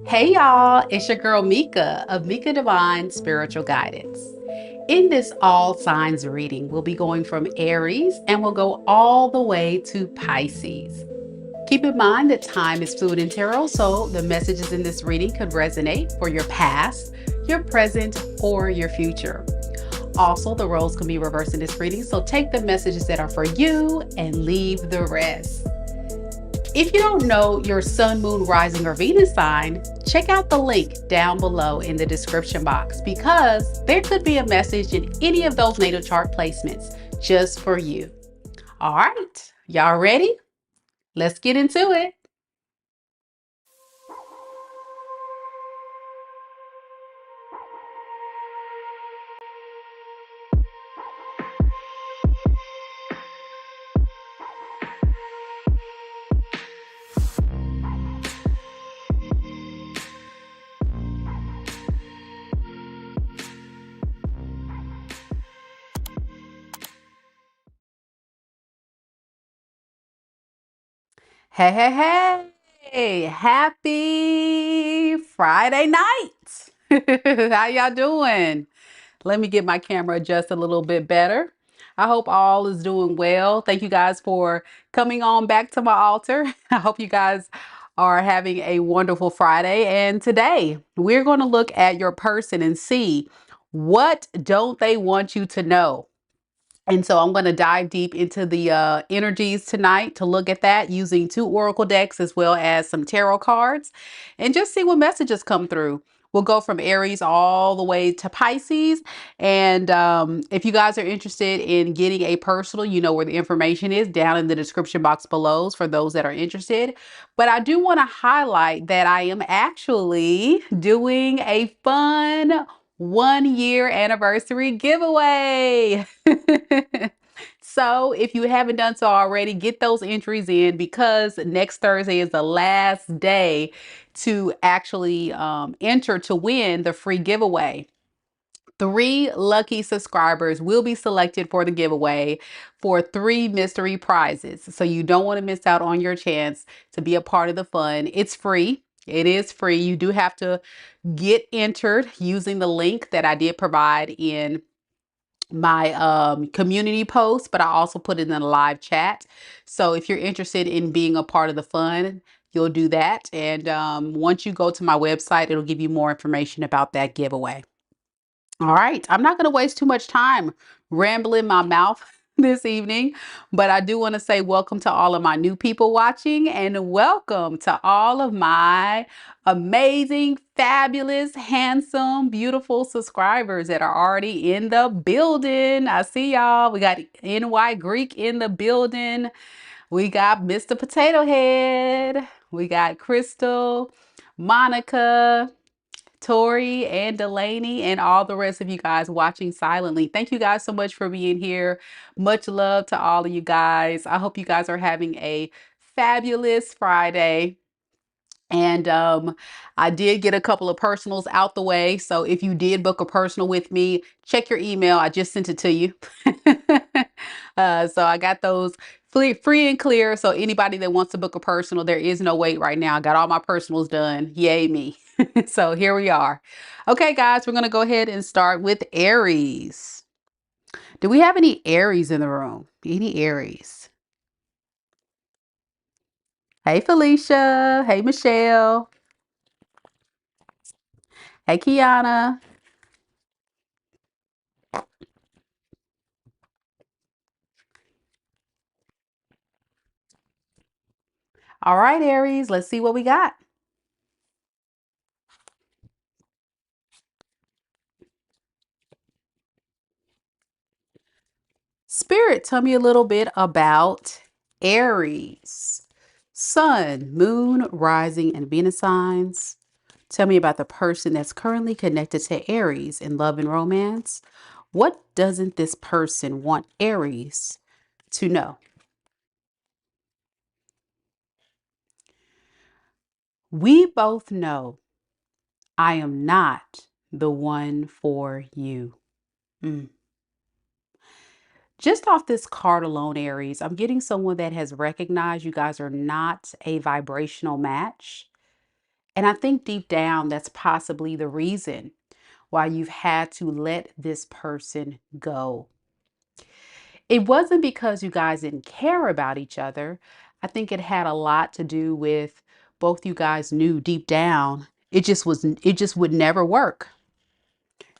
Hey y'all, it's your girl Mika of Mika Divine Spiritual Guidance. In this all signs reading, we'll be going from Aries and we'll go all the way to Pisces. Keep in mind that time is fluid in tarot, so the messages in this reading could resonate for your past, your present, or your future. Also, the roles can be reversed in this reading, so take the messages that are for you and leave the rest. If you don't know your sun, moon, rising, or Venus sign, check out the link down below in the description box because there could be a message in any of those natal chart placements just for you. All right, y'all ready? Let's get into it. Hey, hey, hey, happy Friday night. How y'all doing? Let me get my camera adjusted a little bit better. I hope all is doing well. Thank you guys for coming on back to my altar. I hope you guys are having a wonderful Friday. And today we're going to look at your person and see what don't they want you to know. And so I'm going to dive deep into the energies tonight to look at that using two oracle decks as well as some tarot cards and just see what messages come through. We'll go from Aries all the way to Pisces. And if you guys are interested in getting a personal, you know where the information is down in the description box below for those that are interested. But I do want to highlight that I am actually doing a fun 1 year anniversary giveaway. So if you haven't done so already, get those entries in because next Thursday is the last day to actually enter to win the free giveaway. 3 lucky subscribers will be selected for the giveaway for 3 mystery prizes. So you don't want to miss out on your chance to be a part of the fun. It's free. It is free. You do have to get entered using the link that I did provide in my community post, but I also put it in a live chat. So if you're interested in being a part of the fun, you'll do that. And once you go to my website, it'll give you more information about that giveaway. All right, I'm not going to waste too much time rambling my mouth this evening, but I do want to say welcome to all of my new people watching and welcome to all of my amazing, fabulous, handsome, beautiful subscribers that are already in the building. I see y'all. We got NY Greek in the building. We got Mr. Potato Head. We got Crystal, Monica, Tori and Delaney and all the rest of you guys watching silently. Thank you guys so much for being here. Much love to all of you guys. I hope you guys are having a fabulous Friday. And I did get a couple of personals out the way. So if you did book a personal with me, check your email. I just sent it to you. So I got those free and clear. So anybody that wants to book a personal, there is no wait right now. I got all my personals done. Yay me. So here we are. Okay, guys, we're going to go ahead and start with Aries. Do we have any Aries in the room? Any Aries? Hey, Felicia. Hey, Michelle. Hey, Kiana. All right, Aries, let's see what we got. Spirit, tell me a little bit about Aries. Sun, moon, rising, and Venus signs. Tell me about the person that's currently connected to Aries in love and romance. What doesn't this person want Aries to know? We both know I am not the one for you. Mm. Just off this card alone, Aries, I'm getting someone that has recognized you guys are not a vibrational match. And I think deep down, that's possibly the reason why you've had to let this person go. It wasn't because you guys didn't care about each other. I think it had a lot to do with both you guys knew deep down it just would never work.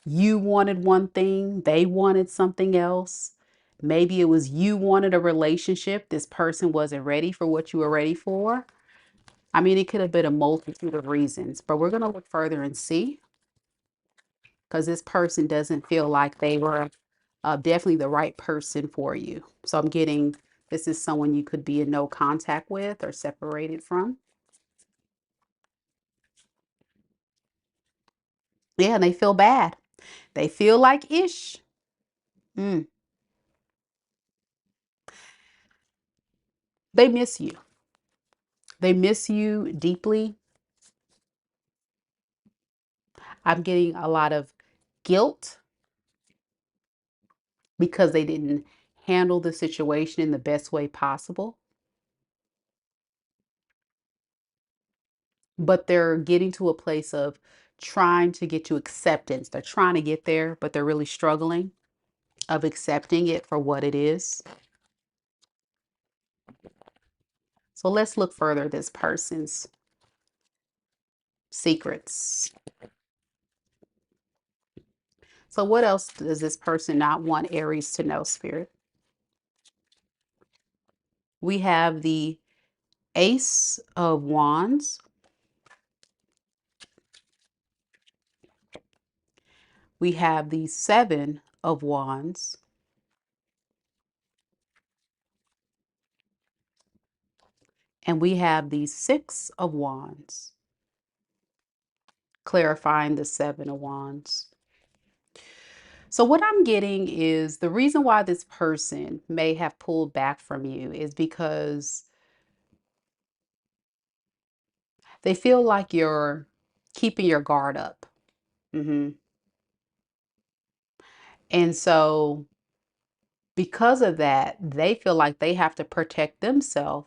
You wanted one thing, they wanted something else. Maybe it was you wanted a relationship, this person wasn't ready for what you were ready for. I mean, it could have been a multitude of reasons, but we're going to look further and see, because this person doesn't feel like they were definitely the right person for you. So I'm getting this is someone you could be in no contact with or separated from. Yeah, and they feel bad. They feel like ish. Mm. They miss you. They miss you deeply. I'm getting a lot of guilt because they didn't handle the situation in the best way possible. But they're getting to a place of trying to get to acceptance. They're trying to get there, but they're really struggling of accepting it for what it is. So let's look further at this person's secrets. So what else does this person not want Aries to know, Spirit? We have the Ace of Wands. We have the Seven of Wands. And we have the Six of Wands, clarifying the Seven of Wands. So what I'm getting is the reason why this person may have pulled back from you is because they feel like you're keeping your guard up. Hmm. And so because of that, they feel like they have to protect themselves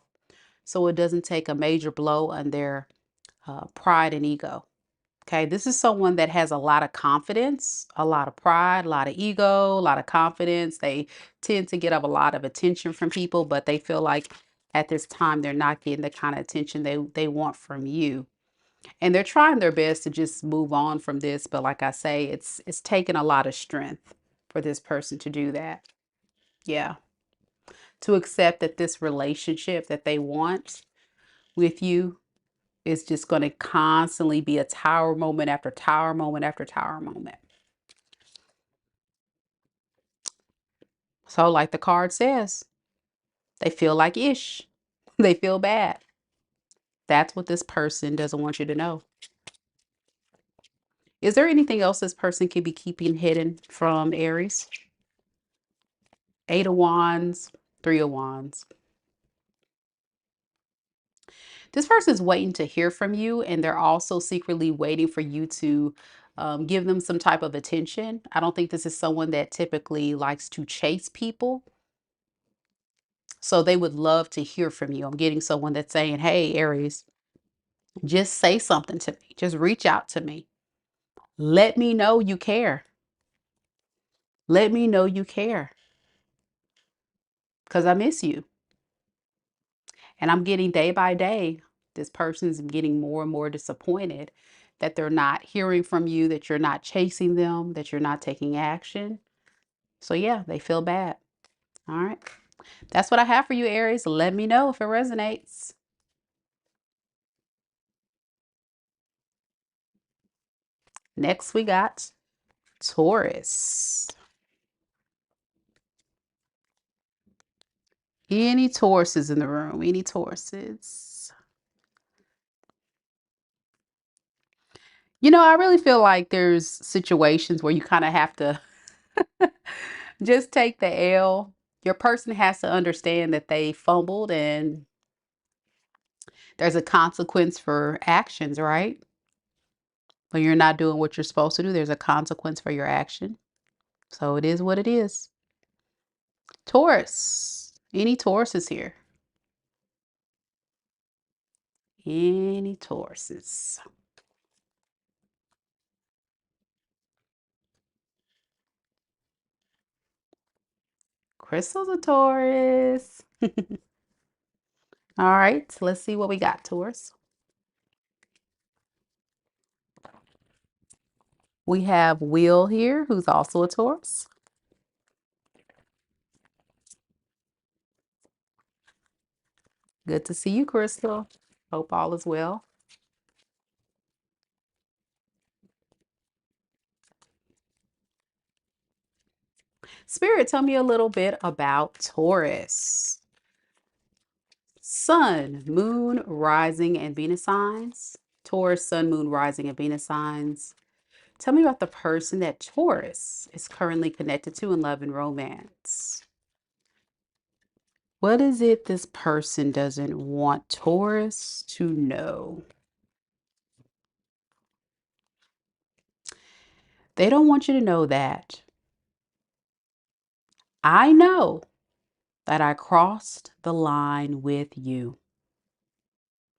so it doesn't take a major blow on their pride and ego. Okay, this is someone that has a lot of confidence, a lot of pride, a lot of ego, a lot of confidence. They tend to get up a lot of attention from people, but they feel like at this time they're not getting the kind of attention they want from you. And they're trying their best to just move on from this, but like I say, it's taken a lot of strength for this person to do that. Yeah, to accept that this relationship that they want with you is just going to constantly be a tower moment after tower moment after tower moment. So, like the card says, they feel like ish. They feel bad. That's what this person doesn't want you to know. Is there anything else this person could be keeping hidden from Aries? Eight of Wands, Three of Wands. This person is waiting to hear from you, and they're also secretly waiting for you to give them some type of attention. I don't think this is someone that typically likes to chase people. So they would love to hear from you. I'm getting someone that's saying, hey, Aries, just say something to me. Just reach out to me. Let me know you care. Let me know you care because I miss you. And I'm getting day by day, this person's getting more and more disappointed that they're not hearing from you, that you're not chasing them, that you're not taking action. So, yeah, they feel bad. All right. That's what I have for you, Aries. Let me know if it resonates. Next, we got Taurus. Any Tauruses in the room? Any Tauruses? You know, I really feel like there's situations where you kind of have to just take the L. Your person has to understand that they fumbled and there's a consequence for actions, right? When you're not doing what you're supposed to do, there's a consequence for your action. So it is what it is. Taurus. Any Tauruses here? Any Tauruses? Crystal's a Taurus. All right, let's see what we got, Taurus. We have Will here, who's also a Taurus. Good to see you, Crystal. Hope all is well. Spirit, tell me a little bit about Taurus. Sun, Moon, Rising, and Venus signs. Taurus, Sun, Moon, Rising, and Venus signs. Tell me about the person that Taurus is currently connected to in love and romance. What is it this person doesn't want Taurus to know? They don't want you to know that I know that I crossed the line with you.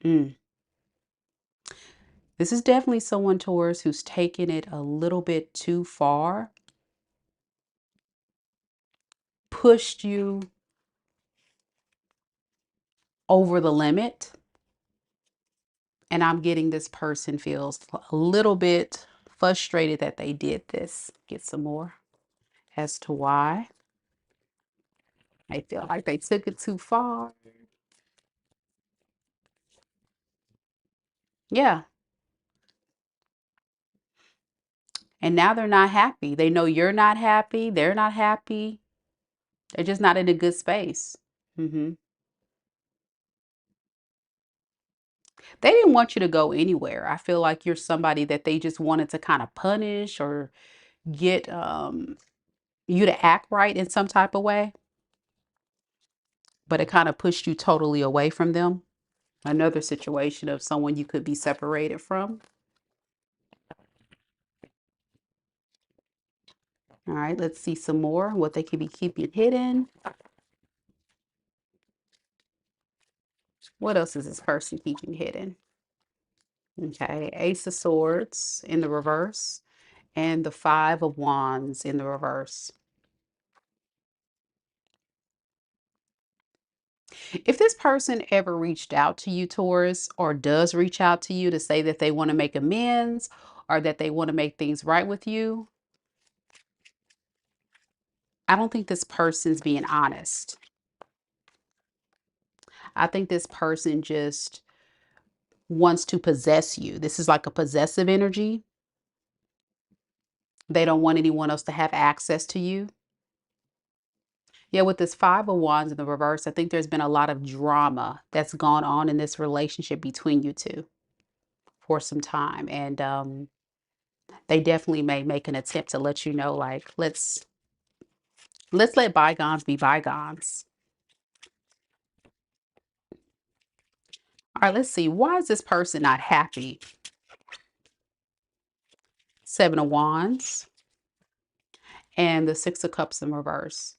Mm. This is definitely someone, Taurus, who's taken it a little bit too far, pushed you over the limit. And I'm getting this person feels a little bit frustrated that they did this. Get some more as to why. I feel like they took it too far. Yeah. And now they're not happy. They know you're not happy. They're not happy. They're just not in a good space. Hmm. They didn't want you to go anywhere. I feel like you're somebody that they just wanted to kind of punish or get you to act right in some type of way, but it kind of pushed you totally away from them. Another situation of someone you could be separated from. All right, let's see some more, what they could be keeping hidden. What else is this person keeping hidden? Okay, Ace of Swords in the reverse and the Five of Wands in the reverse. If this person ever reached out to you, Taurus, or does reach out to you to say that they want to make amends or that they want to make things right with you, I don't think this person's being honest. I think this person just wants to possess you. This is like a possessive energy. They don't want anyone else to have access to you. Yeah, with this Five of Wands in the reverse, I think there's been a lot of drama that's gone on in this relationship between you two for some time. And they definitely may make an attempt to let you know, like, let's let bygones be bygones. All right, let's see. Why is this person not happy? Seven of Wands and the Six of Cups in reverse.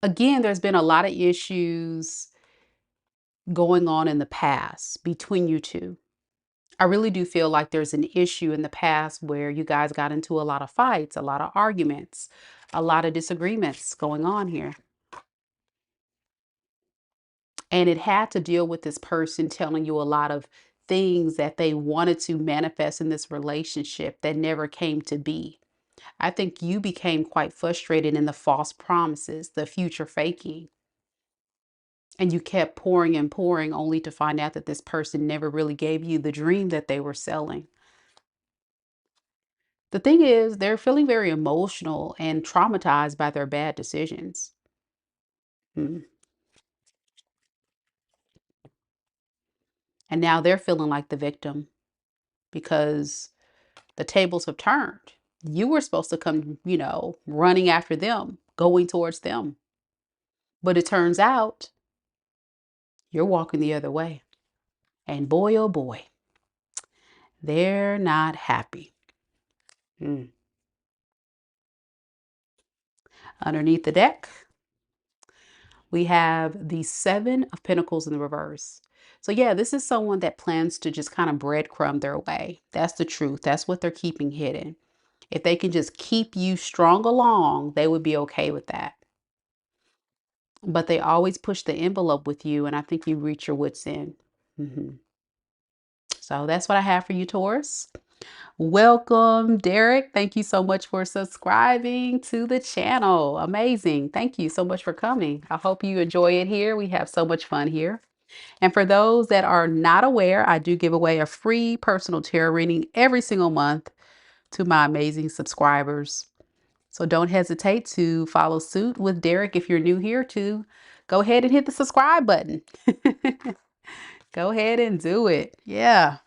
Again, there's been a lot of issues going on in the past between you two. I really do feel like there's an issue in the past where you guys got into a lot of fights, a lot of arguments, a lot of disagreements going on here. And it had to deal with this person telling you a lot of things that they wanted to manifest in this relationship that never came to be. I think you became quite frustrated in the false promises, the future faking. And you kept pouring and pouring only to find out that this person never really gave you the dream that they were selling. The thing is, they're feeling very emotional and traumatized by their bad decisions. Mm. And now they're feeling like the victim because the tables have turned. You were supposed to come, running after them, going towards them. But it turns out you're walking the other way. And boy, oh boy, they're not happy. Mm. Underneath the deck, we have the Seven of Pentacles in the reverse. So yeah, this is someone that plans to just kind of breadcrumb their way. That's the truth. That's what they're keeping hidden. If they can just keep you strong along, they would be okay with that. But they always push the envelope with you, and I think you reach your wits end. So that's what I have for you, Taurus. Welcome, Derek. Thank you so much for subscribing to the channel. Amazing. Thank you so much for coming. I hope you enjoy it here. We have so much fun here. And for those that are not aware, I do give away a free personal tarot reading every single month to my amazing subscribers. So don't hesitate to follow suit with Derek if you're new here to go ahead and hit the subscribe button. Go ahead and do it. Yeah.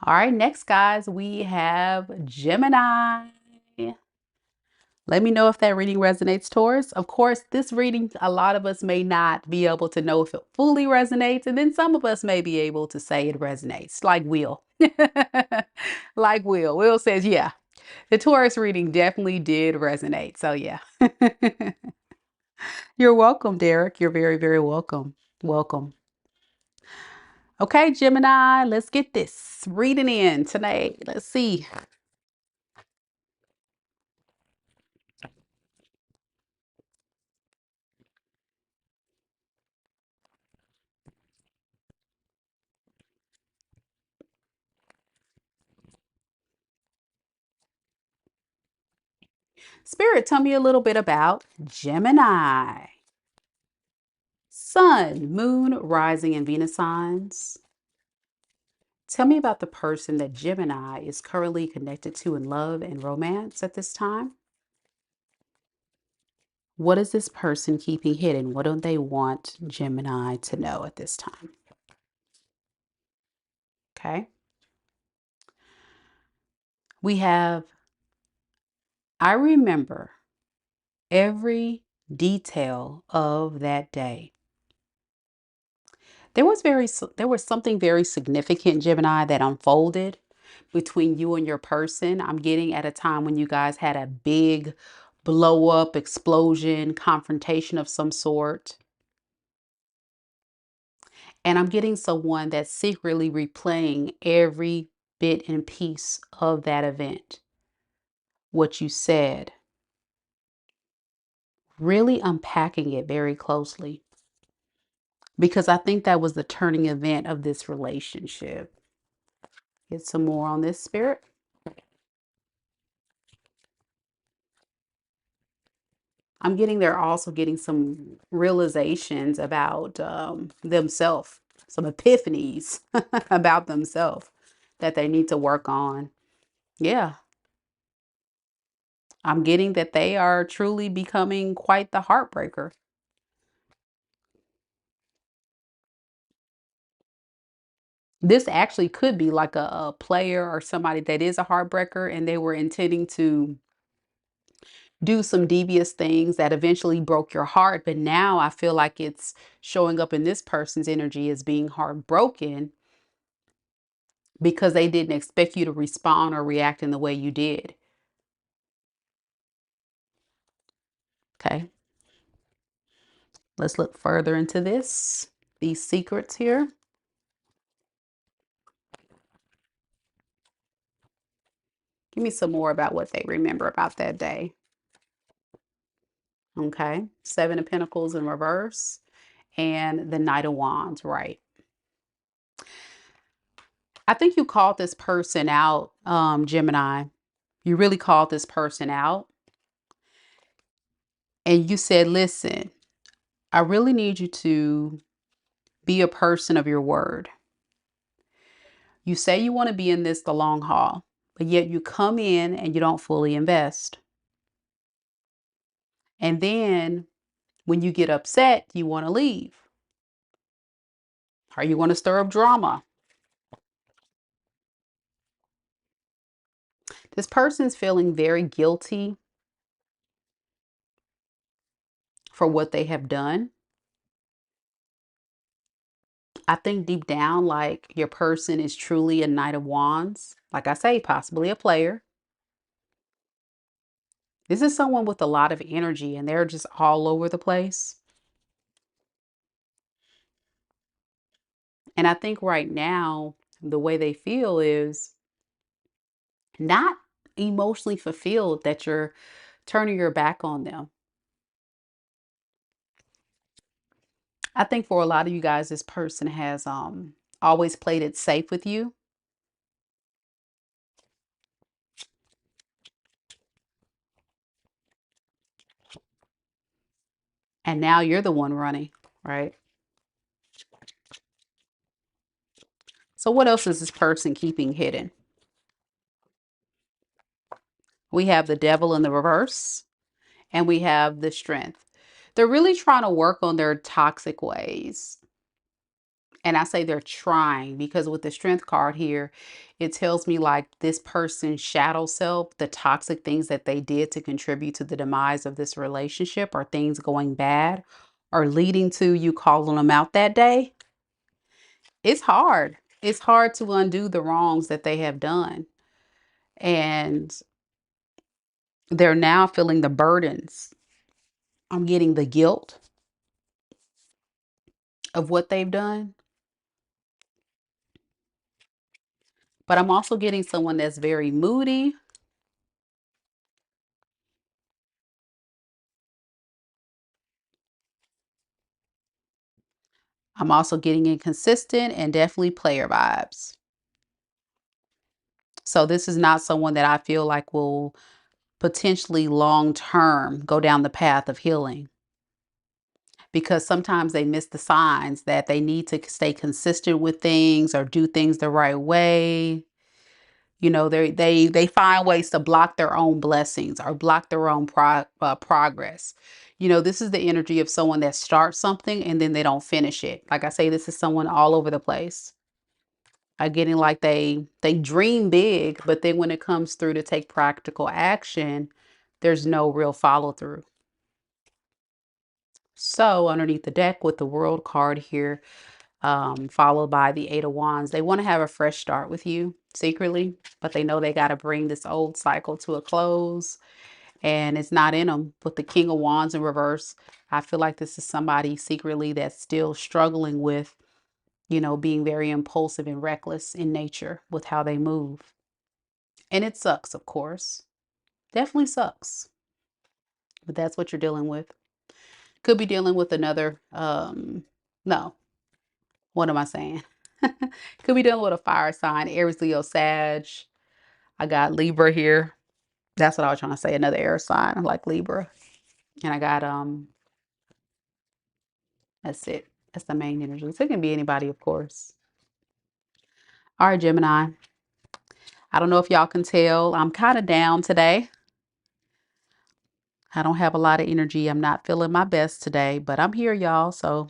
All right, next, guys, we have Gemini. Let me know if that reading resonates, Taurus. Of course, this reading, a lot of us may not be able to know if it fully resonates, and then some of us may be able to say it resonates, like Will. Like Will. Will says, yeah, the Taurus reading definitely did resonate. So, yeah. You're welcome, Derek. You're very, very welcome. Welcome. Okay, Gemini, let's get this reading in tonight. Let's see. Spirit, tell me a little bit about Gemini. Sun, Moon, Rising, and Venus signs. Tell me about the person that Gemini is currently connected to in love and romance at this time. What is this person keeping hidden? What don't they want Gemini to know at this time? Okay. We have, I remember every detail of that day. There was something very significant, Gemini, that unfolded between you and your person. I'm getting at a time when you guys had a big blow up, explosion, confrontation of some sort. And I'm getting someone that's secretly replaying every bit and piece of that event. What you said, really unpacking it very closely. Because I think that was the turning event of this relationship. Get some more on this, Spirit. I'm getting they're also getting some realizations about themselves, some epiphanies about themselves that they need to work on. Yeah, I'm getting that they are truly becoming quite the heartbreaker. This actually could be like a player or somebody that is a heartbreaker and they were intending to do some devious things that eventually broke your heart. But now I feel like it's showing up in this person's energy as being heartbroken because they didn't expect you to respond or react in the way you did. Okay. Let's look further into these secrets here. Give me some more about what they remember about that day. Okay. Seven of Pentacles in reverse and the Knight of Wands, right? I think you called this person out, Gemini. You really called this person out. And you said, listen, I really need you to be a person of your word. You say you want to be in this the long haul, but yet you come in and you don't fully invest. And then when you get upset, you want to leave. Or you want to stir up drama. This person's feeling very guilty for what they have done. I think deep down, like your person is truly a Knight of Wands. Like I say, possibly a player. This is someone with a lot of energy and they're just all over the place. And I think right now the way they feel is not emotionally fulfilled that you're turning your back on them. I think for a lot of you guys, this person has always played it safe with you. And now you're the one running, right? So what else is this person keeping hidden? We have the devil in the reverse, and we have the strength. They're really trying to work on their toxic ways. And I say they're trying because with the strength card here, it tells me like this person's shadow self, the toxic things that they did to contribute to the demise of this relationship, or things going bad or leading to you calling them out that day. It's hard. It's hard to undo the wrongs that they have done. And they're now feeling the burdens. I'm getting the guilt of what they've done. But I'm also getting someone that's very moody. I'm also getting inconsistent and definitely player vibes. So this is not someone that I feel like will potentially long term go down the path of healing, because sometimes they miss the signs that they need to stay consistent with things or do things the right way. You know, they find ways to block their own blessings or block their own progress. You know, this is the energy of someone that starts something and then they don't finish it. Like I say, this is someone all over the place. I getting like they dream big, but then when it comes through to take practical action, there's no real follow through. So underneath the deck with the World card here, followed by the Eight of Wands, they want to have a fresh start with you secretly, but they know they got to bring this old cycle to a close, and it's not in them. With the King of Wands in reverse, I feel like this is somebody secretly that's still struggling with, you know, being very impulsive and reckless in nature with how they move. And it sucks, of course. Definitely sucks. But that's what you're dealing with. Could be dealing with another, no, what am I saying? Could be dealing with a fire sign, Aries, Leo, Sag. I got Libra here. That's what I was trying to say. Another air sign like Libra. And I got, that's it. That's the main energy. So it can be anybody, of course. All right, Gemini. I don't know if y'all can tell. I'm kind of down today. I don't have a lot of energy. I'm not feeling my best today, but I'm here, y'all. So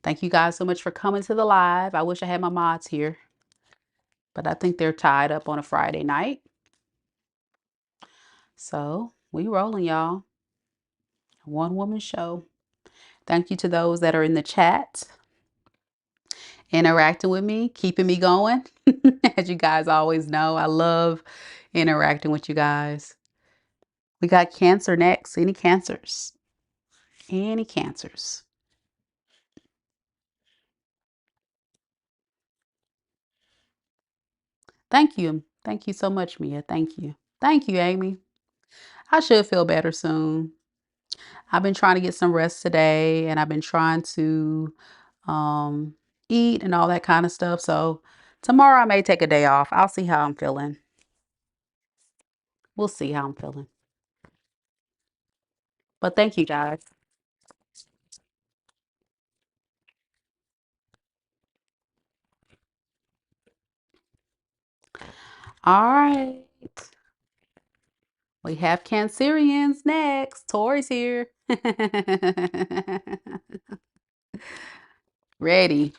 thank you guys so much for coming to the live. I wish I had my mods here, but I think they're tied up on a Friday night. So we rolling, y'all. One woman show. Thank you to those that are in the chat, interacting with me, keeping me going. As you guys always know, I love interacting with you guys. We got Cancer next. Any cancers? Any cancers? Thank you. Thank you so much, Mia. Thank you. Thank you, Amy. I should feel better soon. I've been trying to get some rest today, and I've been trying to um, eat and all that kind of stuff. So tomorrow I may take a day off. I'll see how I'm feeling. We'll see how I'm feeling. But thank you guys. All right. We have Cancerians next. Tori's here. Ready.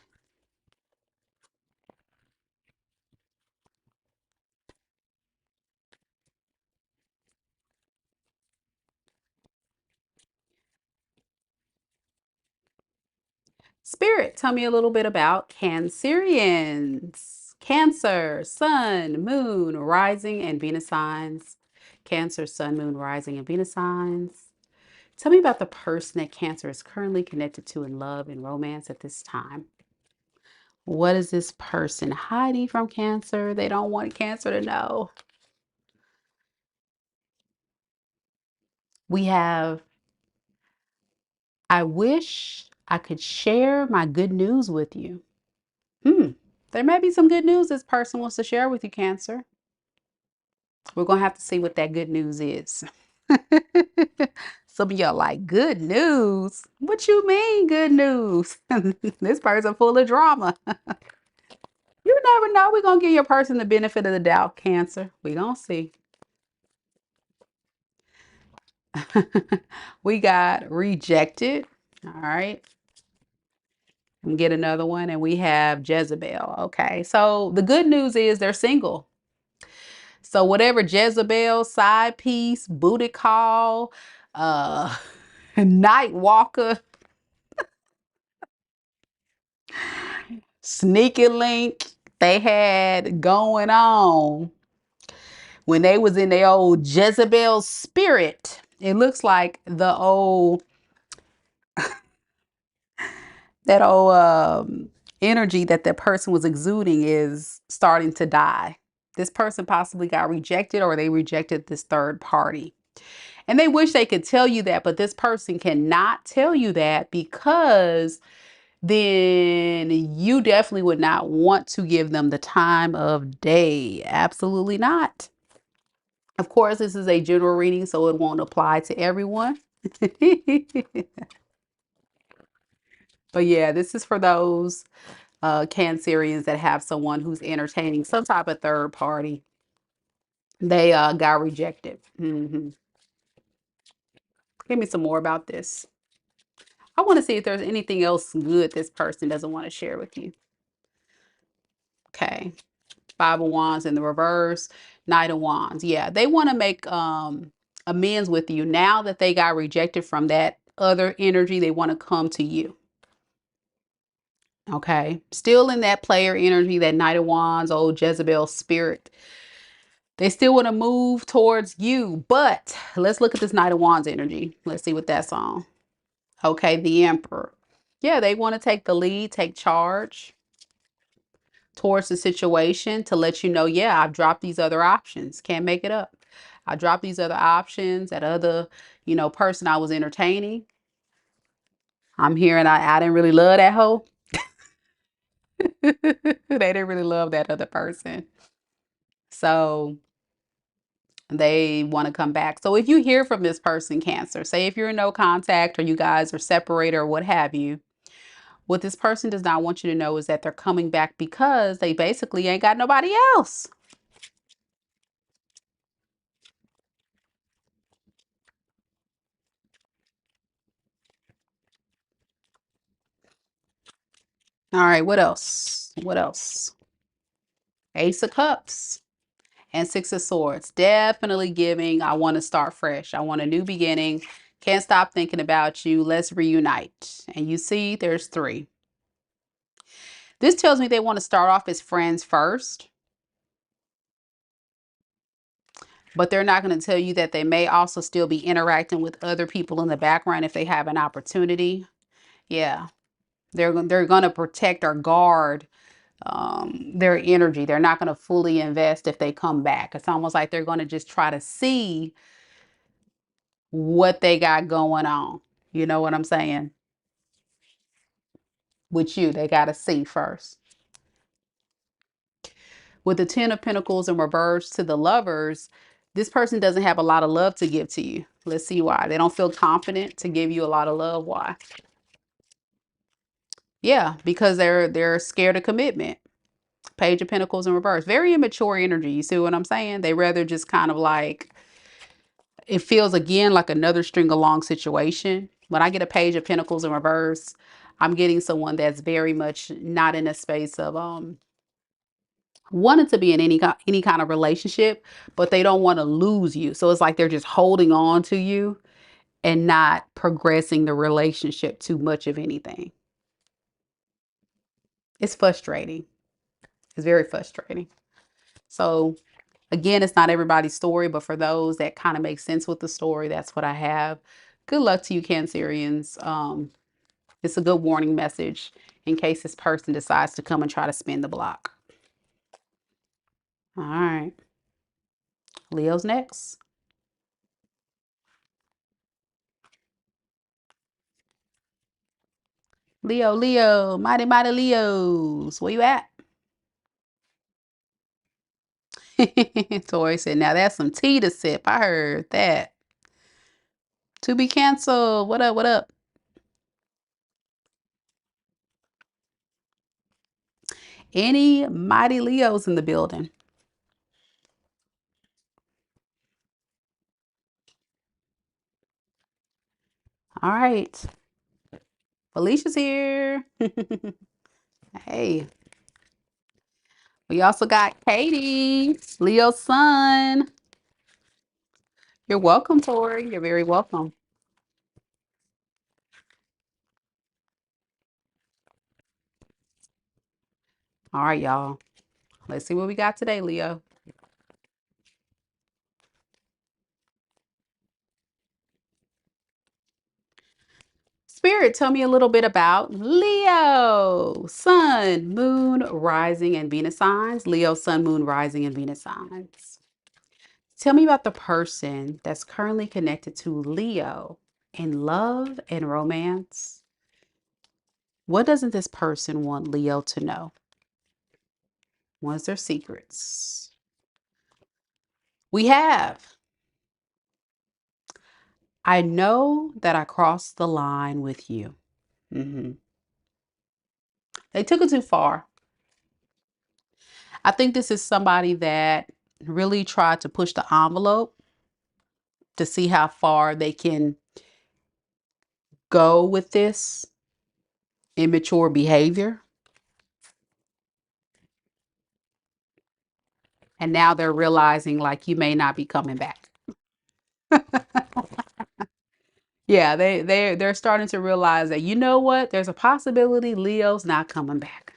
Spirit, tell me a little bit about Cancerians. Cancer, Sun, Moon, Rising, and Venus signs. Cancer, Sun, Moon, Rising, and Venus signs. Tell me about the person that Cancer is currently connected to in love and romance at this time. What is this person hiding from Cancer? They don't want Cancer to know. We have, I wish I could share my good news with you. There may be some good news this person wants to share with you, Cancer. We're going to have to see what that good news is. Some of y'all like, good news? What you mean, good news? This person full of drama. You never know. We're going to give your person the benefit of the doubt, Cancer. We're going to see. We got rejected. All right. And get another one. And we have Jezebel. Okay. So the good news is they're single. So whatever Jezebel, side piece, booty call, uh, night walker, sneaky link they had going on when they was in their old Jezebel spirit, it looks like the old that old energy that that person was exuding is starting to die. This person possibly got rejected or they rejected this third party. And they wish they could tell you that, but this person cannot tell you that because then you definitely would not want to give them the time of day. Absolutely not. Of course, this is a general reading, so it won't apply to everyone. But yeah, this is for those Cancerians that have someone who's entertaining some type of third party. They got rejected. Give me some more about this. I want to see if there's anything else good this person doesn't want to share with you. Okay. Five of Wands in the reverse, Knight of Wands. Yeah, they want to make amends with you. Now that they got rejected from that other energy, they want to come to you. Okay. Still in that player energy, that Knight of Wands, old Jezebel spirit. They still want to move towards you. But let's look at this Knight of Wands energy. Let's see what that's on. Okay, the Emperor. Yeah, they want to take the lead, take charge towards the situation to let you know, yeah, I've dropped these other options. Can't make it up. I dropped these other options, that other, person I was entertaining. I'm here and I didn't really love that hoe. They didn't really love that other person. So they want to come back. So if you hear from this person, Cancer, say if you're in no contact or you guys are separated or what have you, what this person does not want you to know is that they're coming back because they basically ain't got nobody else. All right, what else? What else? Ace of Cups and Six of Swords. Definitely giving, I want to start fresh. I want a new beginning. Can't stop thinking about you. Let's reunite. And you see, there's three. This tells me they want to start off as friends first. But they're not going to tell you that they may also still be interacting with other people in the background if they have an opportunity. Yeah, they're going to protect or guard their energy. They're not going to fully invest if they come back. It's almost like they're going to just try to see what they got going on. You know what I'm saying? With you, they got to see first. With the Ten of Pentacles in reverse to the Lovers, this person doesn't have a lot of love to give to you. Let's see why. They don't feel confident to give you a lot of love. Why? Yeah, because they're scared of commitment. Page of Pentacles in reverse. Very immature energy. You see what I'm saying? They rather just kind of like, it feels again like another string along situation. When I get a Page of Pentacles in reverse, I'm getting someone that's very much not in a space of wanting to be in any kind of relationship, but they don't want to lose you. So it's like they're just holding on to you and not progressing the relationship too much of anything. It's frustrating. It's very frustrating. So again, it's not everybody's story, but for those that kind of make sense with the story, that's what I have. Good luck to you, Cancerians. It's a good warning message in case this person decides to come and try to spin the block. All right. Leo's next. Leo, Leo, mighty, mighty Leos. Where you at? Tori said, now that's some tea to sip. I heard that. To be canceled. What up? What up? Any mighty Leos in the building? All right. Felicia's here. Hey. We also got Katie, Leo's son. You're welcome, Tori. You're very welcome. All right, y'all. Let's see what we got today, Leo. Spirit, tell me a little bit about Leo, Sun, Moon, Rising, and Venus signs. Leo, Sun, Moon, Rising, and Venus signs. Tell me about the person that's currently connected to Leo in love and romance. What doesn't this person want Leo to know? What is their secrets? We have, I know that I crossed the line with you. They took it too far. I think this is somebody that really tried to push the envelope to see how far they can go with this immature behavior. And now they're realizing like you may not be coming back. Yeah, they're starting to realize that, you know what? There's a possibility Leo's not coming back.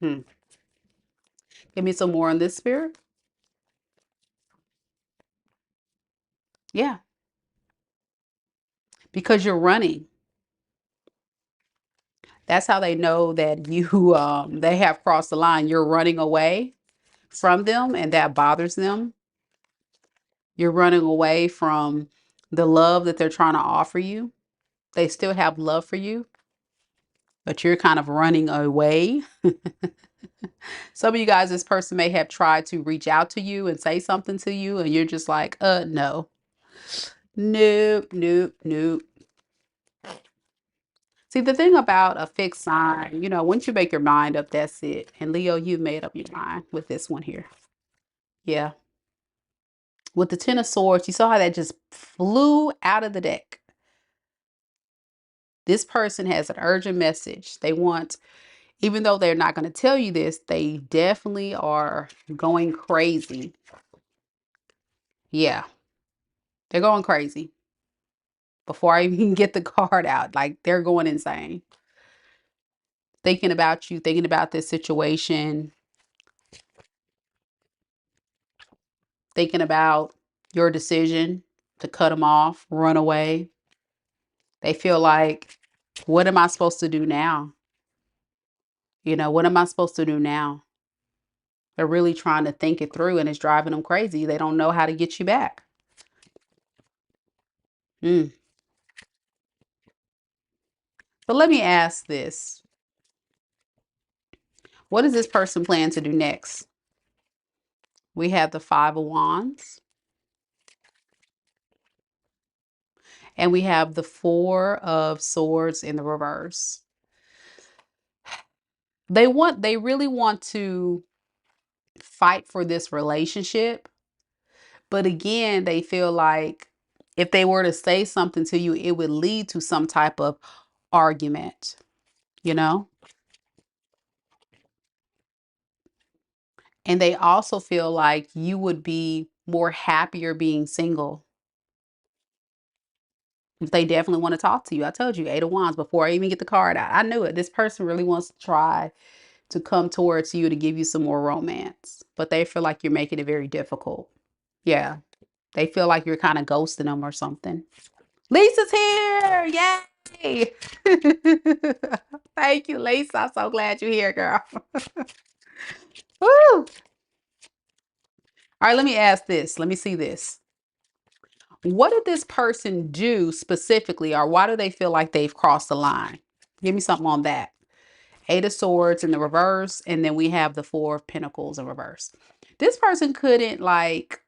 Give me some more on this, Spirit. Yeah, because you're running. That's how they know that you they have crossed the line. You're running away from them, and that bothers them. You're running away from the love that they're trying to offer you. They still have love for you, but you're kind of running away. Some of you guys, this person may have tried to reach out to you and say something to you, and you're just like, no. Nope, nope, nope. See, the thing about a fixed sign, once you make your mind up, that's it. And Leo, you've made up your mind with this one here. Yeah. With the Ten of Swords, you saw how that just flew out of the deck. This person has an urgent message. They want, even though they're not going to tell you this, they definitely are going crazy. Yeah. They're going crazy. Before I even get the card out, like they're going insane. Thinking about you, thinking about this situation, thinking about your decision to cut them off, run away. They feel like, what am I supposed to do now? What am I supposed to do now? They're really trying to think it through, and it's driving them crazy. They don't know how to get you back. Mm. So let me ask this. What does this person plan to do next? We have the Five of Wands. And we have the Four of Swords in the reverse. They really want to fight for this relationship. But again, they feel like if they were to say something to you, it would lead to some type of argument, And they also feel like you would be more happier being single. They definitely want to talk to you. I told you, Eight of Wands, before I even get the card out. I knew it. This person really wants to try to come towards you to give you some more romance. But they feel like you're making it very difficult. Yeah. They feel like you're kind of ghosting them or something. Lisa's here. Yeah. Yay! Thank you, Lisa. I'm so glad you're here, girl. Woo! All right, let me ask this. Let me see this. What did this person do specifically, or why do they feel like they've crossed the line? Give me something on that. Eight of Swords in the reverse, and then we have the Four of Pentacles in reverse. This person couldn't like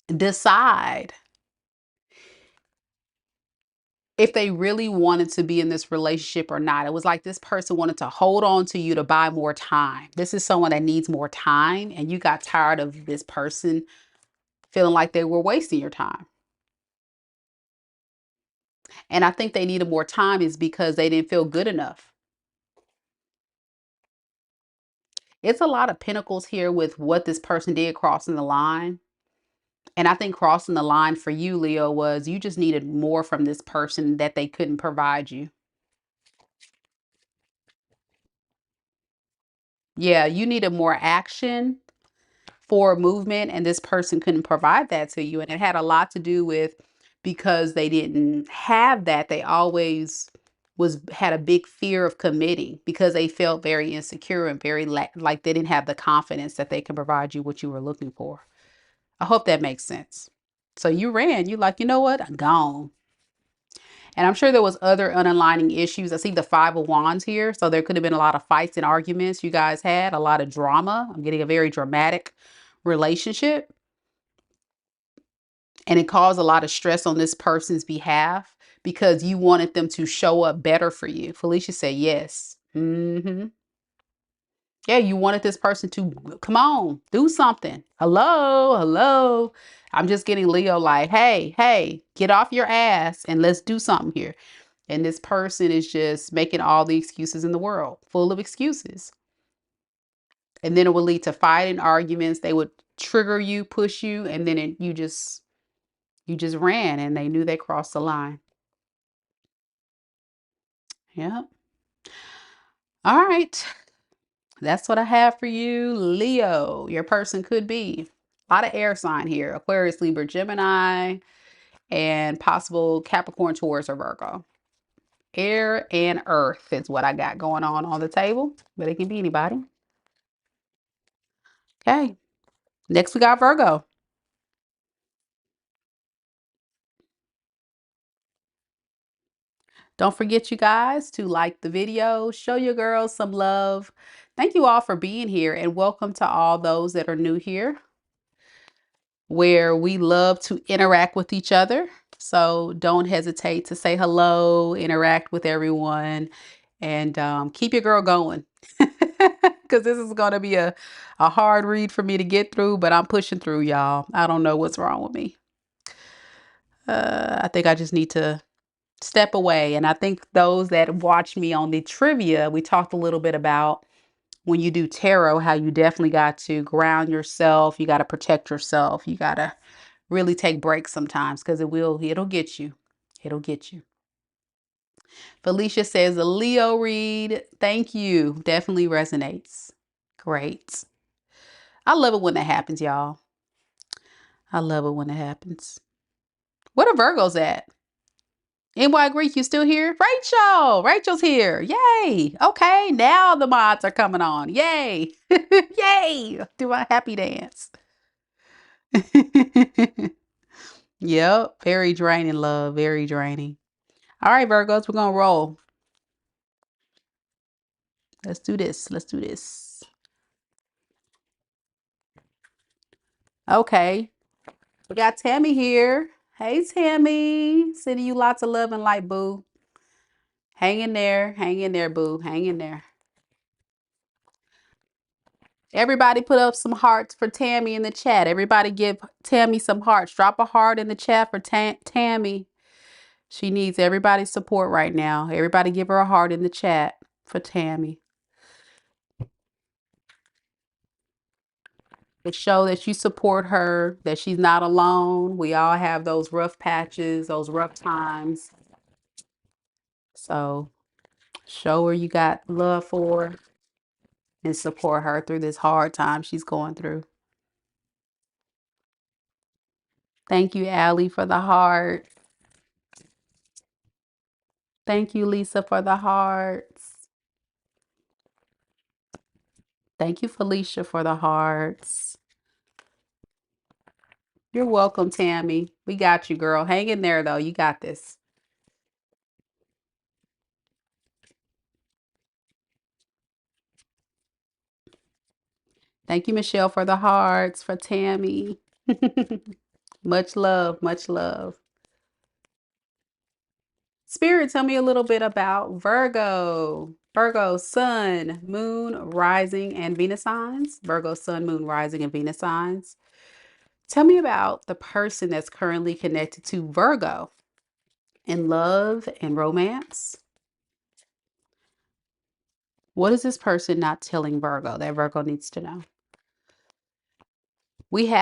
decide if they really wanted to be in this relationship or not. It was like this person wanted to hold on to you to buy more time. This is someone that needs more time, and you got tired of this person feeling like they were wasting your time. And I think they needed more time is because they didn't feel good enough. It's a lot of pentacles here with what this person did crossing the line. And I think crossing the line for you, Leo, was you just needed more from this person that they couldn't provide you. Yeah, you needed more action, for movement, and this person couldn't provide that to you. And it had a lot to do with because they didn't have that, they always had a big fear of committing because they felt very insecure and very like they didn't have the confidence that they can provide you what you were looking for. I hope that makes sense. So you ran, you like, you know what? I'm gone. And I'm sure there was other unaligning issues. I see the Five of Wands here. So there could have been a lot of fights and arguments you guys had, a lot of drama. I'm getting a very dramatic relationship. And it caused a lot of stress on this person's behalf because you wanted them to show up better for you. Felicia said yes. Yeah, you wanted this person to come on, do something. Hello, hello. I'm just getting Leo like, hey, hey, get off your ass and let's do something here. And this person is just making all the excuses in the world, full of excuses. And then it will lead to fight and arguments. They would trigger you, push you, and then you just ran and they knew they crossed the line. Yeah. All right. That's what I have for you, Leo. Your person could be a lot of air sign here. Aquarius, Libra, Gemini, and possible Capricorn, Taurus, or Virgo. Air and earth is what I got going on the table, but it can be anybody. Okay. Next, we got Virgo. Don't forget, you guys, to like the video, show your girls some love. Thank you all for being here, and welcome to all those that are new here, where we love to interact with each other. So don't hesitate to say hello, interact with everyone, and keep your girl going. Because this is going to be a hard read for me to get through, but I'm pushing through, y'all. I don't know what's wrong with me. I think I just need to step away. And I think those that watch me on the trivia, we talked a little bit about when you do tarot, how you definitely got to ground yourself. You got to protect yourself. You got to really take breaks sometimes because it'll get you. It'll get you. Felicia says a Leo read. Thank you. Definitely resonates. Great. I love it when that happens, y'all. I love it when it happens. What are Virgos at? NY Greek, you still here? Rachel! Rachel's here. Yay! Okay, now the mods are coming on. Yay! Yay! Do my happy dance. Yep, very draining, love. Very draining. All right, Virgos, we're gonna roll. Let's do this. Let's do this. Okay, we got Tammy here. Hey, Tammy. Sending you lots of love and light, boo. Hang in there. Hang in there, boo. Hang in there. Everybody put up some hearts for Tammy in the chat. Everybody give Tammy some hearts. Drop a heart in the chat for Tammy. She needs everybody's support right now. Everybody give her a heart in the chat for Tammy. To show that you support her, that she's not alone. We all have those rough patches, those rough times. So show her you got love for her and support her through this hard time she's going through. Thank you, Allie, for the heart. Thank you, Lisa, for the hearts. Thank you, Felicia, for the hearts. You're welcome, Tammy. We got you, girl. Hang in there, though. You got this. Thank you, Michelle, for the hearts, for Tammy. Much love, much love. Spirit, tell me a little bit about Virgo. Virgo, sun, moon, rising, and Venus signs. Virgo, sun, moon, rising, and Venus signs. Tell me about the person that's currently connected to Virgo in love and romance. What is this person not telling Virgo that Virgo needs to know? We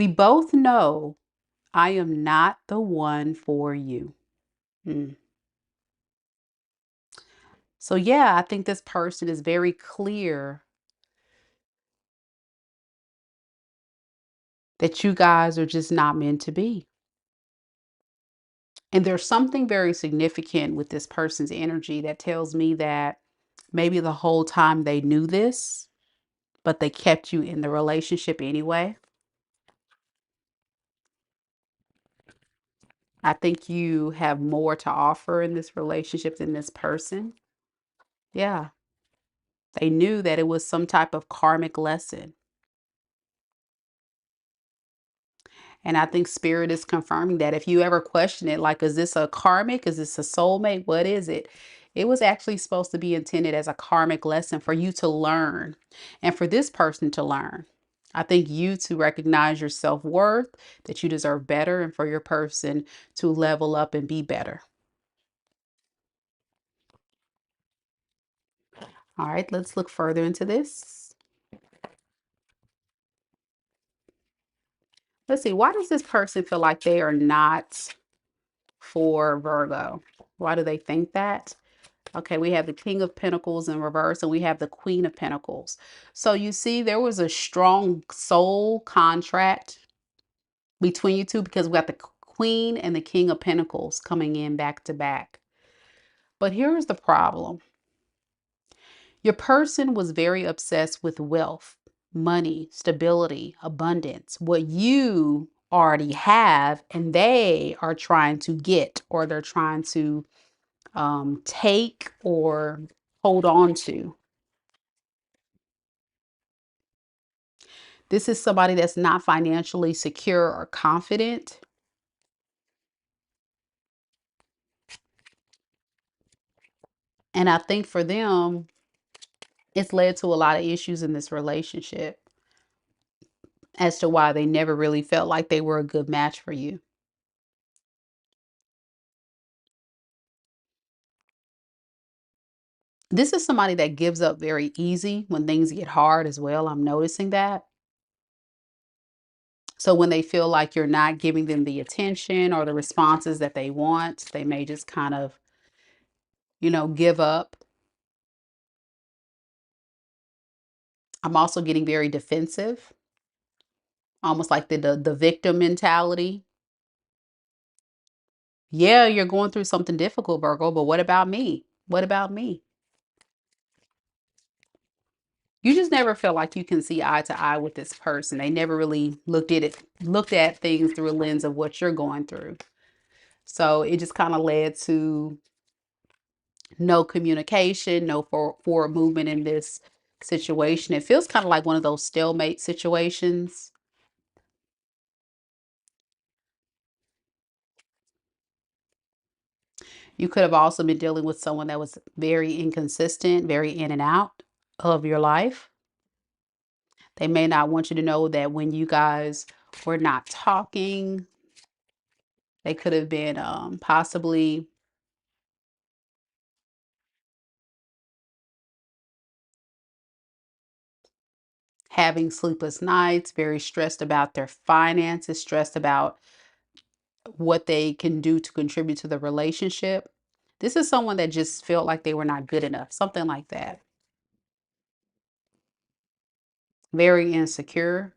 both know I am not the one for you. Mm. So, yeah, I think this person is very clear that you guys are just not meant to be. And there's something very significant with this person's energy that tells me that maybe the whole time they knew this, but they kept you in the relationship anyway. I think you have more to offer in this relationship than this person. Yeah. They knew that it was some type of karmic lesson. And I think spirit is confirming that if you ever question it, like, is this a karmic? Is this a soulmate? What is it? It was actually supposed to be intended as a karmic lesson for you to learn and for this person to learn. I think you to recognize your self-worth, that you deserve better, and for your person to level up and be better. All right, let's look further into this. Let's see, why does this person feel like they are not for Virgo? Why do they think that? Okay, we have the King of Pentacles in reverse and we have the Queen of Pentacles. So you see, there was a strong soul contract between you two because we got the Queen and the King of Pentacles coming in back to back. But here's the problem. Your person was very obsessed with wealth, money, stability, abundance, what you already have, and they are trying to get, or they're trying to take or hold on to. This is somebody that's not financially secure or confident. And I think for them, it's led to a lot of issues in this relationship as to why they never really felt like they were a good match for you. This is somebody that gives up very easy when things get hard as well. I'm noticing that. So when they feel like you're not giving them the attention or the responses that they want, they may just kind of, give up. I'm also getting very defensive, almost like the victim mentality. Yeah, you're going through something difficult, Virgo, but what about me? What about me? You just never feel like you can see eye to eye with this person. They never really looked at things through a lens of what you're going through. So it just kind of led to no communication, no forward movement in this situation. It feels kind of like one of those stalemate situations. You could have also been dealing with someone that was very inconsistent, very in and out of your life. They may not want you to know that when you guys were not talking, they could have been possibly having sleepless nights, very stressed about their finances, stressed about what they can do to contribute to the relationship. This is someone that just felt like they were not good enough, something like that. Very insecure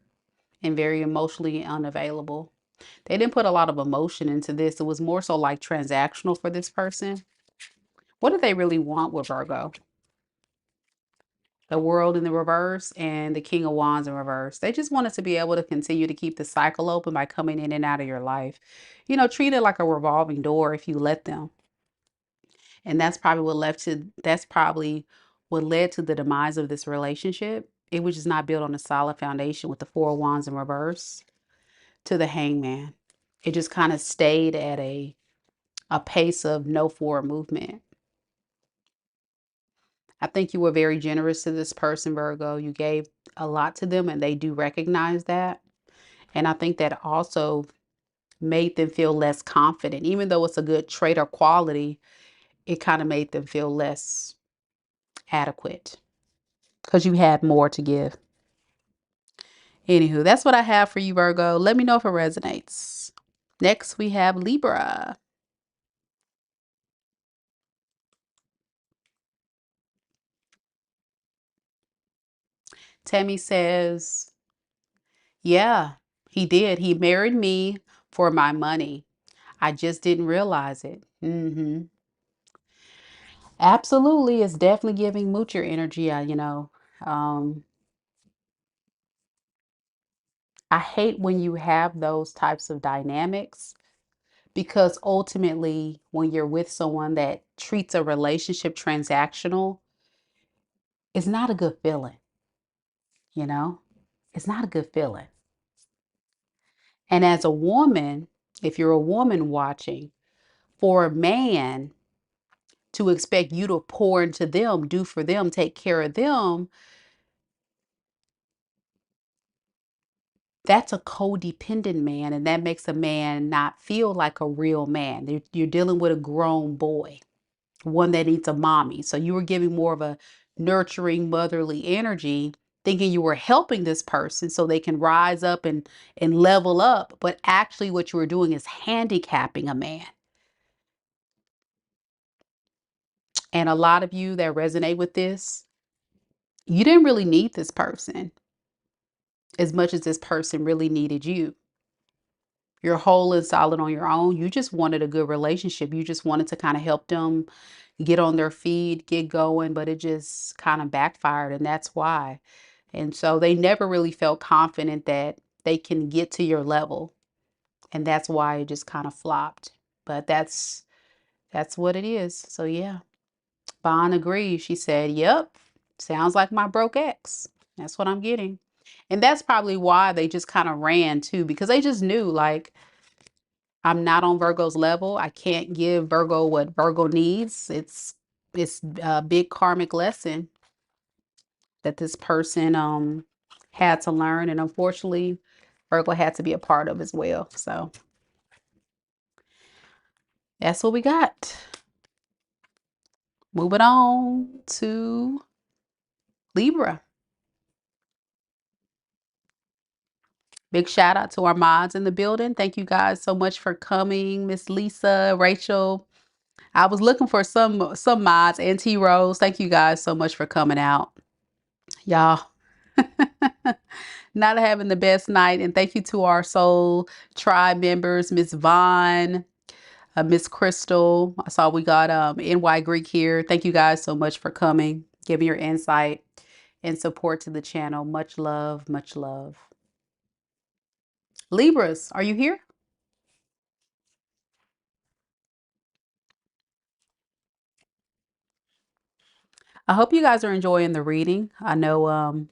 and very emotionally unavailable. They didn't put a lot of emotion into this. It was more so like transactional for this person. What do they really want with Virgo? The World in the reverse and the King of Wands in reverse. They just wanted to be able to continue to keep the cycle open by coming in and out of your life. You know, treat it like a revolving door if you let them. And that's probably what led to the demise of this relationship. It was just not built on a solid foundation with the Four of Wands in reverse to the Hangman. It just kind of stayed at a pace of no forward movement. I think you were very generous to this person, Virgo. You gave a lot to them and they do recognize that. And I think that also made them feel less confident. Even though it's a good trait or quality, it kind of made them feel less adequate because you had more to give. Anywho, that's what I have for you, Virgo. Let me know if it resonates. Next, we have Libra. Tammy says, yeah, he did. He married me for my money. I just didn't realize it. Absolutely. It's definitely giving moocher energy. Um, I hate when you have those types of dynamics because ultimately, when you're with someone that treats a relationship transactional, it's not a good feeling, you know? It's not a good feeling. And as a woman, if you're a woman watching, for a man to expect you to pour into them, do for them, take care of them, that's a codependent man. And that makes a man not feel like a real man. You're dealing with a grown boy, one that needs a mommy. So you were giving more of a nurturing, motherly energy, thinking you were helping this person so they can rise up and level up. But actually, what you were doing is handicapping a man. And a lot of you that resonate with this, you didn't really need this person as much as this person really needed you. You're whole and solid on your own. You just wanted a good relationship. You just wanted to kind of help them get on their feet, get going, but it just kind of backfired, and that's why. And so they never really felt confident that they can get to your level, and that's why it just kind of flopped. But that's what it is. So yeah, Vaughn agrees. She said, "Yep, sounds like my broke ex." That's what I'm getting. And that's probably why they just kind of ran too, because they just knew like I'm not on Virgo's level. I can't give Virgo what Virgo needs. It's a big karmic lesson that this person had to learn, and unfortunately, Virgo had to be a part of as well. So that's what we got. Moving on to Libra. Big shout out to our mods in the building. Thank you guys so much for coming, Miss Lisa, Rachel. I was looking for some mods and T Rose. Thank you guys so much for coming out. Y'all. Not having the best night. And thank you to our soul tribe members, Miss Vaughn, Miss Crystal. I saw we got NY Greek here. Thank you guys so much for coming, giving your insight and support to the channel. Much love, much love. Libras, are you here? I hope you guys are enjoying the reading. I know,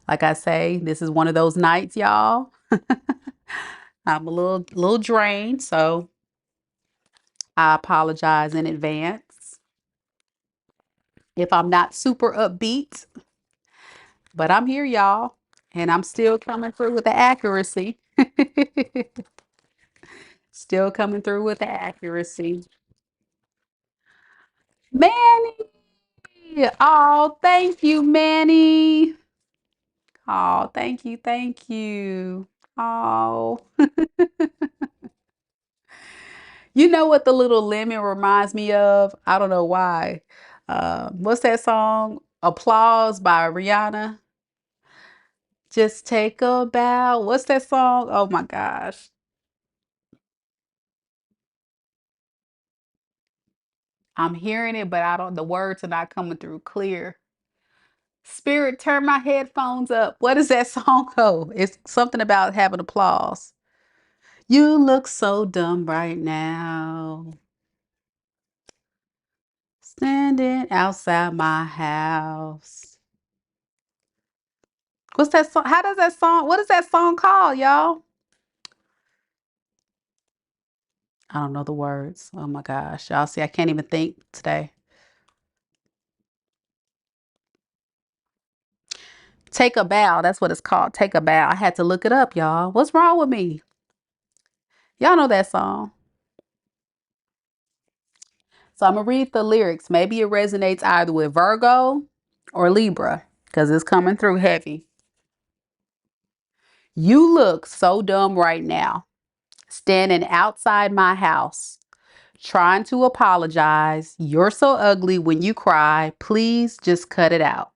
like I say, this is one of those nights, y'all. I'm a little drained, so I apologize in advance if I'm not super upbeat, but I'm here, y'all, and I'm still coming through with the accuracy. Still coming through with the accuracy. Manny! Oh, thank you, Manny. Oh, thank you, thank you. Oh, you know what the little lemon reminds me of? I don't know why. What's that song? Applause by Rihanna. Just take a bow. What's that song? Oh my gosh. I'm hearing it, but the words are not coming through clear. Spirit, turn my headphones up. What is that song called? It's something about having applause. You look so dumb right now. Standing outside my house. What's that song? How does that song? What is that song called, y'all? I don't know the words. Oh my gosh. Y'all see, I can't even think today. Take a bow. That's what it's called. Take a bow. I had to look it up, y'all. What's wrong with me? Y'all know that song. So I'm going to read the lyrics. Maybe it resonates either with Virgo or Libra because it's coming through heavy. You look so dumb right now, standing outside my house, trying to apologize. You're so ugly when you cry. Please just cut it out.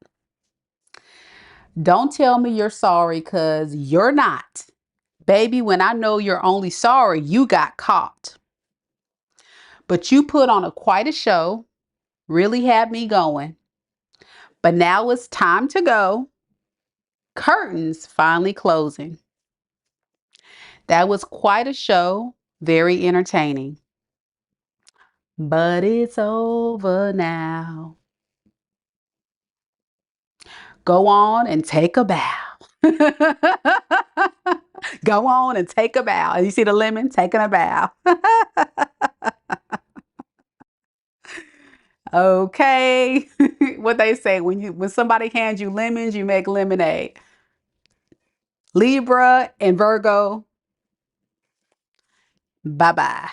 Don't tell me you're sorry because you're not. Baby, when I know you're only sorry, you got caught. But you put on quite a show, really had me going. But now it's time to go. Curtains finally closing. That was quite a show, very entertaining. But it's over now. Go on and take a bow. Go on and take a bow. You see the lemon taking a bow. Okay. What they say when somebody hands you lemons, you make lemonade. Libra and Virgo, bye-bye.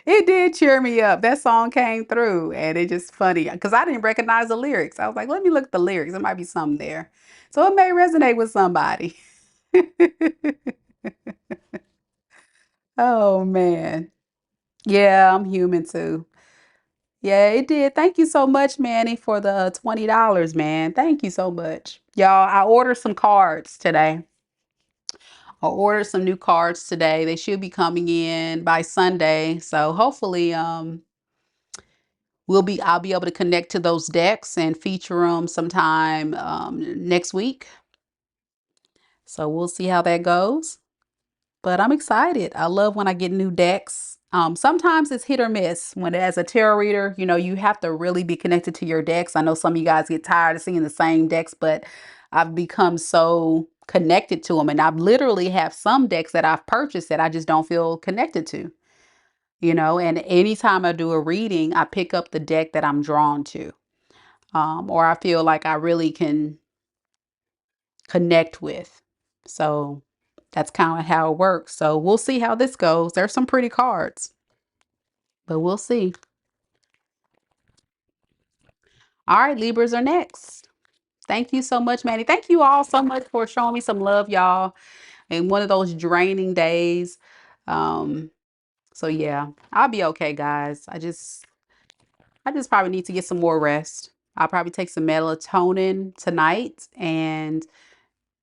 It did cheer me up. That song came through and it just funny because I didn't recognize the lyrics. I was like, let me look at the lyrics. There might be something there. So it may resonate with somebody. Oh man. Yeah, I'm human too. Yeah, it did. Thank you so much, Manny, for the $20, man. Thank you so much. Y'all, I ordered some cards today. I ordered some new cards today. They should be coming in by Sunday. So hopefully, I'll be able to connect to those decks and feature them sometime next week. So we'll see how that goes. But I'm excited. I love when I get new decks. Sometimes it's hit or miss. When as a tarot reader, you know, you have to really be connected to your decks. I know some of you guys get tired of seeing the same decks, but I've become so connected to them. And I literally have some decks that I've purchased that I just don't feel connected to, you know. And anytime I do a reading, I pick up the deck that I'm drawn to, or I feel like I really can connect with. So that's kind of how it works. So we'll see how this goes. There's some pretty cards, but we'll see. All right, Libras are next. Thank you so much, Manny. Thank you all so much for showing me some love, y'all, in one of those draining days. Um, so yeah, I'll be okay, guys. I just probably need to get some more rest. I'll probably take some melatonin tonight and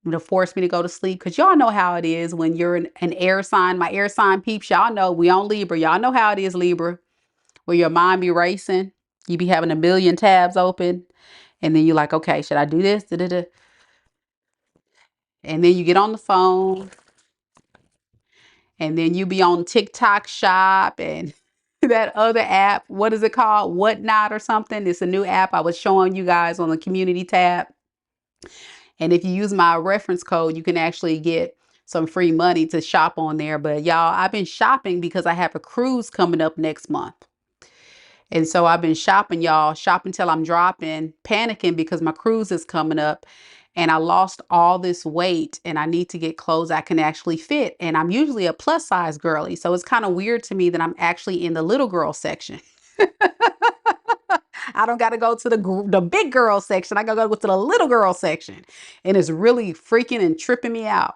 to force me to go to sleep because y'all know how it is when you're an air sign. My air sign peeps, y'all know we on Libra. Y'all know how it is, Libra, where your mind be racing. You be having a million tabs open and then you're like, okay, should I do this? Da, da, da. And then you get on the phone and then you be on TikTok shop and that other app. What is it called? Whatnot or something. It's a new app I was showing you guys on the community tab. And if you use my reference code, you can actually get some free money to shop on there. But y'all, I've been shopping because I have a cruise coming up next month. And so I've been shopping, y'all, shopping till I'm dropping, panicking because my cruise is coming up and I lost all this weight and I need to get clothes I can actually fit. And I'm usually a plus size girly. So it's kind of weird to me that I'm actually in the little girl section. I don't got to go to the big girl section. I got to go to the little girl section. And it's really freaking and tripping me out.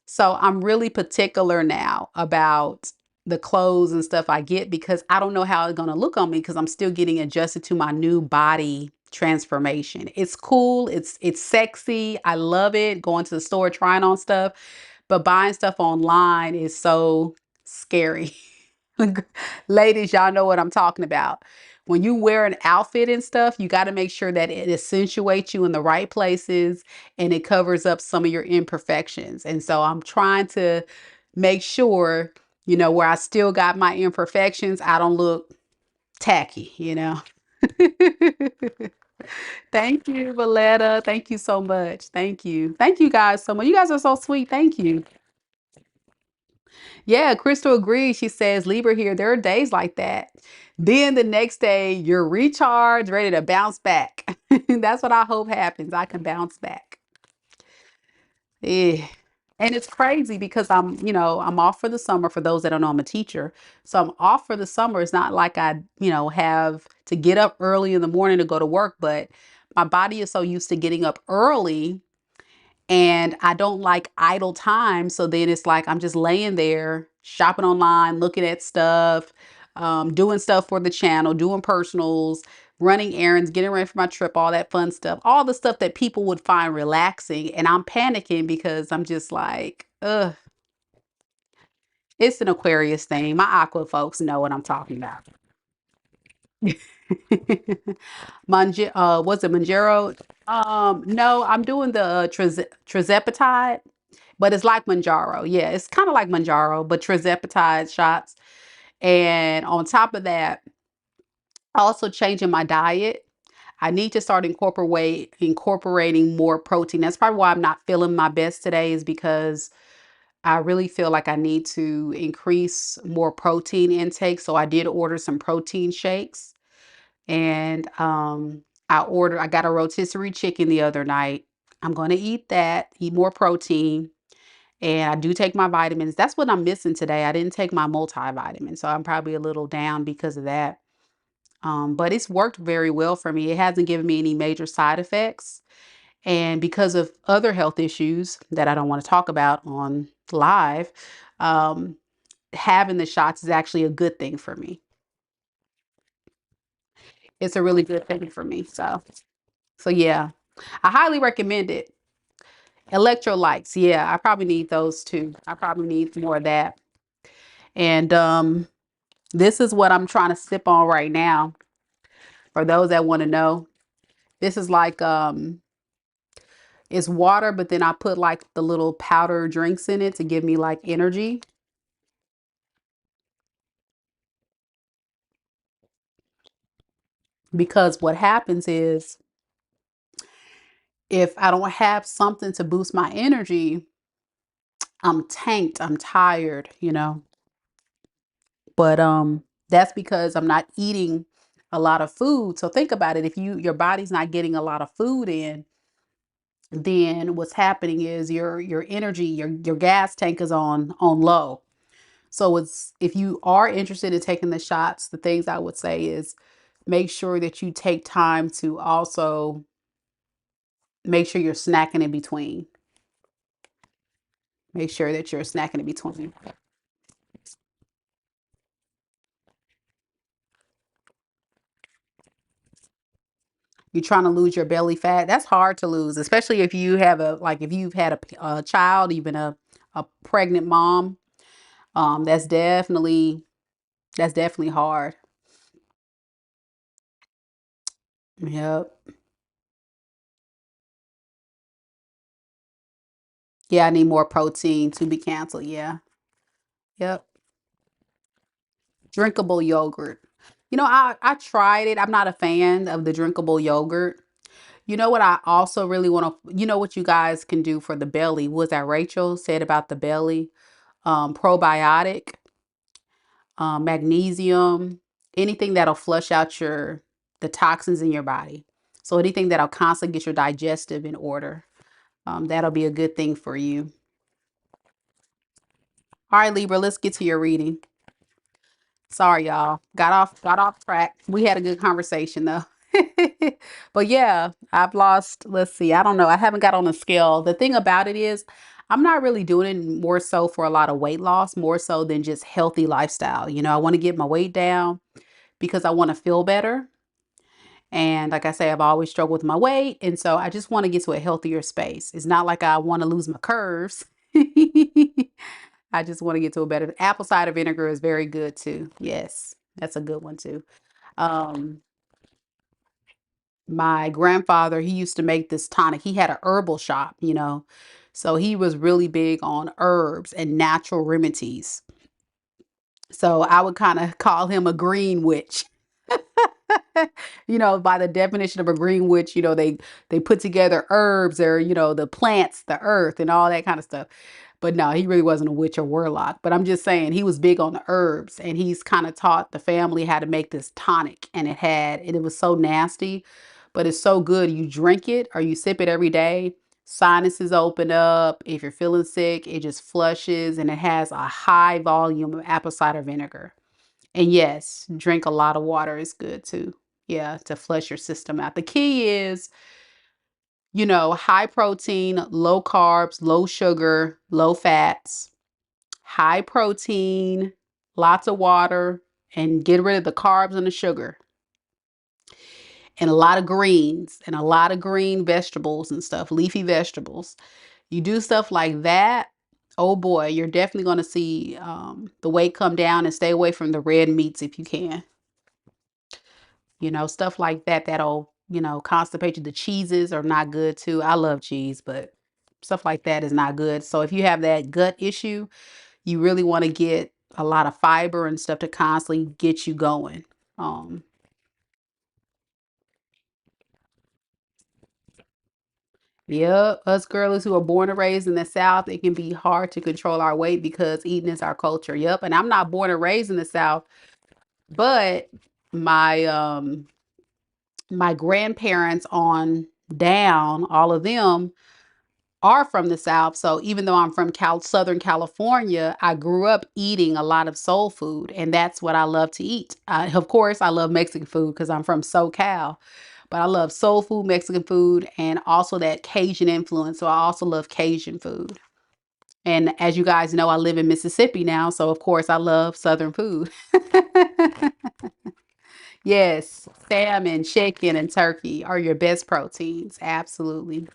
So I'm really particular now about the clothes and stuff I get because I don't know how it's going to look on me because I'm still getting adjusted to my new body transformation. It's cool. It's sexy. I love it. Going to the store, trying on stuff, but buying stuff online is so scary. Ladies, y'all know what I'm talking about. When you wear an outfit and stuff, you got to make sure that it accentuates you in the right places and it covers up some of your imperfections. And so I'm trying to make sure, where I still got my imperfections, I don't look tacky. Thank you, Valletta. Thank you so much. Thank you. Thank you guys so much. You guys are so sweet. Thank you. Yeah, Crystal agrees. She says, Libra here, there are days like that. Then the next day, you're recharged, ready to bounce back. That's what I hope happens. I can bounce back. Yeah. And it's crazy because I'm off for the summer. For those that don't know, I'm a teacher. So I'm off for the summer. It's not like I have to get up early in the morning to go to work, but my body is so used to getting up early and I don't like idle time. So then it's like I'm just laying there shopping online, looking at stuff, doing stuff for the channel, doing personals, running errands, getting ready for my trip, all that fun stuff, all the stuff that people would find relaxing. And I'm panicking because I'm just like, ugh, it's an Aquarius thing. My Aqua folks know what I'm talking about. Was it Manjaro? No, I'm doing the trizepatide, but it's like Manjaro. Yeah, it's kind of like Manjaro, but trizepatide shots. And on top of that, also changing my diet. I need to start incorporating more protein. That's probably why I'm not feeling my best today, is because I really feel like I need to increase more protein intake. So I did order some protein shakes. And I got a rotisserie chicken the other night. I'm going to eat that, eat more protein. And I do take my vitamins. That's what I'm missing today. I didn't take my multivitamin. So I'm probably a little down because of that. But it's worked very well for me. It hasn't given me any major side effects. And because of other health issues that I don't want to talk about on live, um, having the shots is actually a good thing for me. It's a really good thing for me. So yeah, I highly recommend it. Electrolytes, yeah, I probably need those too. I probably need more of that. And this is what I'm trying to sip on right now. For those that want to know, this is like it's water, but then I put like the little powder drinks in it to give me like energy. Because what happens is if I don't have something to boost my energy, I'm tanked, I'm tired. But that's because I'm not eating a lot of food. So think about it. If your body's not getting a lot of food in, then what's happening is your energy, your gas tank is on low. So it's if you are interested in taking the shots, the things I would say is make sure that you take time to also make sure you're snacking in between. Make sure that you're snacking in between. You're trying to lose your belly fat. That's hard to lose, especially if you have if you've had a child, even a pregnant mom. That's definitely hard. Yep. Yeah, I need more protein to be canceled. Yeah. Yep. Drinkable yogurt. I tried it. I'm not a fan of the drinkable yogurt. You know what I also really want to, what you guys can do for the belly? Was that Rachel said about the belly? Probiotic, magnesium, anything that'll flush out the toxins in your body. So anything that'll constantly get your digestive in order. That'll be a good thing for you. All right, Libra, let's get to your reading. Sorry, y'all. Got off track. We had a good conversation though. But yeah, I've lost, let's see, I don't know. I haven't got on a scale. The thing about it is I'm not really doing it more so for a lot of weight loss, more so than just healthy lifestyle. I want to get my weight down because I want to feel better. And like I say, I've always struggled with my weight. And so I just want to get to a healthier space. It's not like I want to lose my curves. I just want to get to a better. Apple cider vinegar is very good too. Yes, that's a good one too. Um, my grandfather, he used to make this tonic. He had a herbal shop, you know. So he was really big on herbs and natural remedies. So I would kind of call him a green witch. You know, by the definition of a green witch, you know, they put together herbs or, you know, the plants, the earth and all that kind of stuff. But no, he really wasn't a witch or warlock. But I'm just saying he was big on the herbs and he's kind of taught the family how to make this tonic and it was so nasty, but it's so good. You drink it or you sip it every day. Sinuses open up. If you're feeling sick, it just flushes and it has a high volume of apple cider vinegar. And yes, drink a lot of water is good too. Yeah, to flush your system out. The key is, you know, high protein, low carbs, low sugar, low fats, high protein, lots of water, and get rid of the carbs and the sugar. And a lot of greens and a lot of green vegetables and stuff, leafy vegetables. You do stuff like that, oh boy, you're definitely going to see the weight come down and stay away from the red meats if you can. You know, stuff like that that'll, you know, constipate you. The cheeses are not good too. I love cheese, but stuff like that is not good. So if you have that gut issue, you really want to get a lot of fiber and stuff to constantly get you going. Um, yeah, us girls who are born and raised in the South, it can be hard to control our weight because eating is our culture. Yep, and I'm not born and raised in the South, but my my grandparents on down, all of them are from the South. So even though I'm from Southern California, I grew up eating a lot of soul food, and that's what I love to eat. Of course, I love Mexican food because I'm from SoCal, but I love soul food, Mexican food, and also that Cajun influence. So I also love Cajun food. And as you guys know, I live in Mississippi now, so of course I love Southern food. Yes, salmon, chicken, and turkey are your best proteins. Absolutely.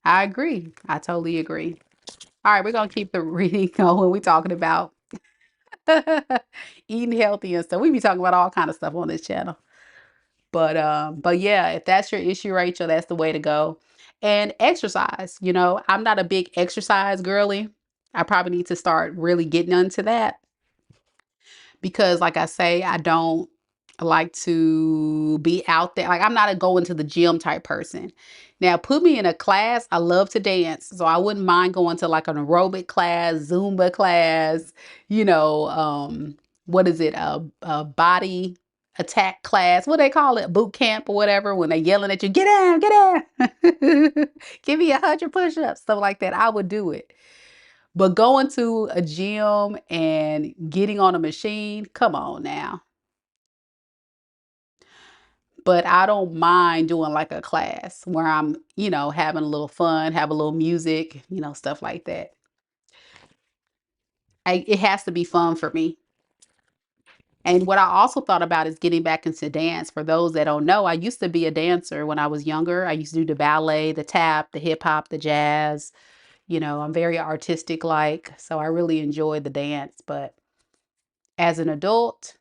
I agree. I totally agree. All right, we're gonna keep the reading going. We're talking about eating healthy and stuff. We be talking about all kind of stuff on this channel. But yeah, if that's your issue, Rachel, that's the way to go. And exercise, you know, I'm not a big exercise girly. I probably need to start really getting into that because like I say, I don't like to be out there. Like I'm not a going to the gym type person. Now put me in a class. I love to dance. So I wouldn't mind going to like an aerobic class, Zumba class, you know, what is it? A body attack class. What they call it? Boot camp or whatever. When they're yelling at you, get down, get down. Give me 100 push-ups, stuff like that. I would do it. But going to a gym and getting on a machine, come on now. But I don't mind doing like a class where I'm, you know, having a little fun, have a little music, you know, stuff like that. It has to be fun for me. And what I also thought about is getting back into dance. For those that don't know, I used to be a dancer when I was younger. I used to do the ballet, the tap, the hip hop, the jazz. You know, I'm very artistic like, so I really enjoyed the dance. But as an adult,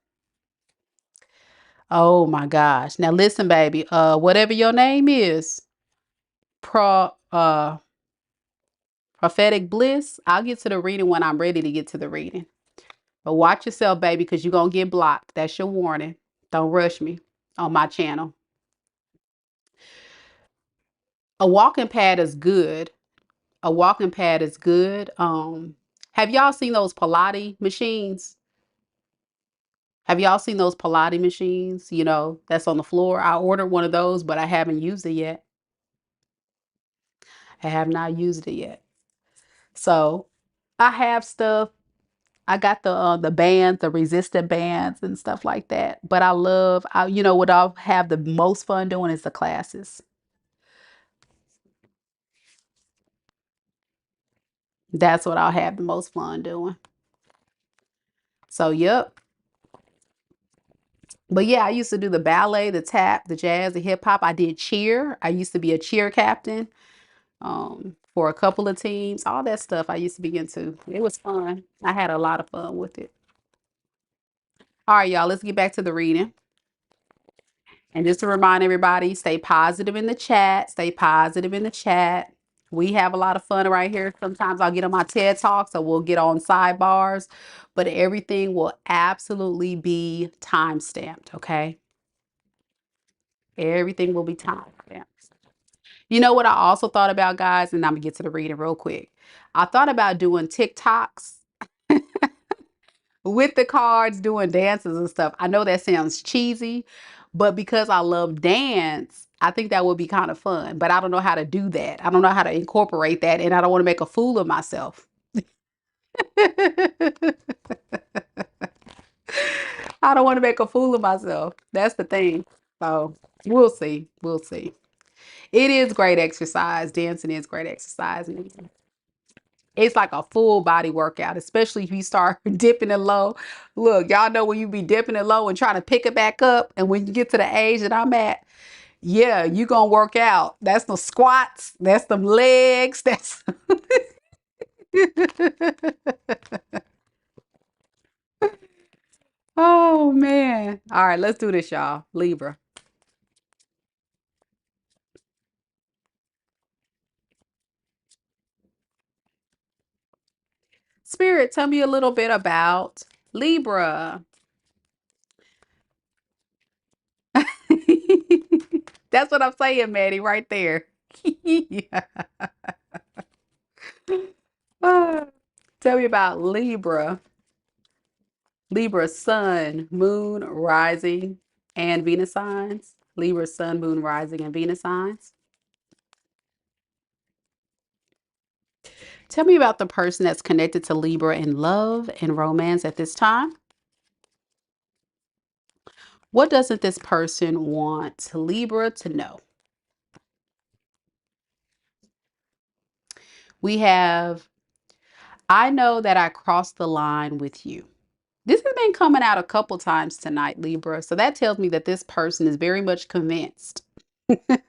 oh my gosh. Now listen, baby, whatever your name is, pro prophetic bliss, I'll get to the reading when I'm ready to get to the reading. But watch yourself, baby, because you're gonna get blocked. That's your warning. Don't rush me on my channel. A walking pad is good. A walking pad is good. Have y'all seen those Pilates machines? Have y'all seen those Pilates machines? You know, that's on the floor. I ordered one of those, but I haven't used it yet. I have not used it yet. So I have stuff. I got the bands, the resistant bands and stuff like that. But you know what I'll have the most fun doing is the classes. That's what I'll have the most fun doing. So yep. But yeah, I used to do the ballet, the tap, the jazz, the hip hop. I did cheer. I used to be a cheer captain. for a couple of teams. All that stuff I used to be into. It was fun. I had a lot of fun with it. All right, y'all, let's get back to the reading. And just to remind everybody, stay positive in the chat. Stay positive in the chat. We have a lot of fun right here. Sometimes I'll get on my TED Talk, so we'll get on sidebars, but everything will absolutely be time stamped, okay? Everything will be time stamped. You know what I also thought about, guys, and I'm gonna get to the reading real quick. I thought about doing TikToks with the cards, doing dances and stuff. I know that sounds cheesy, but because I love dance, I think that would be kind of fun. But I don't know how to do that. I don't know how to incorporate that, and I don't want to make a fool of myself. I don't want to make a fool of myself. That's the thing. So we'll see. We'll see. It is great exercise. Dancing is great exercise. It's like a full body workout, especially if you start dipping it low. Look, y'all know when you be dipping it low and trying to pick it back up. And when you get to the age that I'm at, yeah, you gonna work out. That's the squats. That's them legs. That's oh man. All right, let's do this, y'all. Libra. Spirit, tell me a little bit about Libra. That's what I'm saying, Maddie, right there. Yeah. Ah, tell me about Libra. Libra sun, moon, rising, and Venus signs. Libra sun, moon, rising, and Venus signs. Tell me about the person that's connected to Libra in love and romance at this time. What doesn't this person want Libra to know? We have, I know that I crossed the line with you. This has been coming out a couple times tonight, Libra. So that tells me that this person is very much convinced,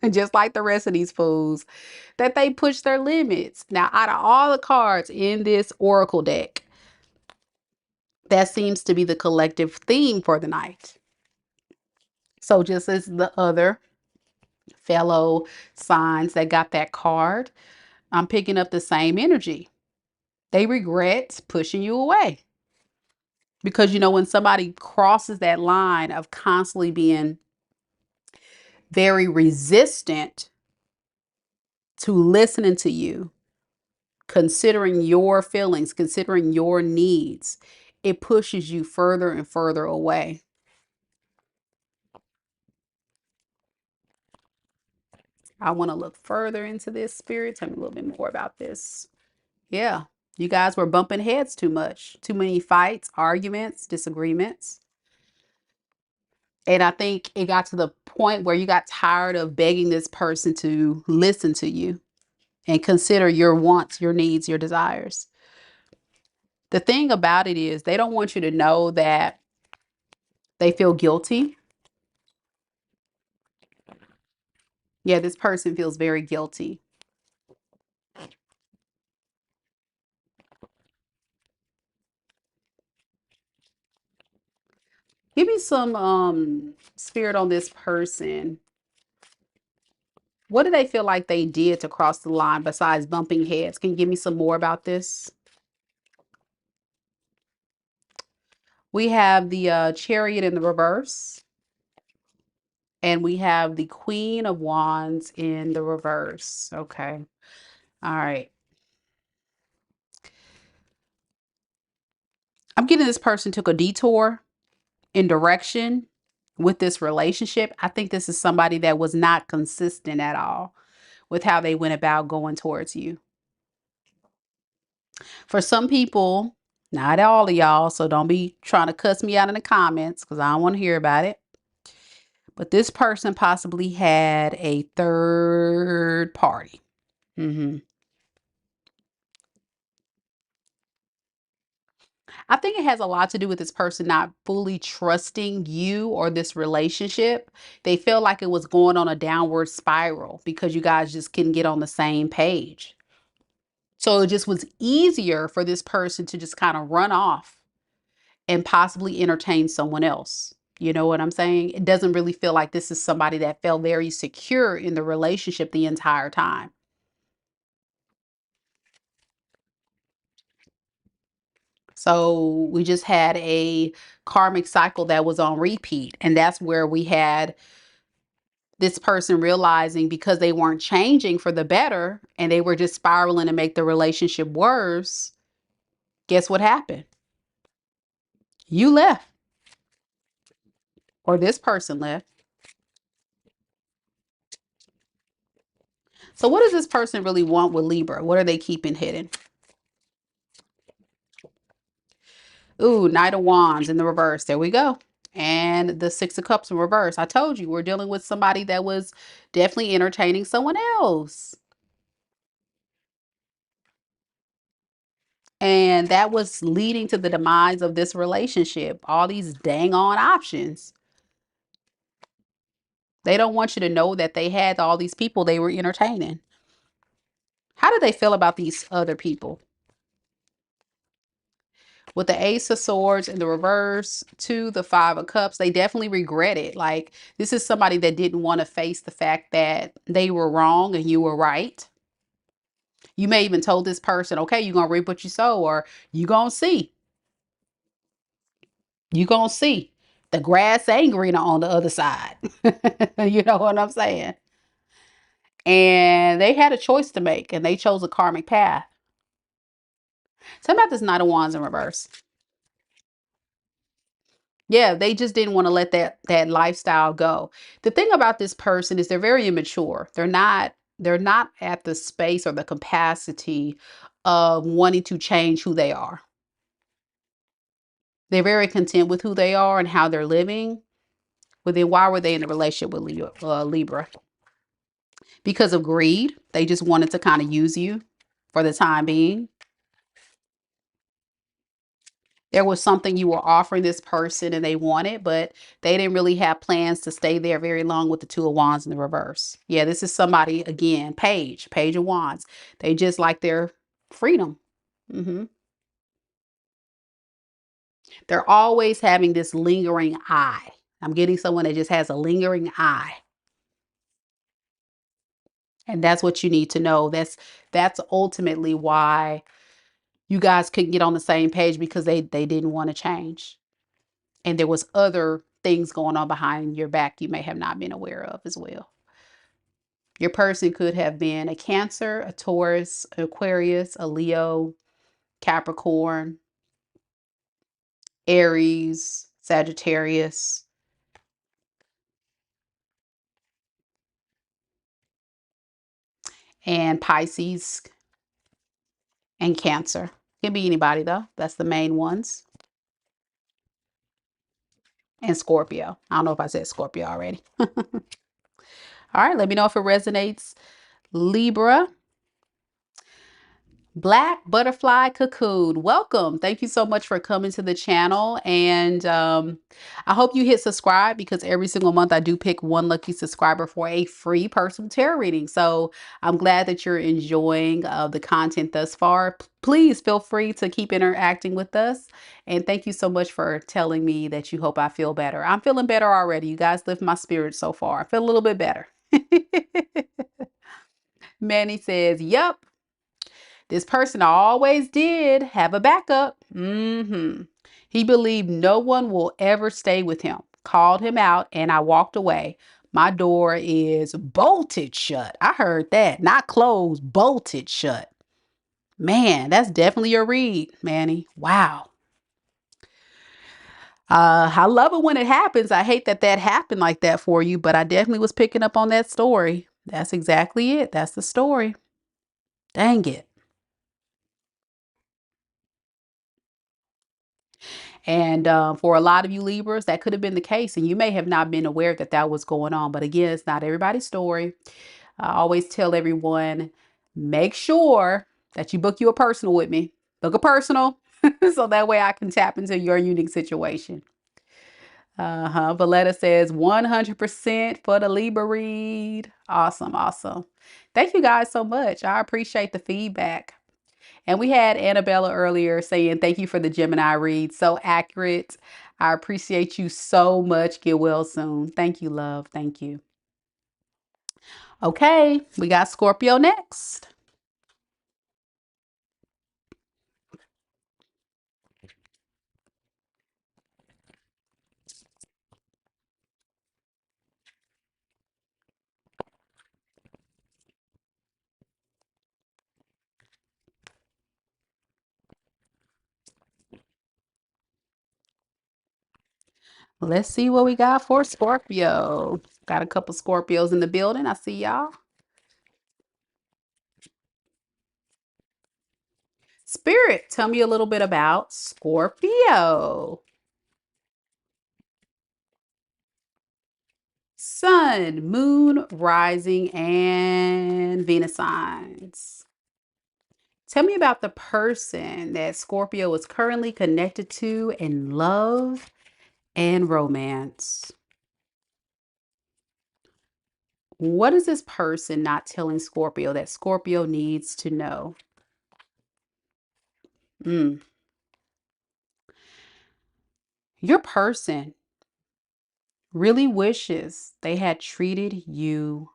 just like the rest of these fools, that they push their limits. Now, out of all the cards in this oracle deck, that seems to be the collective theme for the night. So just as the other fellow signs that got that card, I'm picking up the same energy. They regret pushing you away. Because, you know, when somebody crosses that line of constantly being very resistant to listening to you, considering your feelings, considering your needs, it pushes you further and further away. I want to look further into this, Spirit. Tell me a little bit more about this. Yeah, you guys were bumping heads too much. Too many fights, arguments, disagreements. And I think it got to the point where you got tired of begging this person to listen to you and consider your wants, your needs, your desires. The thing about it is they don't want you to know that they feel guilty. Yeah, this person feels very guilty. Give me some spirit on this person. What do they feel like they did to cross the line besides bumping heads? Can you give me some more about this? We have the Chariot in the reverse. And we have the Queen of Wands in the reverse. Okay. All right. I'm getting this person took a detour in direction with this relationship. I think this is somebody that was not consistent at all with how they went about going towards you. For some people, not all of y'all, so don't be trying to cuss me out in the comments because I don't want to hear about it. But this person possibly had a third party. I think it has a lot to do with this person not fully trusting you or this relationship. They felt like it was going on a downward spiral because you guys just couldn't get on the same page. So it just was easier for this person to just kind of run off and possibly entertain someone else. You know what I'm saying? It doesn't really feel like this is somebody that felt very secure in the relationship the entire time. So we just had a karmic cycle that was on repeat. And that's where we had this person realizing because they weren't changing for the better and they were just spiraling to make the relationship worse. Guess what happened? You left, or this person left. So what does this person really want with Libra? What are they keeping hidden? Ooh, Knight of Wands in the reverse. There we go. And the Six of Cups in reverse. I told you we're dealing with somebody that was definitely entertaining someone else. And that was leading to the demise of this relationship. All these dang on options. They don't want you to know that they had all these people they were entertaining. How did they feel about these other people? With the Ace of Swords in the reverse to the Five of Cups, they definitely regret it. Like, this is somebody that didn't want to face the fact that they were wrong and you were right. You may even told this person, okay, you're going to reap what you sow, or you going to see. You going to see. The grass ain't greener on the other side. You know what I'm saying? And they had a choice to make, and they chose a karmic path. Tell me about this Knight of Wands in reverse. Yeah, they just didn't want to let that lifestyle go. The thing about this person is they're very immature. They're not at the space or the capacity of wanting to change who they are. They're very content with who they are and how they're living. But then why were they in a relationship with Libra? Because of greed. They just wanted to kind of use you for the time being. There was something you were offering this person and they wanted, but they didn't really have plans to stay there very long with the Two of Wands in the reverse. Yeah, this is somebody, again, Page of Wands. They just like their freedom. hmm They're always having this lingering eye. I'm getting someone that just has a lingering eye. And that's what you need to know. That's ultimately why you guys couldn't get on the same page, because they didn't want to change. And there was other things going on behind your back you may have not been aware of as well. Your person could have been a Cancer, a Taurus, Aquarius, a Leo, Capricorn, Aries, Sagittarius, and Pisces and Cancer. Can be anybody though. That's the main ones. And Scorpio. I don't know if I said Scorpio already. All right, let me know if it resonates. Libra. Black Butterfly Cocoon, welcome. Thank you so much for coming to the channel. And I hope you hit subscribe, because every single month I do pick one lucky subscriber for a free personal tarot reading. So I'm glad that you're enjoying the content thus far. Please feel free to keep interacting with us. And thank you so much for telling me that you hope I feel better. I'm feeling better already. You guys lift my spirits so far. I feel a little bit better. Manny says, yep. This person always did have a backup. He believed no one will ever stay with him. Called him out and I walked away. My door is bolted shut. I heard that. Not closed, bolted shut. Man, that's definitely your read, Manny. Wow. I love it when it happens. I hate that that happened like that for you, but I definitely was picking up on that story. That's exactly it. That's the story. Dang it. And for a lot of you Libras, that could have been the case, and you may have not been aware that that was going on. But again, it's not everybody's story. I always tell everyone, make sure that you book you a personal with me. Book a personal, so that way I can tap into your unique situation. Valletta says 100% for the Libra read. Awesome, awesome. Thank you guys so much. I appreciate the feedback. And we had Annabella earlier saying, thank you for the Gemini read. So accurate. I appreciate you so much. Get well soon. Thank you, love. Thank you. Okay, we got Scorpio next. Let's see what we got for Scorpio. Got a couple Scorpios in the building. I see y'all. Spirit, tell me a little bit about Scorpio. Sun, moon, rising, and Venus signs. Tell me about the person that Scorpio is currently connected to in love and romance. What is this person not telling Scorpio that Scorpio needs to know? Mm. Your person really wishes they had treated you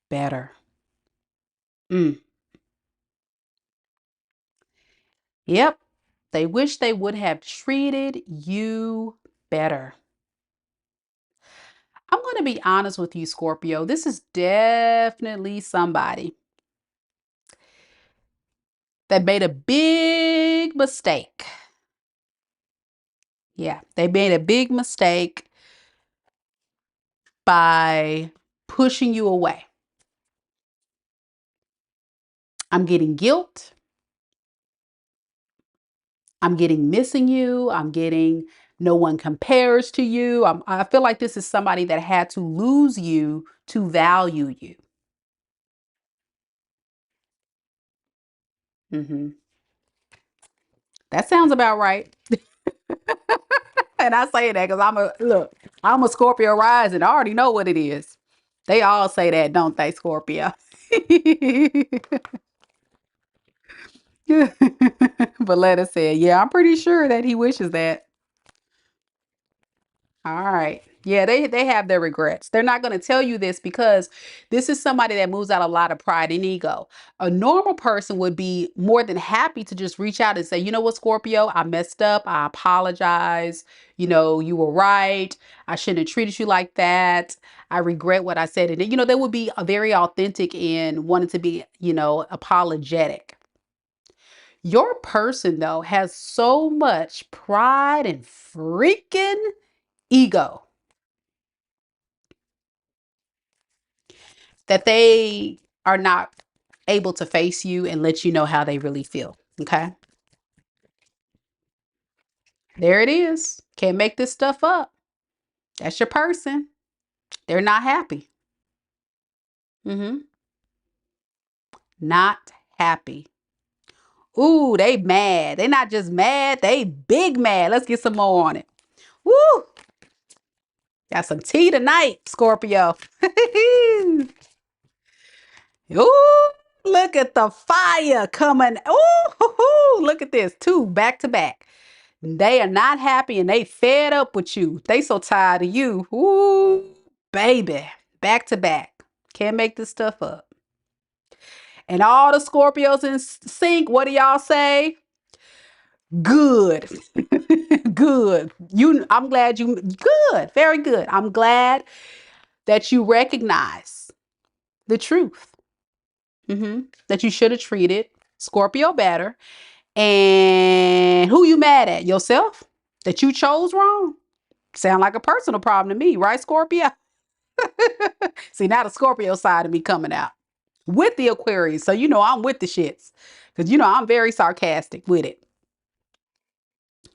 better. Mm. Yep. They wish they would have treated you better. I'm going to be honest with you, Scorpio. This is definitely somebody that made a big mistake. Yeah, they made a big mistake by pushing you away. I'm getting guilt. I'm getting missing you. I'm getting no one compares to you. I feel like this is somebody that had to lose you to value you. Hmm. That sounds about right. And I say that because I'm a Scorpio rising. I already know what it is. They all say that, don't they, Scorpio? But let us say, yeah, I'm pretty sure that he wishes that. All right. Yeah, they have their regrets. They're not going to tell you this because this is somebody that moves out a lot of pride and ego. A normal person would be more than happy to just reach out and say, you know what, Scorpio, I messed up. I apologize. You know, you were right. I shouldn't have treated you like that. I regret what I said. And, you know, they would be very authentic in wanting to be, you know, apologetic. Your person, though, has so much pride and freaking ego that they are not able to face you and let you know how they really feel. Okay. There it is. Can't make this stuff up. That's your person. They're not happy. Mm-hmm. Not happy. Ooh, they mad. They not just mad, they big mad. Let's get some more on it. Woo! Got some tea tonight, Scorpio. Ooh, look at the fire coming. Ooh, look at this. Two back to back. They are not happy and they fed up with you. They so tired of you. Ooh, baby. Back to back. Can't make this stuff up. And all the Scorpios in sync, what do y'all say? Good. Good. I'm glad you good. Very good. I'm glad that you recognize the truth. That you should have treated Scorpio better. And who you mad at? Yourself? That you chose wrong? Sound like a personal problem to me, right, Scorpio? See, now the Scorpio side of me coming out with the Aquarius. So, you know, I'm with the shits because, you know, I'm very sarcastic with it.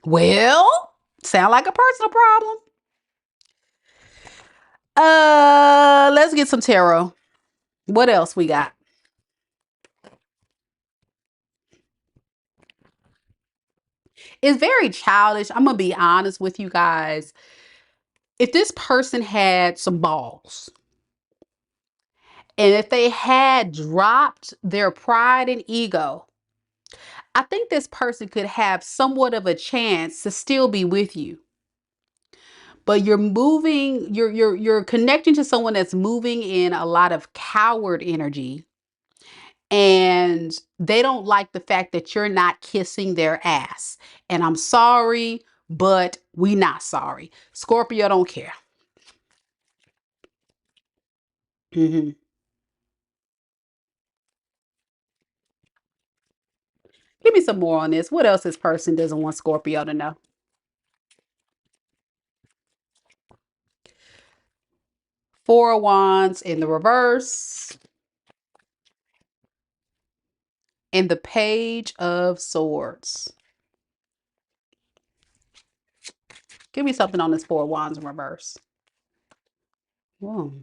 Well, sound like a personal problem. Let's get some tarot. What else we got? It's very childish. I'm going to be honest with you guys. If this person had some balls, and if they had dropped their pride and ego, I think this person could have somewhat of a chance to still be with you. But you're moving, you're connecting to someone that's moving in a lot of coward energy. And they don't like the fact that you're not kissing their ass. And I'm sorry, but we not sorry. Scorpio don't care. Hmm. Give me some more on this. What else this person doesn't want Scorpio to know? Four of Wands in the reverse and the Page of Swords. Give me something on this Four of Wands in reverse. Whoa.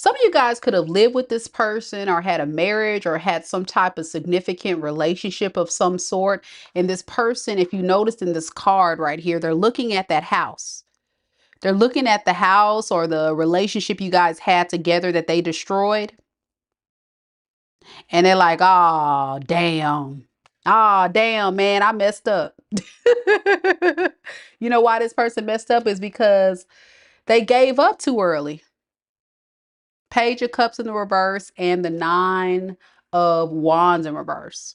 Some of you guys could have lived with this person or had a marriage or had some type of significant relationship of some sort. And this person, if you noticed in this card right here, they're looking at that house. They're looking at the house or the relationship you guys had together that they destroyed. And they're like, oh, damn. Oh, damn, man, I messed up. You know why this person messed up is because they gave up too early. Page of Cups in the reverse and the Nine of Wands in reverse.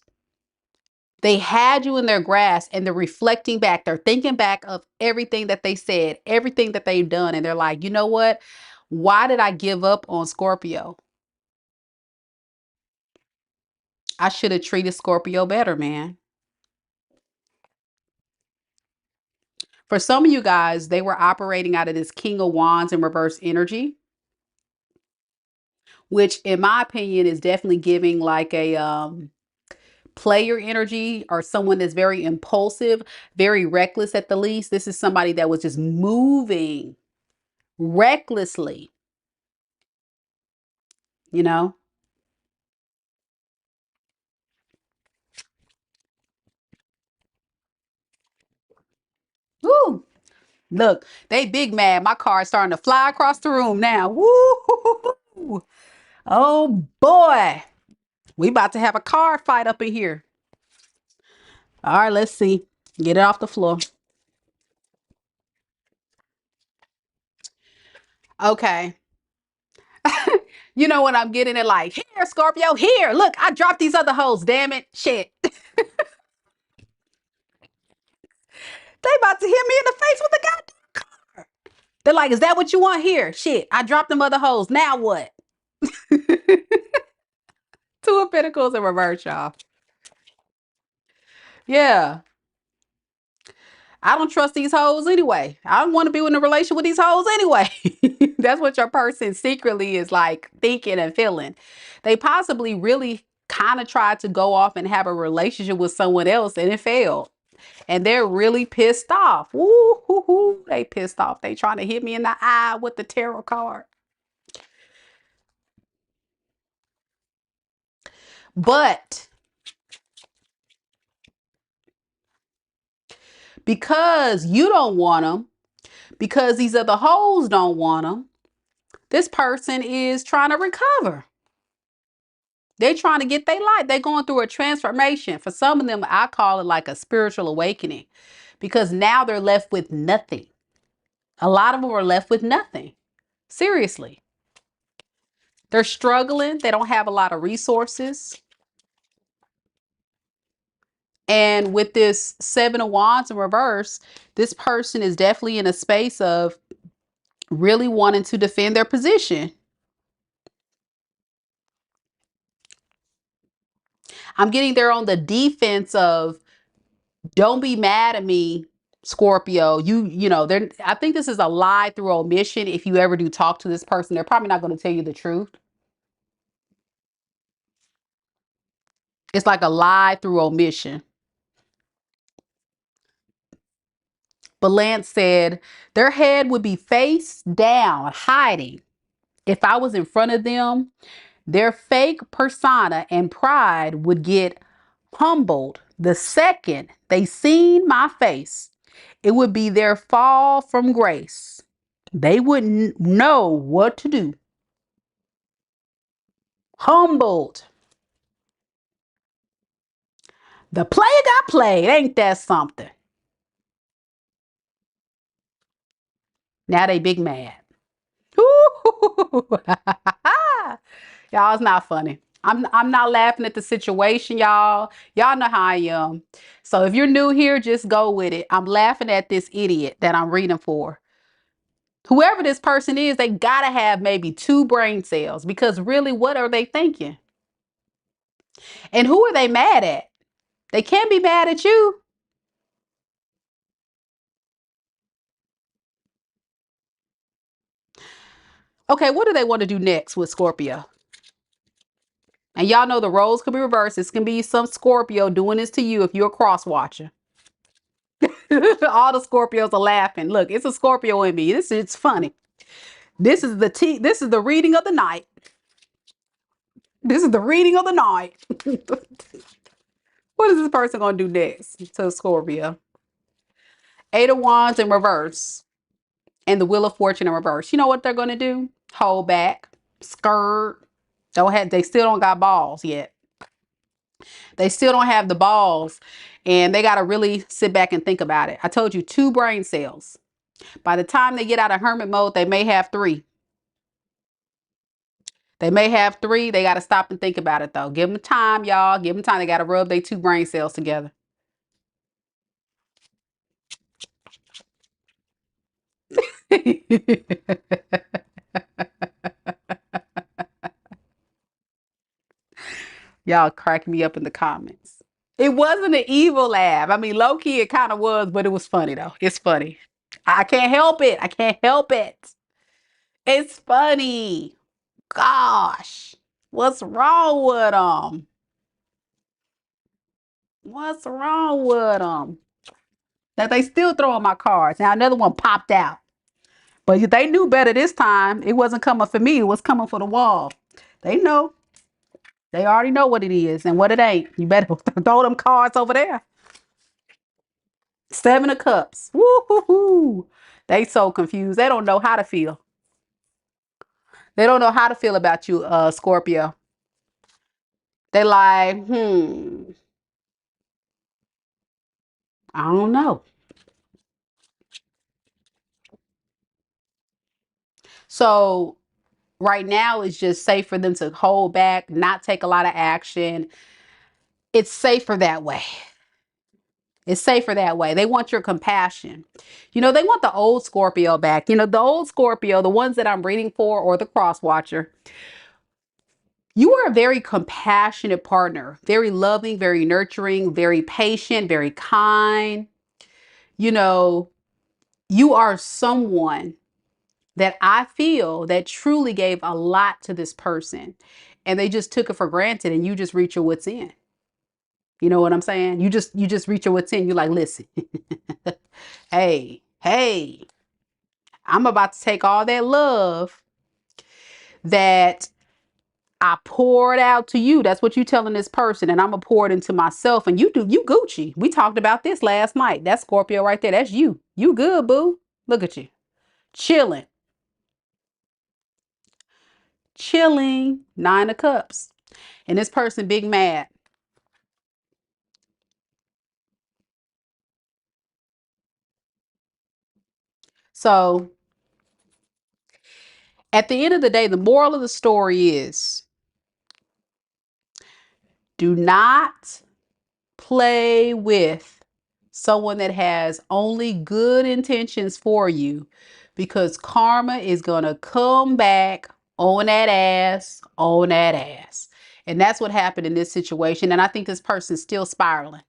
They had you in their grasp and they're reflecting back. They're thinking back of everything that they said, everything that they've done. And they're like, you know what? Why did I give up on Scorpio? I should have treated Scorpio better, man. For some of you guys, they were operating out of this King of Wands in reverse energy, which in my opinion is definitely giving like a player energy or someone that's very impulsive, very reckless at the least. This is somebody that was just moving recklessly, you know? Woo! Look, they big mad. My car's starting to fly across the room now. Woo! Oh boy. We about to have a car fight up in here. All right, let's see. Get it off the floor. Okay. You know what I'm getting it like, here, Scorpio, here. Look, I dropped these other hoes. Damn it. Shit. They about to hit me in the face with a goddamn car. They're like, is that what you want here? Shit, I dropped them other hoes. Now what? Two of Pentacles in reverse, y'all. Yeah. I don't trust these hoes anyway. I don't want to be in a relation with these hoes anyway. That's what your person secretly is like thinking and feeling. They possibly really kind of tried to go off and have a relationship with someone else and it failed. And they're really pissed off. Woo hoo hoo. They pissed off. They trying to hit me in the eye with the tarot card. But because you don't want them, because these other hoes don't want them, this person is trying to recover. They're trying to get their life. They're going through a transformation. For some of them, I call it like a spiritual awakening because now they're left with nothing. A lot of them are left with nothing. Seriously. They're struggling. They don't have a lot of resources. And with this Seven of Wands in reverse, this person is definitely in a space of really wanting to defend their position. I'm getting there on the defense of don't be mad at me, Scorpio. You know, they're I think this is a lie through omission. If you ever do talk to this person, they're probably not going to tell you the truth. It's like a lie through omission. But Lance said their head would be face down, hiding. If I was in front of them, their fake persona and pride would get humbled the second they seen my face. It would be their fall from grace. They wouldn't know what to do. Humbled. The player got played. Ain't that something? Now they big mad. Y'all, it's not funny. I'm not laughing at the situation, y'all. Y'all know how I am. So if you're new here, just go with it. I'm laughing at this idiot that I'm reading for. Whoever this person is, they gotta have maybe 2 brain cells, because really, what are they thinking? And who are they mad at? They can't be mad at you. Okay, what do they want to do next with Scorpio? And y'all know the roles could be reversed. This can be some Scorpio doing this to you if you're a cross watcher. All the Scorpios are laughing. Look, it's a Scorpio in me. It's funny. This is the reading of the night. This is the reading of the night. What is this person gonna do next to Scorpio? 8 of Wands in reverse and the Wheel of Fortune in reverse. You know what they're gonna do? Hold back, skirt. They still don't got balls yet. They still don't have the balls, and they gotta really sit back and think about it. I told you, 2 brain cells. By the time they get out of hermit mode, they may have 3. They may have 3. They got to stop and think about it, though. Give them time, y'all. Give them time. They got to rub their 2 brain cells together. Y'all crack me up in the comments. It wasn't an evil laugh. I mean, low key, it kind of was, but it was funny, though. It's funny. I can't help it. I can't help it. It's funny. Gosh. What's wrong with them? What's wrong with them? That they still throwing my cards. Now, another one popped out. But they knew better this time. It wasn't coming for me. It was coming for the wall. They know. They already know what it is and what it ain't. You better throw them cards over there. 7 of Cups. Woo-hoo-hoo. They so confused. They don't know how to feel. They don't know how to feel about you, Scorpio. They like, I don't know. So right now it's just safe for them to hold back, not take a lot of action. It's safer that way. It's safer that way. They want your compassion. You know, they want the old Scorpio back. You know, the old Scorpio, the ones that I'm reading for, or the cross watcher. You are a very compassionate partner, very loving, very nurturing, very patient, very kind. You know, you are someone that I feel that truly gave a lot to this person, and they just took it for granted, and you just reach your wits in. You know what I'm saying? You just reach your wits in. You're like, listen, hey, I'm about to take all that love that I poured out to you. That's what you telling this person, and I'm gonna pour it into myself. And you Gucci. We talked about this last night. That's Scorpio right there. That's you. You good, boo. Look at you, chilling, chilling. 9 of Cups, and this person big mad. So at the end of the day, the moral of the story is: do not play with someone that has only good intentions for you, because karma is going to come back on that ass, on that ass. And that's what happened in this situation. And I think this person's still spiraling.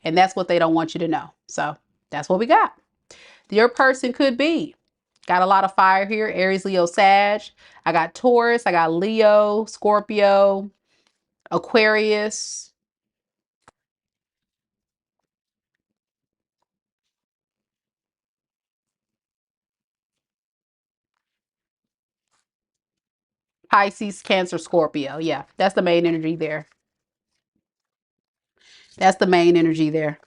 And that's what they don't want you to know. So that's what we got. Your person could be. Got a lot of fire here. Aries, Leo, Sag. I got Taurus. I got Leo, Scorpio, Aquarius, Pisces, Cancer, Scorpio. Yeah, that's the main energy there. That's the main energy there.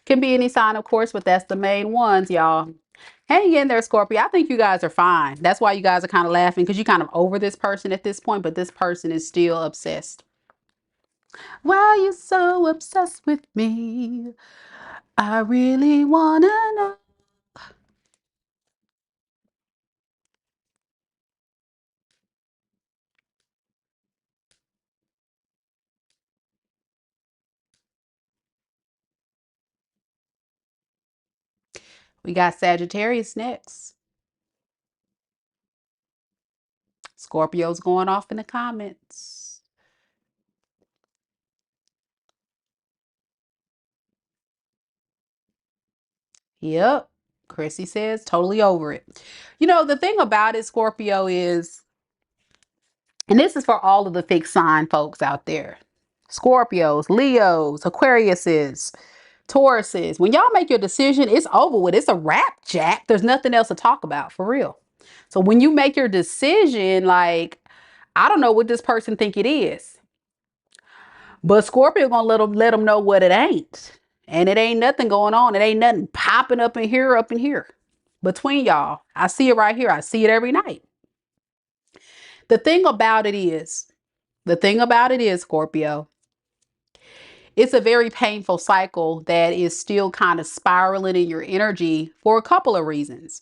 Can be any sign, of course, but that's the main ones, y'all. Hang in there, Scorpio. I think you guys are fine. That's why you guys are kind of laughing because you're kind of over this person at this point, but this person is still obsessed. Why are you so obsessed with me? I really wanna know. We got Sagittarius next. Scorpio's going off in the comments. Yep. Chrissy says totally over it. You know, the thing about it, Scorpio, is, and this is for all of the fixed sign folks out there, Scorpios, Leos, Aquariuses, Tauruses, when y'all make your decision, it's over with. It's a wrap, Jack. There's nothing else to talk about for real. So when you make your decision, like, I don't know what this person think it is, but Scorpio gonna let them know what it ain't. And it ain't nothing going on. It ain't nothing popping up in here. Between y'all. I see it right here. I see it every night. The thing about it is, Scorpio, it's a very painful cycle that is still kind of spiraling in your energy for a couple of reasons.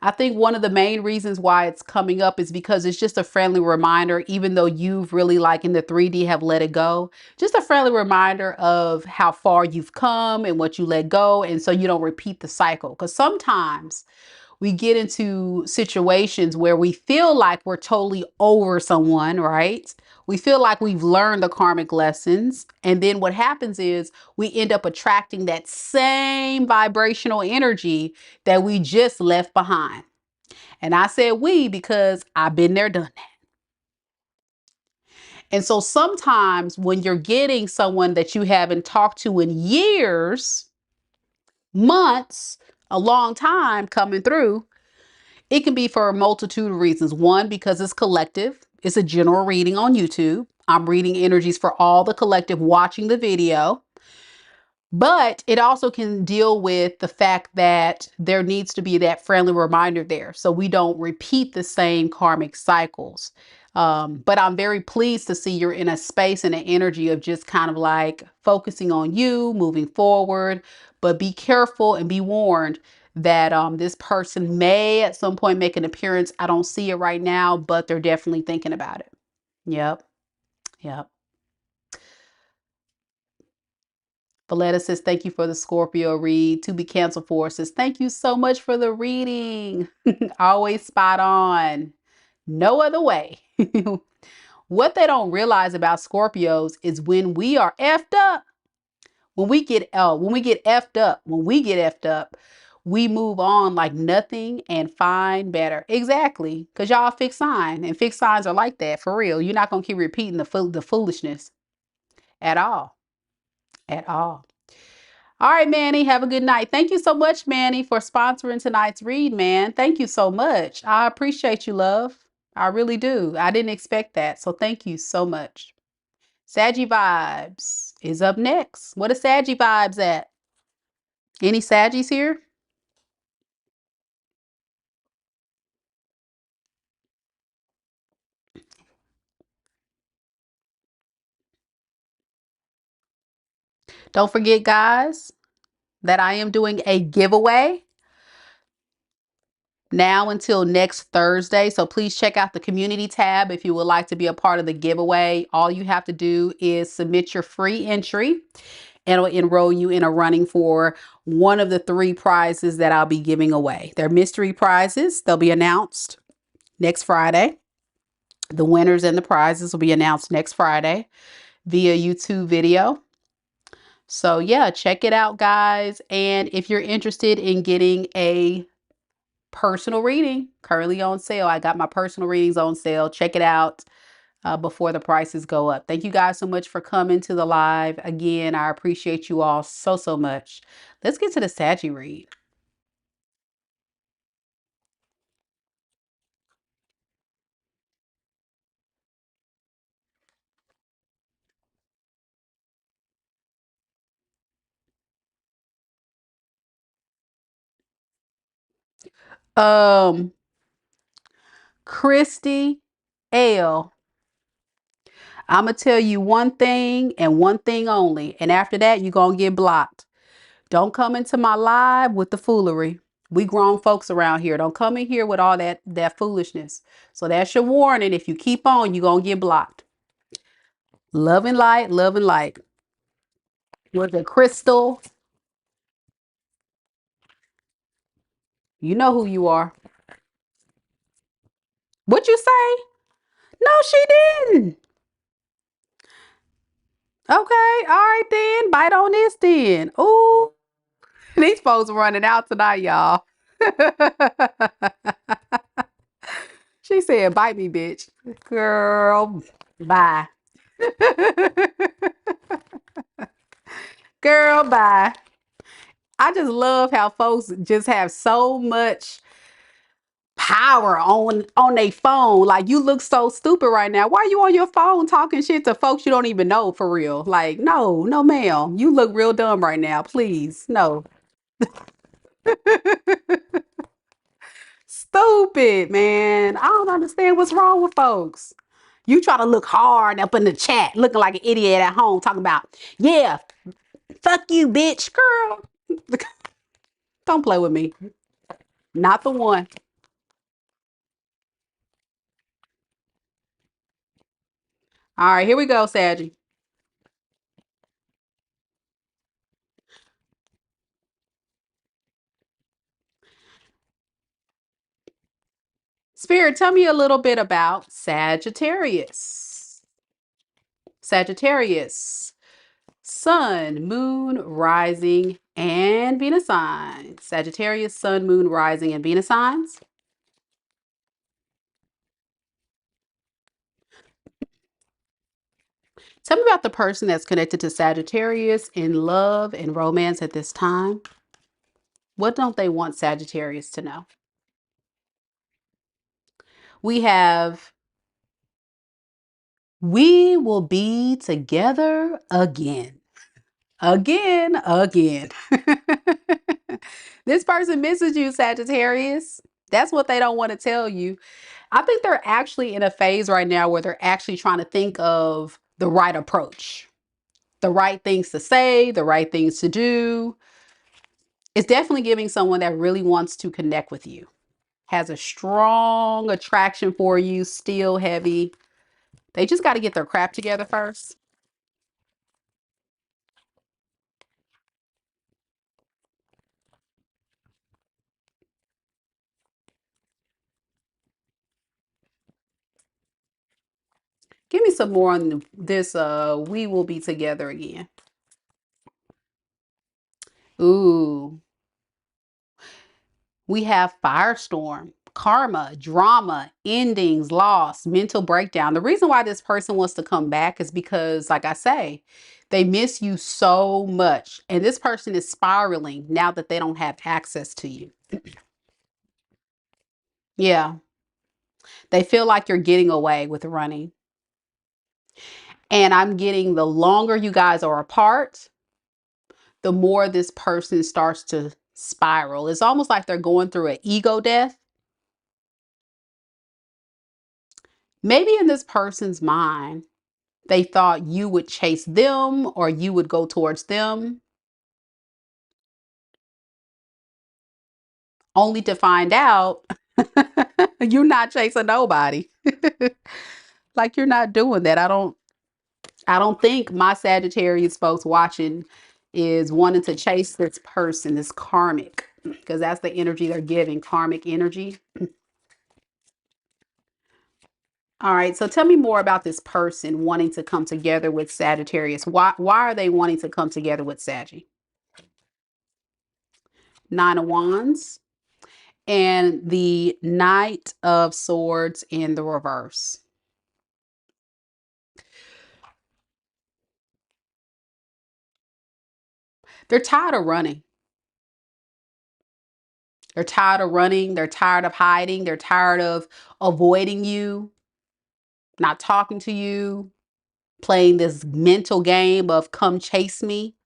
I think one of the main reasons why it's coming up is because it's just a friendly reminder, even though you've really, like in the 3D, have let it go, just a friendly reminder of how far you've come and what you let go. And so you don't repeat the cycle. Because sometimes we get into situations where we feel like we're totally over someone, right? We feel like we've learned the karmic lessons. And then what happens is we end up attracting that same vibrational energy that we just left behind. And I said we because I've been there, done that. And so sometimes when you're getting someone that you haven't talked to in years, months, a long time coming through, it can be for a multitude of reasons. One, because it's collective. It's a general reading on YouTube. I'm reading energies for all the collective watching the video. But it also can deal with the fact that there needs to be that friendly reminder there so we don't repeat the same karmic cycles. But I'm very pleased to see you're in a space and an energy of just kind of like focusing on you, moving forward. But be careful and be warned that this person may at some point make an appearance. I don't see it right now, but they're definitely thinking about it. Yep. Yep. Valletta says, thank you for the Scorpio read. To be canceled for says, thank you so much for the reading. Always spot on. No other way. What they don't realize about Scorpios is when we are effed up, when we get effed up, we move on like nothing and find better. Exactly. Because y'all fixed sign, and fixed signs are like that for real. You're not going to keep repeating the foolishness at all. At all. All right, Manny, have a good night. Thank you so much, Manny, for sponsoring tonight's read, man. Thank you so much. I appreciate you, love. I really do. I didn't expect that. So thank you so much. Saggy Vibes is up next. What are Saggy Vibes at? Any Saggies here? Don't forget, guys, that I am doing a giveaway now until next Thursday. So please check out the community tab if you would like to be a part of the giveaway. All you have to do is submit your free entry, and it'll enroll you in a running for one of the 3 prizes that I'll be giving away. They're mystery prizes. They'll be announced next Friday. The winners and the prizes will be announced next Friday via YouTube video. So yeah, check it out, guys. And if you're interested in getting a personal reading, currently on sale, I got my personal readings on sale. Check it out before the prices go up. Thank you guys so much for coming to the live. Again, I appreciate you all so, so much. Let's get to the Saggy read. Um, Christy L. I'm gonna tell you one thing and one thing only, and after that, you're gonna get blocked. Don't come into my live with the foolery. We grown folks around here. Don't come in here with all that foolishness. So that's your warning. If you keep on, you're gonna get blocked. Love and light, love and light. Was it Crystal? You know who you are. What you say? No, she didn't. Okay, all right then. Bite on this then. Ooh, these folks running out tonight, y'all. She said, bite me, bitch. Girl, bye. Girl, bye. I just love how folks just have so much power on their phone. Like, you look so stupid right now. Why are you on your phone talking shit to folks you don't even know for real? Like, no, no, ma'am. You look real dumb right now. Please, no. Stupid, man. I don't understand what's wrong with folks. You try to look hard up in the chat, looking like an idiot at home, talking about, yeah, fuck you, bitch, girl. Don't play with me. Not the one. All right, here we go, Saggy. Spirit, tell me a little bit about Sagittarius. Sagittarius, Sun, Moon, Rising, and Venus signs. Sagittarius, Sun, Moon, Rising, and Venus signs. Tell me about the person that's connected to Sagittarius in love and romance at this time. What don't they want Sagittarius to know? We have, we will be together again. Again. This person misses you, Sagittarius. That's what they don't want to tell you. I think they're actually in a phase right now where they're actually trying to think of the right approach, the right things to say, the right things to do. It's definitely giving someone that really wants to connect with you, has a strong attraction for you, still heavy. They just got to get their crap together first. Give me some more on this. We will be together again. Ooh, we have firestorm, karma, drama, endings, loss, mental breakdown. The reason why this person wants to come back is because, like I say, they miss you so much. And this person is spiraling now that they don't have access to you. Yeah, they feel like you're getting away with running. And I'm getting the longer you guys are apart, the more this person starts to spiral. It's almost like they're going through an ego death. Maybe in this person's mind, they thought you would chase them or you would go towards them, only to find out you're not chasing nobody. Like, you're not doing that. I don't think my Sagittarius folks watching is wanting to chase this person, this karmic, because that's the energy they're giving, karmic energy. All right, so tell me more about this person wanting to come together with Sagittarius. Why are they wanting to come together with Saggy? Nine of Wands and the Knight of Swords in the reverse. They're tired of running. They're tired of running. They're tired of hiding. They're tired of avoiding you, not talking to you, playing this mental game of come chase me.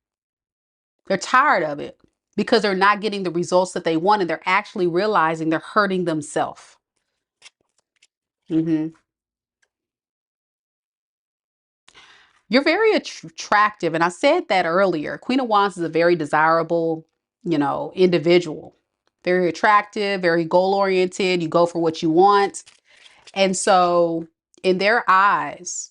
They're tired of it. because they're not getting the results that they want, and they're actually realizing they're hurting themselves. You're very attractive. And I said that earlier. Queen of Wands is a very desirable, individual. Very attractive, very goal oriented. You go for what you want. And so in their eyes,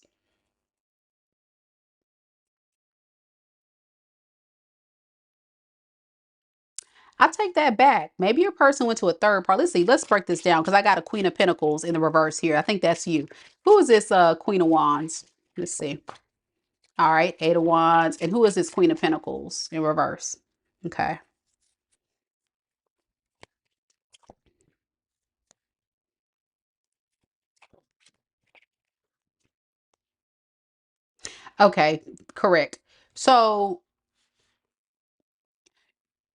I take that back. Maybe your person went to a third party. Let's see. Let's break this down because I got a Queen of Pentacles in the reverse here. I think that's you. Who is this Queen of Wands? Let's see. All right, Eight of Wands. And who is this Queen of Pentacles in reverse? Okay. Okay, correct. So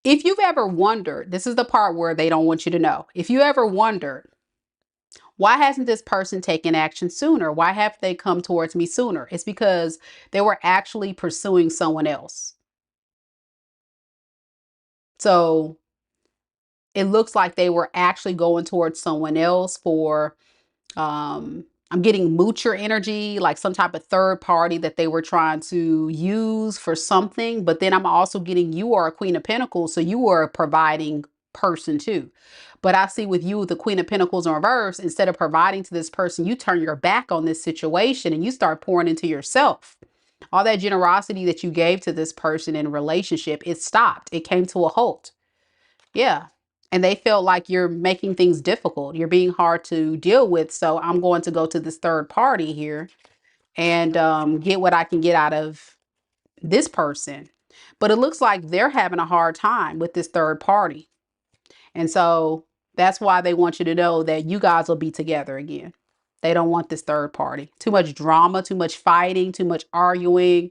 if you've ever wondered, this is the part where they don't want you to know. If you ever wondered, why hasn't this person taken action sooner? Why have they come towards me sooner? It's because they were actually pursuing someone else. So it looks like they were actually going towards someone else for I'm getting moocher energy, like some type of third party that they were trying to use for something. But then I'm also getting you are a Queen of Pentacles, so you are a providing person too. But I see with you, the Queen of Pentacles in reverse, instead of providing to this person, you turn your back on this situation and you start pouring into yourself. All that generosity that you gave to this person in a relationship, it stopped. It came to a halt. Yeah. And they felt like you're making things difficult. You're being hard to deal with. So I'm going to go to this third party here and get what I can get out of this person. But it looks like they're having a hard time with this third party. And so that's why they want you to know that you guys will be together again. They don't want this third party. Too much drama, too much fighting, too much arguing.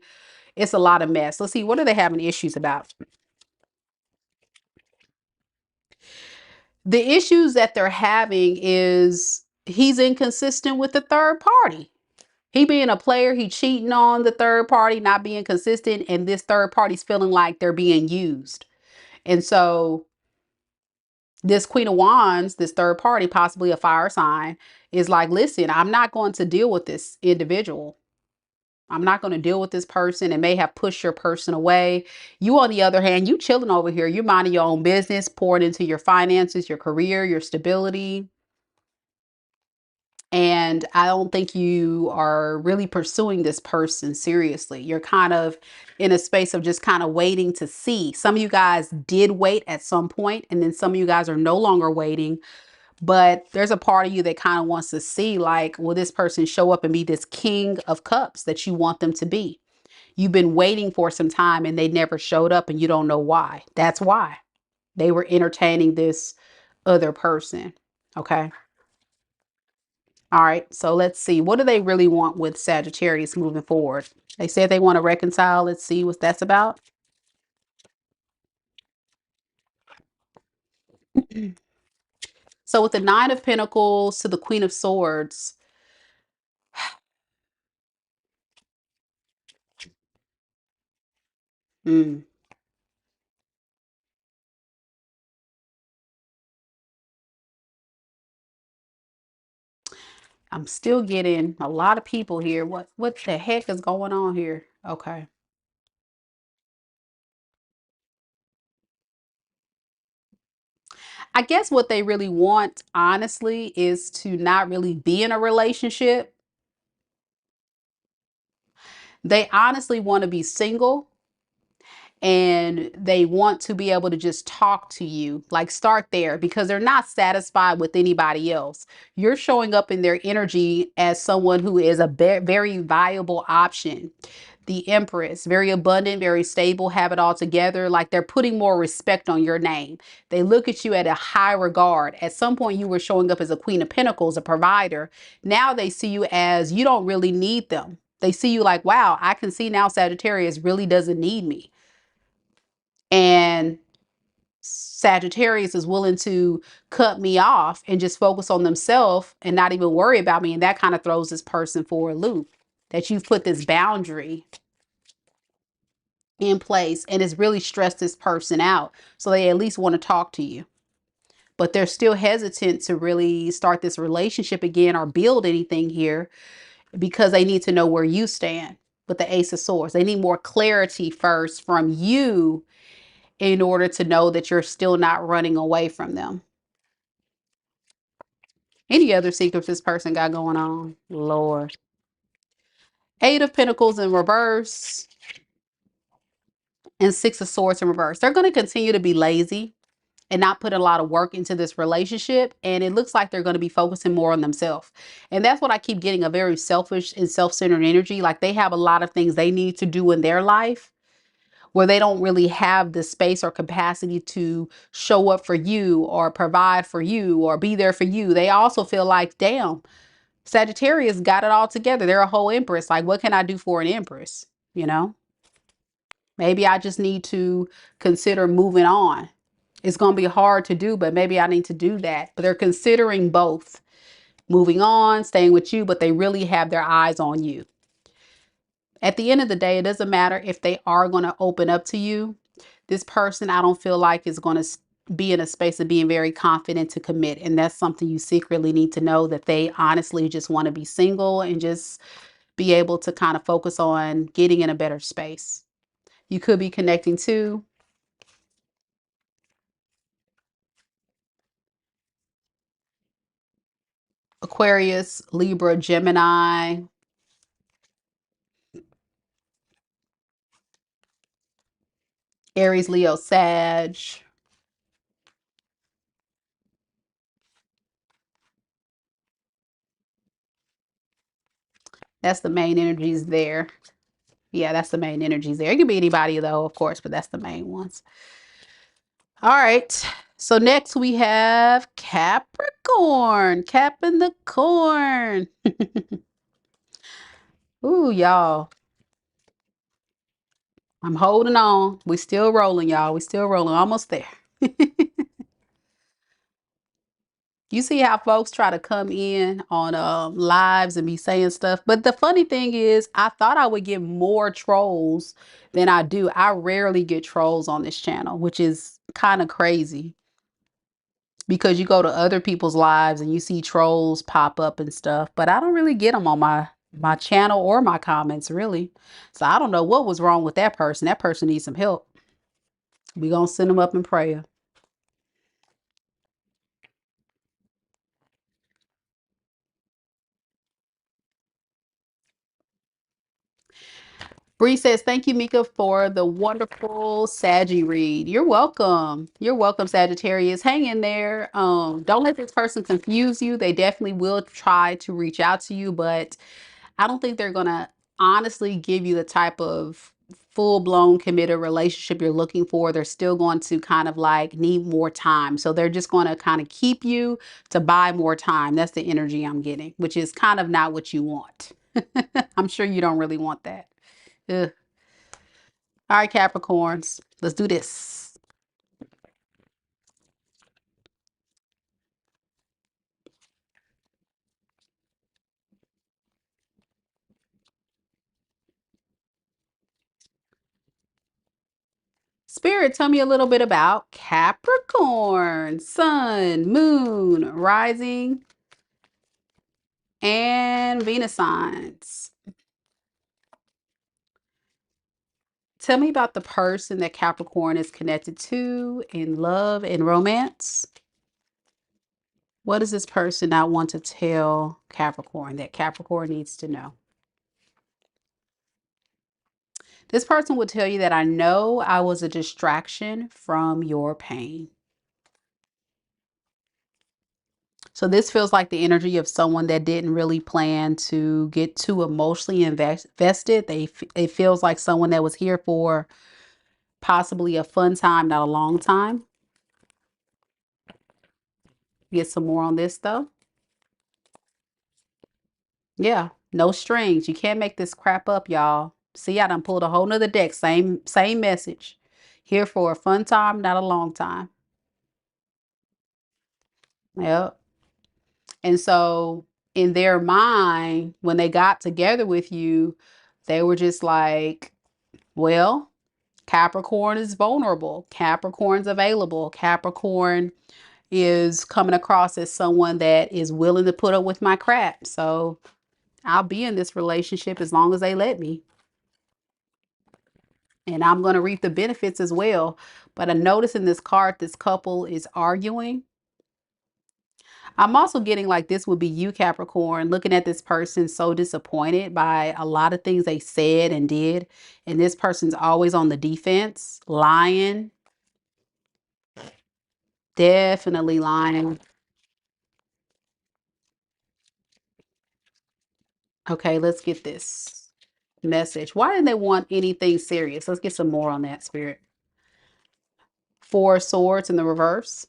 It's a lot of mess. Let's see, what are they having issues about? The issues that they're having is he's inconsistent with the third party. He being a player, he cheating on the third party, not being consistent, and this third party's feeling like they're being used. And so this Queen of Wands, this third party, possibly a fire sign, is like, listen, I'm not going to deal with this individual. I'm not going to deal with this person and may have pushed your person away. You, on the other hand, you chilling over here. You're minding your own business, pouring into your finances, your career, your stability. And I don't think you are really pursuing this person seriously. You're kind of in a space of just kind of waiting to see. Some of you guys did wait at some point, and then some of you guys are no longer waiting. But there's a part of you that kind of wants to see, like, will this person show up and be this King of Cups that you want them to be? You've been waiting for some time and they never showed up and you don't know why. That's why they were entertaining this other person. Okay. All right. So let's see. What do they really want with Sagittarius moving forward? They said they want to reconcile. Let's see what that's about. So with the Nine of Pentacles to the Queen of Swords, mm, I'm still getting a lot of people here. What the heck is going on here? Okay. I guess what they really want, honestly, is to not really be in a relationship. They honestly want to be single and they want to be able to just talk to you, like start there because they're not satisfied with anybody else. You're showing up in their energy as someone who is a very viable option. The Empress, very abundant, very stable, have it all together. Like they're putting more respect on your name. They look at you at a high regard. At some point, you were showing up as a Queen of Pentacles, a provider. Now they see you as you don't really need them. They see you like, wow, I can see now Sagittarius really doesn't need me. And Sagittarius is willing to cut me off and just focus on themselves and not even worry about me. And that kind of throws this person for a loop that you've put this boundary. in place, and it's really stressed this person out. So they at least want to talk to you, but they're still hesitant to really start this relationship again or build anything here because they need to know where you stand with the Ace of Swords. They need more clarity first from you in order to know that you're still not running away from them. Any other secrets this person got going on? Lord. Eight of Pentacles in reverse and Six of Swords in reverse. They're going to continue to be lazy and not put a lot of work into this relationship. And it looks like they're going to be focusing more on themselves. And that's what I keep getting, a very selfish and self-centered energy. Like they have a lot of things they need to do in their life where they don't really have the space or capacity to show up for you or provide for you or be there for you. They also feel like, damn, Sagittarius got it all together. They're a whole empress. Like, what can I do for an empress? You know, maybe I just need to consider moving on. It's going to be hard to do, but maybe I need to do that. But they're considering both moving on, staying with you, but they really have their eyes on you. At the end of the day, it doesn't matter if they are going to open up to you. This person, I don't feel like is going to be in a space of being very confident to commit. And that's something you secretly need to know, that they honestly just want to be single and just be able to kind of focus on getting in a better space. You could be connecting to Aquarius, Libra, Gemini, Aries, Leo, Sag. That's the main energies there. Yeah, that's the main energies there. It could be anybody though, of course, but that's the main ones. All right. So next we have Capricorn, capping the corn. Ooh, y'all. I'm holding on. We still rolling, y'all. We still rolling. Almost there. You see how folks try to come in on lives and be saying stuff. But the funny thing is, I thought I would get more trolls than I do. I rarely get trolls on this channel, which is kind of crazy. Because you go to other people's lives and you see trolls pop up and stuff, but I don't really get them on my channel or my comments, really. So I don't know what was wrong with that person. That person needs some help. We gonna send them up in prayer. Bree says, thank you, Mika, for the wonderful Saggy read. You're welcome. You're welcome, Sagittarius. Hang in there. Don't let this person confuse you. They definitely will try to reach out to you, but I don't think they're going to honestly give you the type of full-blown committed relationship you're looking for. They're still going to kind of like need more time. So they're just going to kind of keep you to buy more time. That's the energy I'm getting, which is kind of not what you want. I'm sure you don't really want that. Ugh. All right, Capricorns, let's do this. Spirit, tell me a little bit about Capricorn, Sun, Moon, Rising, and Venus signs. Tell me about the person that Capricorn is connected to in love and romance. What does this person not want to tell Capricorn that Capricorn needs to know? This person would tell you that I know I was a distraction from your pain. So this feels like the energy of someone that didn't really plan to get too emotionally invested. It feels like someone that was here for possibly a fun time, not a long time. Get some more on this though. Yeah, no strings. You can't make this crap up, y'all. See, I done pulled a whole nother deck. Same message. Here for a fun time, not a long time. Yep. And so in their mind, when they got together with you, they were just like, well, Capricorn is vulnerable. Capricorn's available. Capricorn is coming across as someone that is willing to put up with my crap. So I'll be in this relationship as long as they let me. And I'm going to reap the benefits as well. But I notice in this card, this couple is arguing. I'm also getting like this would be you, Capricorn, looking at this person so disappointed by a lot of things they said and did. And this person's always on the defense, lying, definitely lying. Okay, let's get this message. Why didn't they want anything serious? Let's get some more on that, Spirit. Four of Swords in the reverse.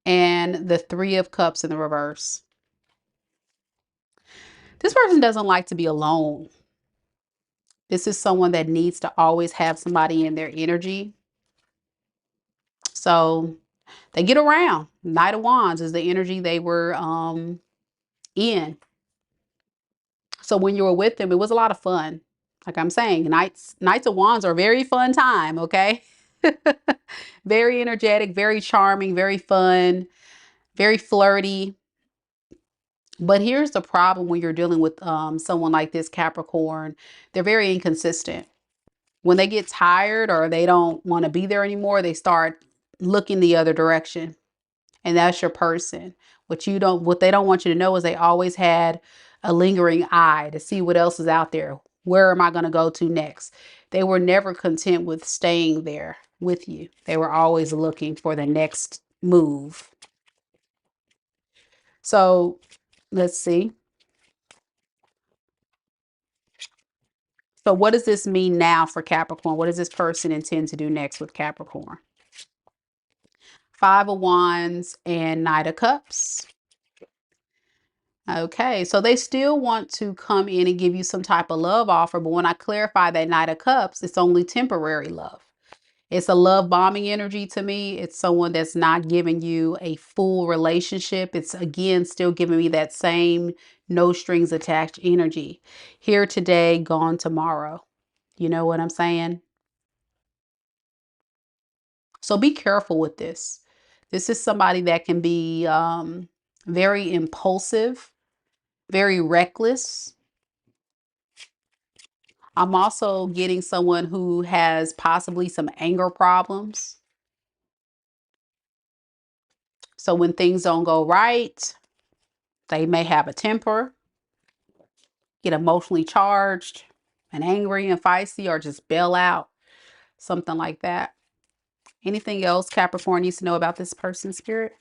And the Three of Cups in the reverse. This person doesn't like to be alone. This is someone that needs to always have somebody in their energy. So they get around. Knight of Wands is the energy they were in. So when you were with them, it was a lot of fun. Like I'm saying, Knights of Wands are a very fun time, okay? Very energetic, very charming, very fun, very flirty. But here's the problem when you're dealing with someone like this, Capricorn. They're very inconsistent. When they get tired or they don't want to be there anymore, they start looking the other direction. And that's your person. What they don't want you to know is they always had a lingering eye to see what else is out there. Where am I going to go to next? They were never content with staying there with you. They were always looking for the next move. So let's see. So what does this mean now for Capricorn? What does this person intend to do next with Capricorn? Five of Wands and Knight of Cups. Okay, so they still want to come in and give you some type of love offer, but when I clarify that Knight of Cups, it's only temporary love. It's a love bombing energy to me. It's someone that's not giving you a full relationship. It's again still giving me that same no strings attached energy. Here today, gone tomorrow. You know what I'm saying? So be careful with this. This is somebody that can be very impulsive, very reckless. I'm also getting someone who has possibly some anger problems. So when things don't go right, they may have a temper, get emotionally charged and angry and feisty, or just bail out, something like that. Anything else Capricorn needs to know about this person, Spirit?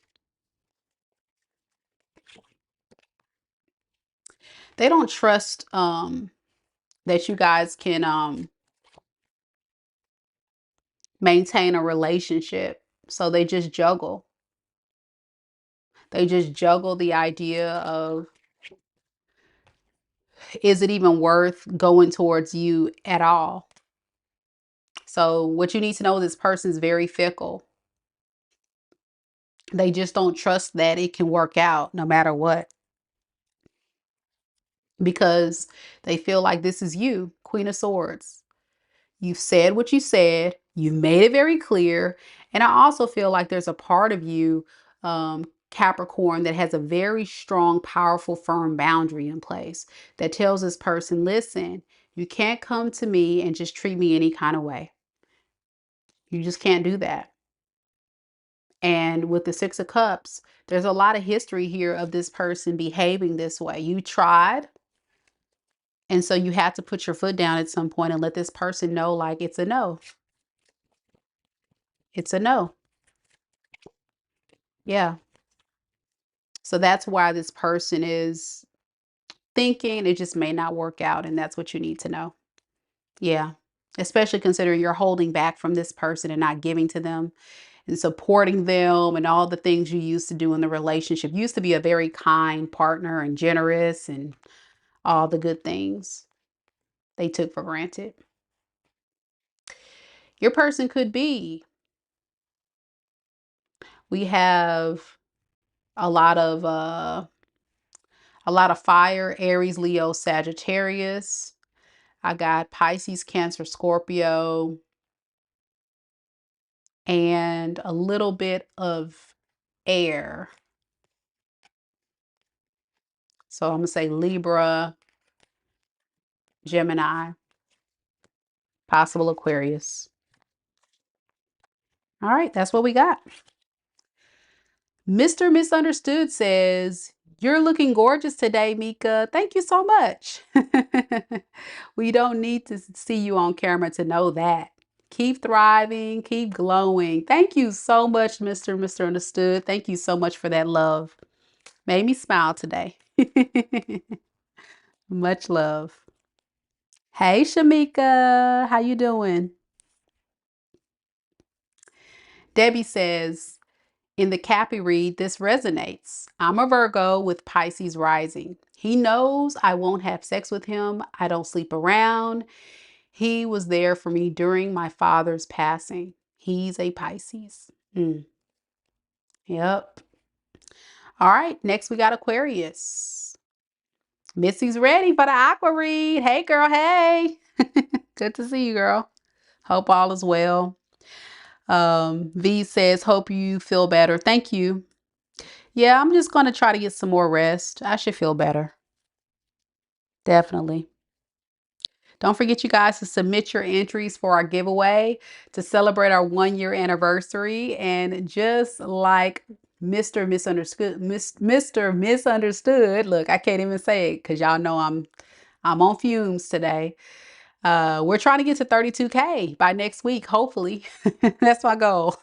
They don't trust that you guys can maintain a relationship. So they just juggle. They just juggle the idea of, is it even worth going towards you at all? So what you need to know, this person is very fickle. They just don't trust that it can work out no matter what. Because they feel like this is you, Queen of Swords. You've said what you said. You've made it very clear. And I also feel like there's a part of you, Capricorn, that has a very strong, powerful, firm boundary in place that tells this person, listen, you can't come to me and just treat me any kind of way. You just can't do that. And with the Six of Cups, there's a lot of history here of this person behaving this way. You tried. And so you have to put your foot down at some point and let this person know, like, it's a no. It's a no. Yeah. So that's why this person is thinking it just may not work out. And that's what you need to know. Yeah. Especially considering you're holding back from this person and not giving to them and supporting them and all the things you used to do in the relationship. You used to be a very kind partner and generous and all the good things they took for granted. Your person could be. We have a lot of fire, Aries, Leo, Sagittarius. I got Pisces, Cancer, Scorpio, and a little bit of air. So I'm going to say Libra, Gemini, possible Aquarius. All right, that's what we got. Mr. Misunderstood says, "You're looking gorgeous today, Mika. Thank you so much." We don't need to see you on camera to know that. Keep thriving, keep glowing. Thank you so much, Mr. Misunderstood. Thank you so much for that love. Made me smile today. Much love. Hey, Shamika, how you doing? Debbie says, in the Cappy read, this resonates. I'm a Virgo with Pisces rising. He knows I won't have sex with him. I don't sleep around. He was there for me during my father's passing. He's a Pisces. Yep. All right, next we got Aquarius. Missy's ready for the aqua read. Hey, girl, hey. Good to see you, girl. Hope all is well. V says, hope you feel better. Thank you. Yeah, I'm just going to try to get some more rest. I should feel better. Definitely. Don't forget, you guys, to submit your entries for our giveaway to celebrate our 1-year anniversary. And just like Mr. Misunderstood, look, I can't even say it because y'all know I'm on fumes today. We're trying to get to 32K by next week, hopefully. That's my goal.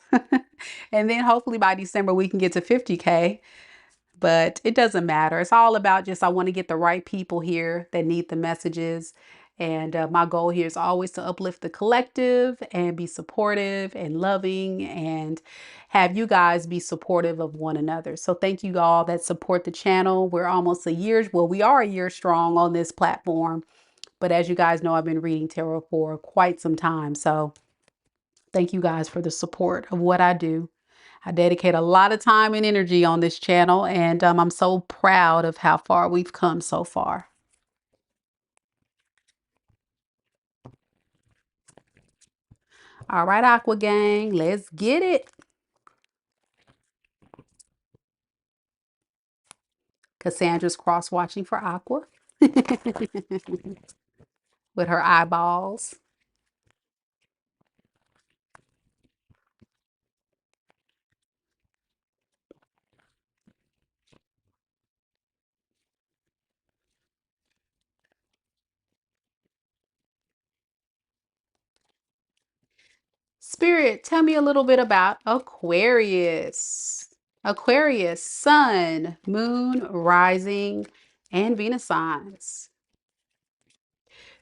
And then hopefully by December we can get to 50K. But it doesn't matter. It's all about just, I want to get the right people here that need the messages. And my goal here is always to uplift the collective and be supportive and loving and have you guys be supportive of one another. So thank you all that support the channel. We're almost a year. Well, we are a year strong on this platform. But as you guys know, I've been reading tarot for quite some time. So thank you guys for the support of what I do. I dedicate a lot of time and energy on this channel, and I'm so proud of how far we've come so far. All right, Aqua Gang, let's get it. Cassandra's cross-watching for Aqua with her eyeballs. Spirit, tell me a little bit about Aquarius. Aquarius, Sun, Moon, Rising, and Venus signs.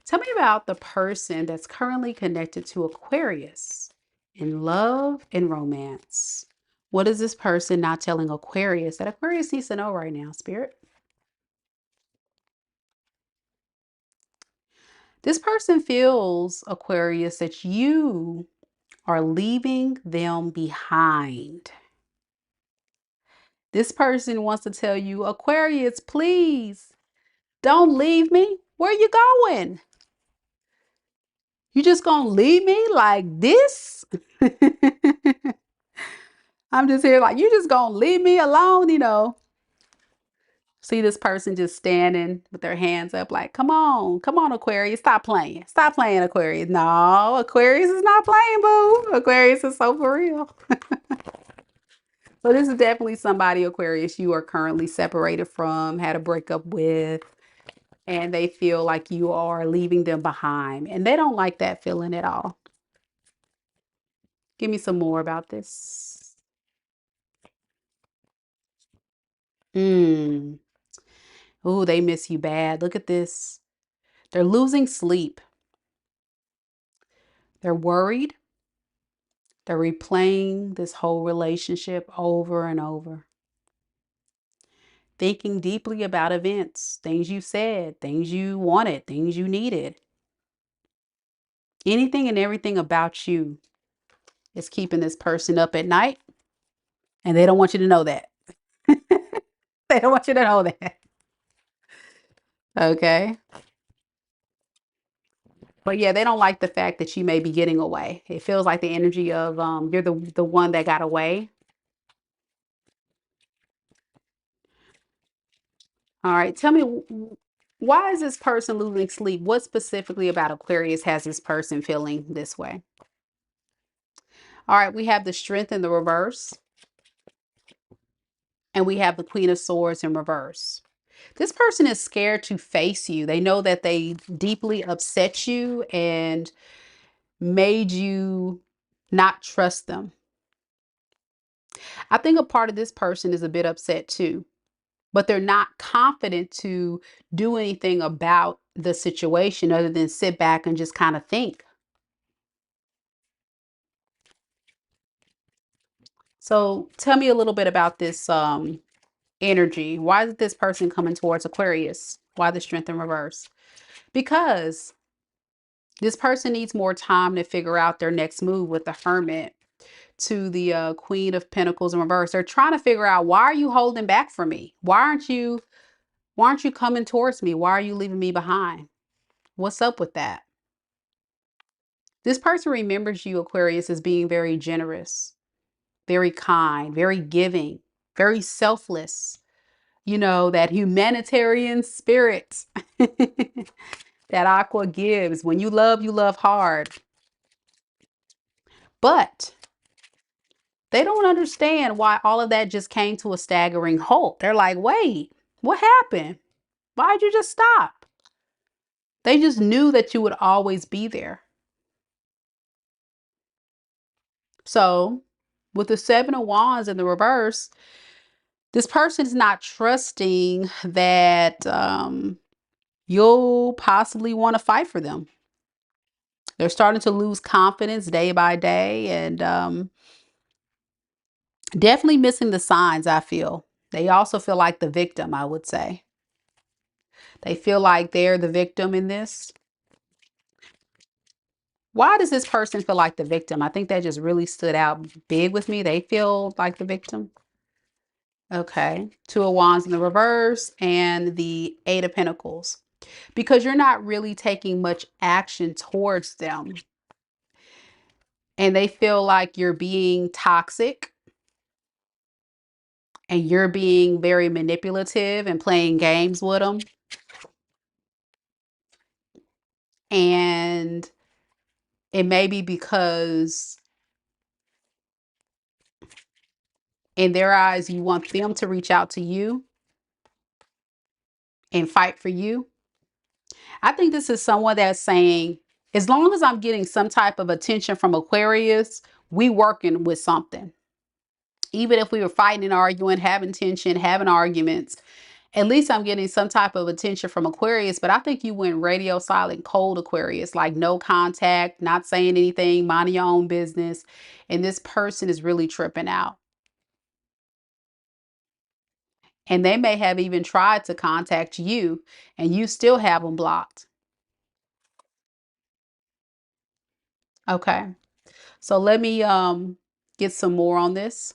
Tell me about the person that's currently connected to Aquarius in love and romance. What is this person not telling Aquarius that Aquarius needs to know right now, Spirit? This person feels, Aquarius, that you are leaving them behind. This person wants to tell you, Aquarius, please don't leave me. Where you going? You just gonna leave me like this? I'm just here like, you just gonna leave me alone, you know. See this person just standing with their hands up like, come on, Aquarius, stop playing. Stop playing, Aquarius. No, Aquarius is not playing, boo. Aquarius is so for real. So this is definitely somebody, Aquarius, you are currently separated from, had a breakup with, and they feel like you are leaving them behind. And they don't like that feeling at all. Give me some more about this. Mm. Oh, they miss you bad. Look at this. They're losing sleep. They're worried. They're replaying this whole relationship over and over. Thinking deeply about events, things you said, things you wanted, things you needed. Anything and everything about you is keeping this person up at night. And they don't want you to know that. They don't want you to know that. Okay. But yeah, they don't like the fact that you may be getting away. It feels like the energy of you're the one that got away. All right, tell me why is this person losing sleep? What specifically about Aquarius has this person feeling this way? All right, we have the Strength in the reverse, and we have the Queen of Swords in reverse. This person is scared to face you. They know that they deeply upset you and made you not trust them. I think a part of this person is a bit upset too, but they're not confident to do anything about the situation other than sit back and just kind of think. So tell me a little bit about this energy. Why is this person coming towards Aquarius? Why the Strength in reverse? Because this person needs more time to figure out their next move with the Hermit to the Queen of Pentacles in reverse. They're trying to figure out, why are you holding back from me? Why aren't you coming towards me? Why are you leaving me behind? What's up with that? This person remembers you, Aquarius, as being very generous, very kind, very giving, very selfless. You know, that humanitarian spirit that Aqua gives. When you love hard. But they don't understand why all of that just came to a staggering halt. They're like, wait, what happened? Why'd you just stop? They just knew that you would always be there. So, with the Seven of Wands in the reverse, this person is not trusting that you'll possibly want to fight for them. They're starting to lose confidence day by day, and definitely missing the signs, I feel. They also feel like the victim, I would say. They feel like they're the victim in this. Why does this person feel like the victim? I think that just really stood out big with me. They feel like the victim. Okay. Two of Wands in the reverse and the Eight of Pentacles. Because you're not really taking much action towards them. And they feel like you're being toxic and you're being very manipulative and playing games with them. And it may be because in their eyes, you want them to reach out to you and fight for you. I think this is someone that's saying, as long as I'm getting some type of attention from Aquarius, we working with something. Even if we were fighting and arguing, having tension, having arguments, at least I'm getting some type of attention from Aquarius. But I think you went radio silent, cold Aquarius, like no contact, not saying anything, minding your own business. And this person is really tripping out. And they may have even tried to contact you and you still have them blocked. Okay. So let me get some more on this.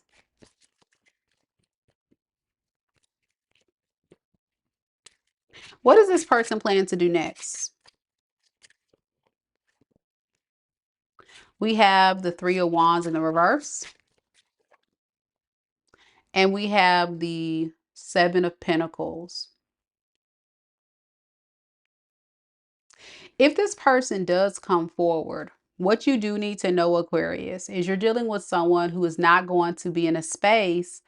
What does this person plan to do next? We have the Three of Wands in the reverse. And we have the Seven of Pentacles. If this person does come forward, what you do need to know, Aquarius, is you're dealing with someone who is not going to be in a space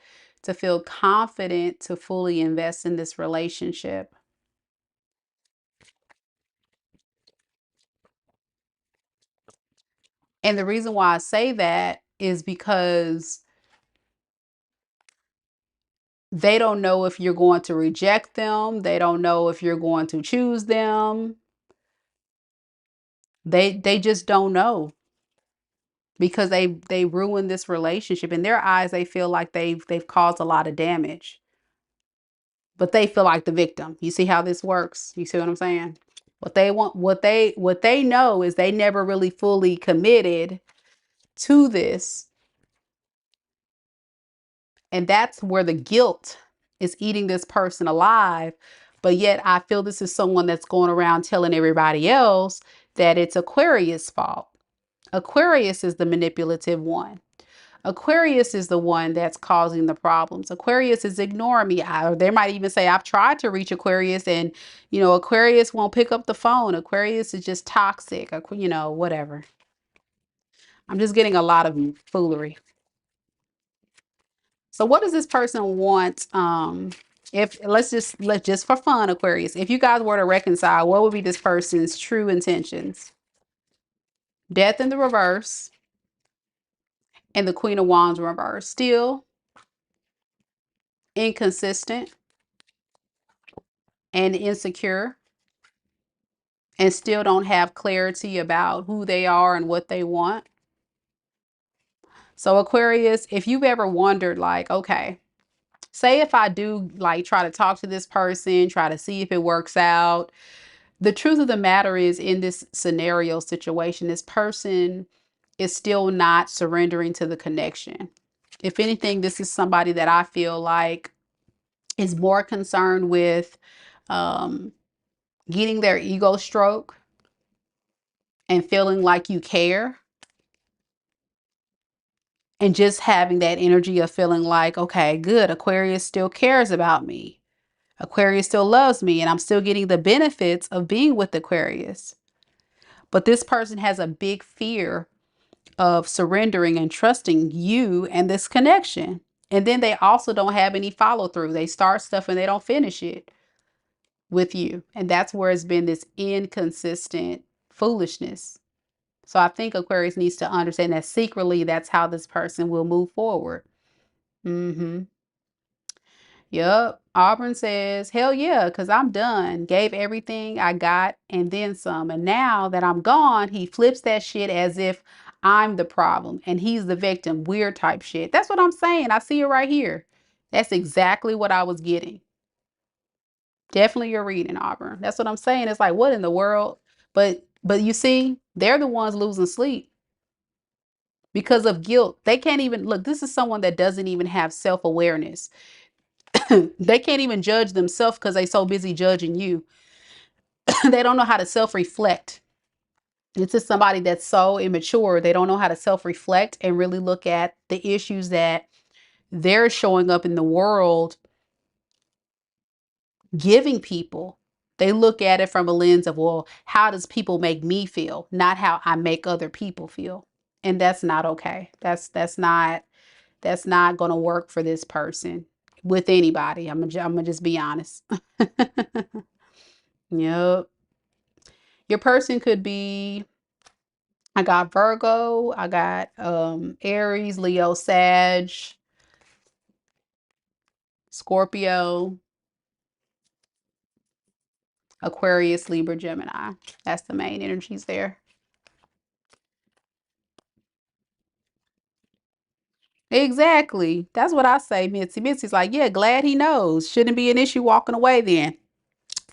to feel confident to fully invest in this relationship. And the reason why I say that is because they don't know if you're going to reject them. They don't know if you're going to choose them. They just don't know, because they ruined this relationship. In their eyes, they feel like they've caused a lot of damage. But they feel like the victim. You see how this works? You see what I'm saying? What they want, what they know is they never really fully committed to this. And that's where the guilt is eating this person alive. But yet I feel this is someone that's going around telling everybody else that it's Aquarius' fault. Aquarius is the manipulative one. Aquarius is the one that's causing the problems. Aquarius is ignoring me. They might even say, I've tried to reach Aquarius and, Aquarius won't pick up the phone. Aquarius is just toxic, whatever. I'm just getting a lot of foolery. So what does this person want? If let's just for fun, Aquarius, if you guys were to reconcile, what would be this person's true intentions? Death in the reverse and the Queen of Wands reverse. Still inconsistent and insecure, and still don't have clarity about who they are and what they want. So Aquarius, if you've ever wondered, like, okay, say if I do like try to talk to this person, try to see if it works out. The truth of the matter is, in this scenario situation, this person is still not surrendering to the connection. If anything, this is somebody that I feel like is more concerned with getting their ego stroke and feeling like you care, and just having that energy of feeling like, okay, good, Aquarius still cares about me. Aquarius still loves me, and I'm still getting the benefits of being with Aquarius. But this person has a big fear of surrendering and trusting you and this connection. And then they also don't have any follow through. They start stuff and they don't finish it with you. And that's where it's been this inconsistent foolishness. So I think Aquarius needs to understand that secretly that's how this person will move forward. Mm-hmm. Yup. Auburn says, hell yeah, because I'm done. Gave everything I got and then some. And now that I'm gone, he flips that shit as if I'm the problem and he's the victim. Weird type shit. That's what I'm saying. I see it right here. That's exactly what I was getting. Definitely your reading, Auburn. That's what I'm saying. It's like, what in the world? But you see, they're the ones losing sleep because of guilt. They can't even look. This is someone that doesn't even have self-awareness. They can't even judge themselves because they're so busy judging you. They don't know how to self-reflect. This is somebody that's so immature. They don't know how to self-reflect and really look at the issues that they're showing up in the world, giving people. They look at it from a lens of, well, how does people make me feel, not how I make other people feel. And that's not okay. That's not going to work for this person with anybody. I'm gonna just be honest. Yep. Your person could be, I got Virgo, I got Aries, Leo, Sag, Scorpio, Aquarius, Libra, Gemini. That's the main energies there. Exactly. That's what I say, Mitzi. Mitzi's like, yeah, glad he knows. Shouldn't be an issue walking away then.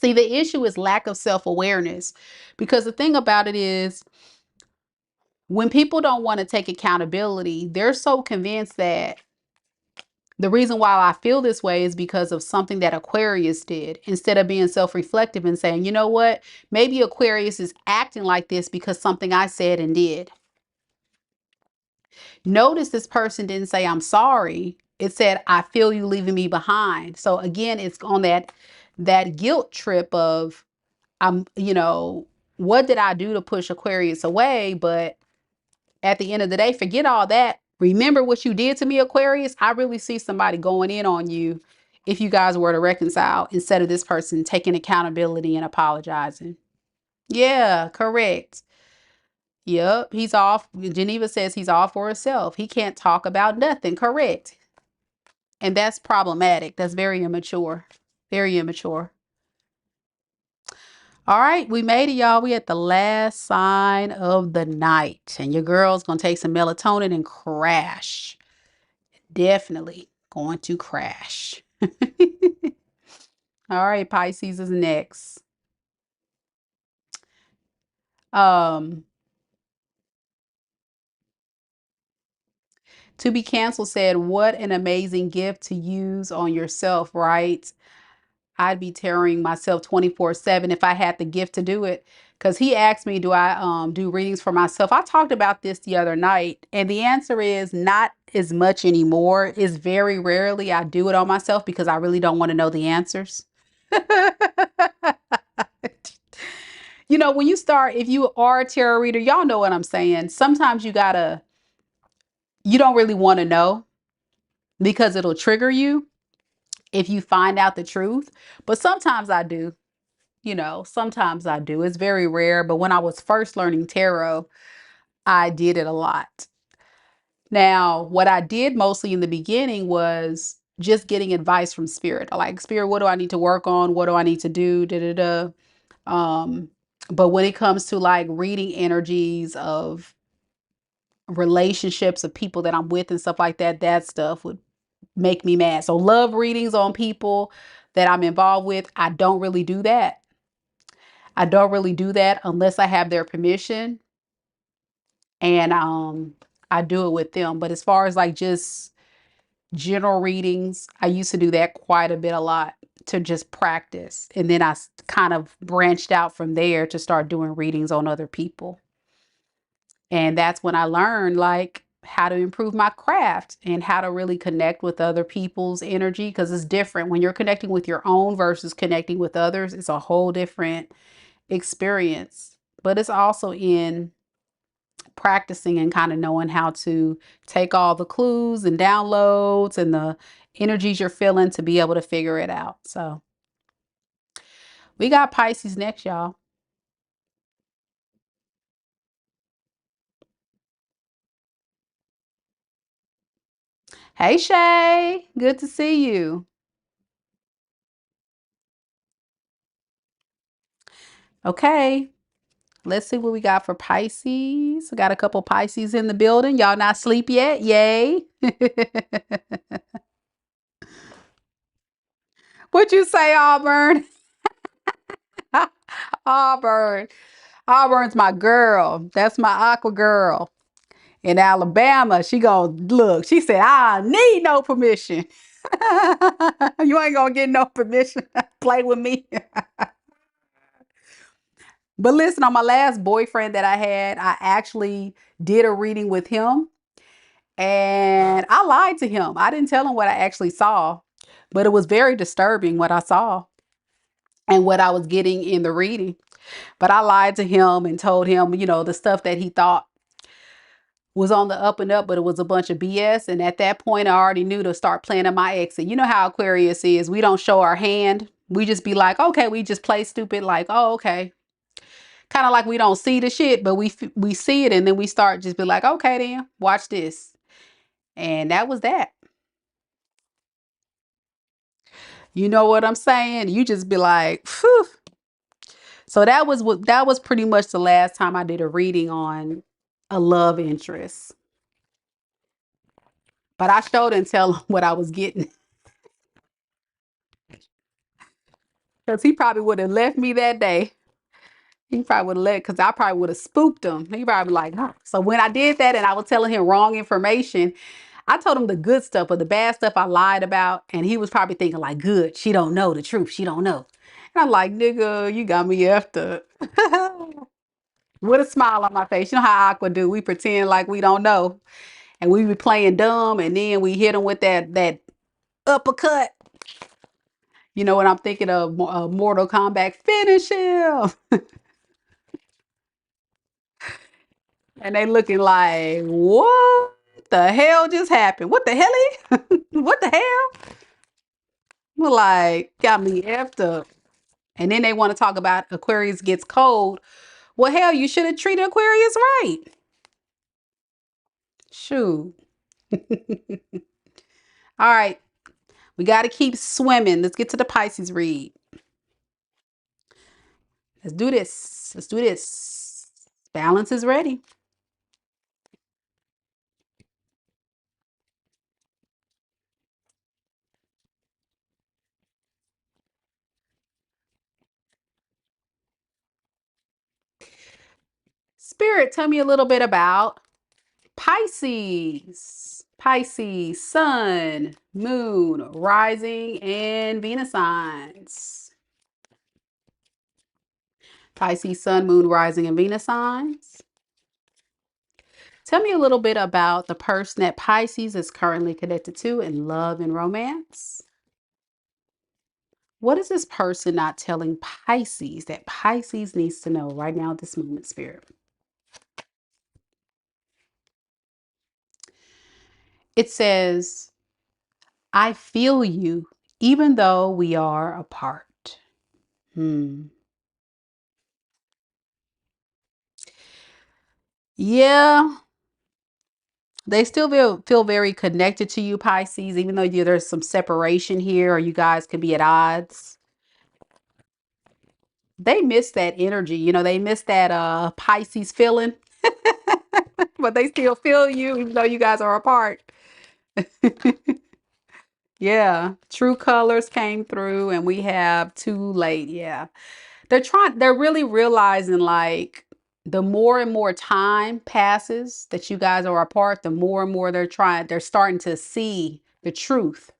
See, the issue is lack of self-awareness. Because the thing about it is, when people don't want to take accountability, they're so convinced that the reason why I feel this way is because of something that Aquarius did, instead of being self-reflective and saying, you know what, maybe Aquarius is acting like this because something I said and did. Notice this person didn't say, I'm sorry. It said, I feel you leaving me behind. So again, it's on that guilt trip of, what did I do to push Aquarius away? But at the end of the day, forget all that. Remember what you did to me, Aquarius. I really see somebody going in on you if you guys were to reconcile, instead of this person taking accountability and apologizing. Yeah, correct. Yep, he's off. Geneva says he's all for himself. He can't talk about nothing. Correct. And that's problematic. That's very immature. Very immature. All right, we made it, y'all. We at the last sign of the night. And your girl's going to take some melatonin and crash. Definitely going to crash. All right, Pisces is next. Um, to be canceled said, what an amazing gift to use on yourself, right? I'd be tearing myself 24/7 if I had the gift to do it. Because he asked me, do I do readings for myself? I talked about this the other night, and the answer is not as much anymore. It's very rarely I do it on myself because I really don't want to know the answers. You know, when you start, if you are a tarot reader, y'all know what I'm saying. Sometimes you don't really want to know because it'll trigger you if you find out the truth. But sometimes I do. You know, sometimes I do. It's very rare. But when I was first learning tarot, I did it a lot. Now, what I did mostly in the beginning was just getting advice from spirit. Like, spirit, what do I need to work on? What do I need to do? Da da da. Um, but when it comes to like reading energies of relationships of people that I'm with and stuff like that, that stuff would make me mad. So love readings on people that I'm involved with, I don't really do that. I don't really do that unless I have their permission, and I do it with them. But as far as like just general readings, I used to do that quite a bit, a lot, to just practice. And then I kind of branched out from there to start doing readings on other people. And that's when I learned like how to improve my craft and how to really connect with other people's energy, because it's different when you're connecting with your own versus connecting with others. It's a whole different experience. But it's also in practicing and kind of knowing how to take all the clues and downloads and the energies you're feeling to be able to figure it out. So we got Pisces next, y'all. Hey, Shay. Good to see you. Okay. Let's see what we got for Pisces. We got a couple Pisces in the building. Y'all not asleep yet? Yay. What you say, Auburn? Auburn. Auburn's my girl. That's my aqua girl. In Alabama, she gonna look. She said, I need no permission. You ain't gonna get no permission. Play with me. But listen, on my last boyfriend that I had, I actually did a reading with him. And I lied to him. I didn't tell him what I actually saw, but it was very disturbing what I saw and what I was getting in the reading. But I lied to him and told him, you know, the stuff that he thought was on the up and up, but it was a bunch of BS. And at that point, I already knew to start planning my exit. You know how Aquarius is. We don't show our hand. We just be like, okay, we just play stupid, like, oh, okay. Kind of like we don't see the shit, but we see it, and then we start just be like, okay, then watch this. And that was that. You know what I'm saying? You just be like, phew. So that was pretty much the last time I did a reading on a love interest. But I sure didn't tell him what I was getting, because he probably would have left me that day. He probably would have let, because I probably would have spooked him. He probably like, huh. So when I did that and I was telling him wrong information, I told him the good stuff, but the bad stuff I lied about. And he was probably thinking like, good, she don't know the truth. She don't know. And I'm like, nigga, you got me effed up. With a smile on my face. You know how Aqua do. We pretend like we don't know. And we be playing dumb, and then we hit him with that uppercut. You know what I'm thinking of? Mortal Kombat. Finish him. And they looking like, what the hell just happened? What the hell? What the hell? We're like, got me effed up. And then they want to talk about Aquarius gets cold. Well, hell, you should have treated Aquarius right. Shoot. All right. We got to keep swimming. Let's get to the Pisces read. Let's do this. Let's do this. Balance is ready. Spirit, tell me a little bit about Pisces. Pisces, Sun, Moon, Rising, and Venus signs. Pisces, Sun, Moon, Rising, and Venus signs. Tell me a little bit about the person that Pisces is currently connected to in love and romance. What is this person not telling Pisces that Pisces needs to know right now at this moment, Spirit? It says, I feel you, even though we are apart. Yeah, they still feel very connected to you, Pisces, even though there's some separation here or you guys could be at odds. They miss that energy. They miss that Pisces feeling, but they still feel you even though you guys are apart. Yeah, true colors came through and we have too late. Yeah. They're really realizing like the more and more time passes that you guys are apart, the more and more they're starting to see the truth.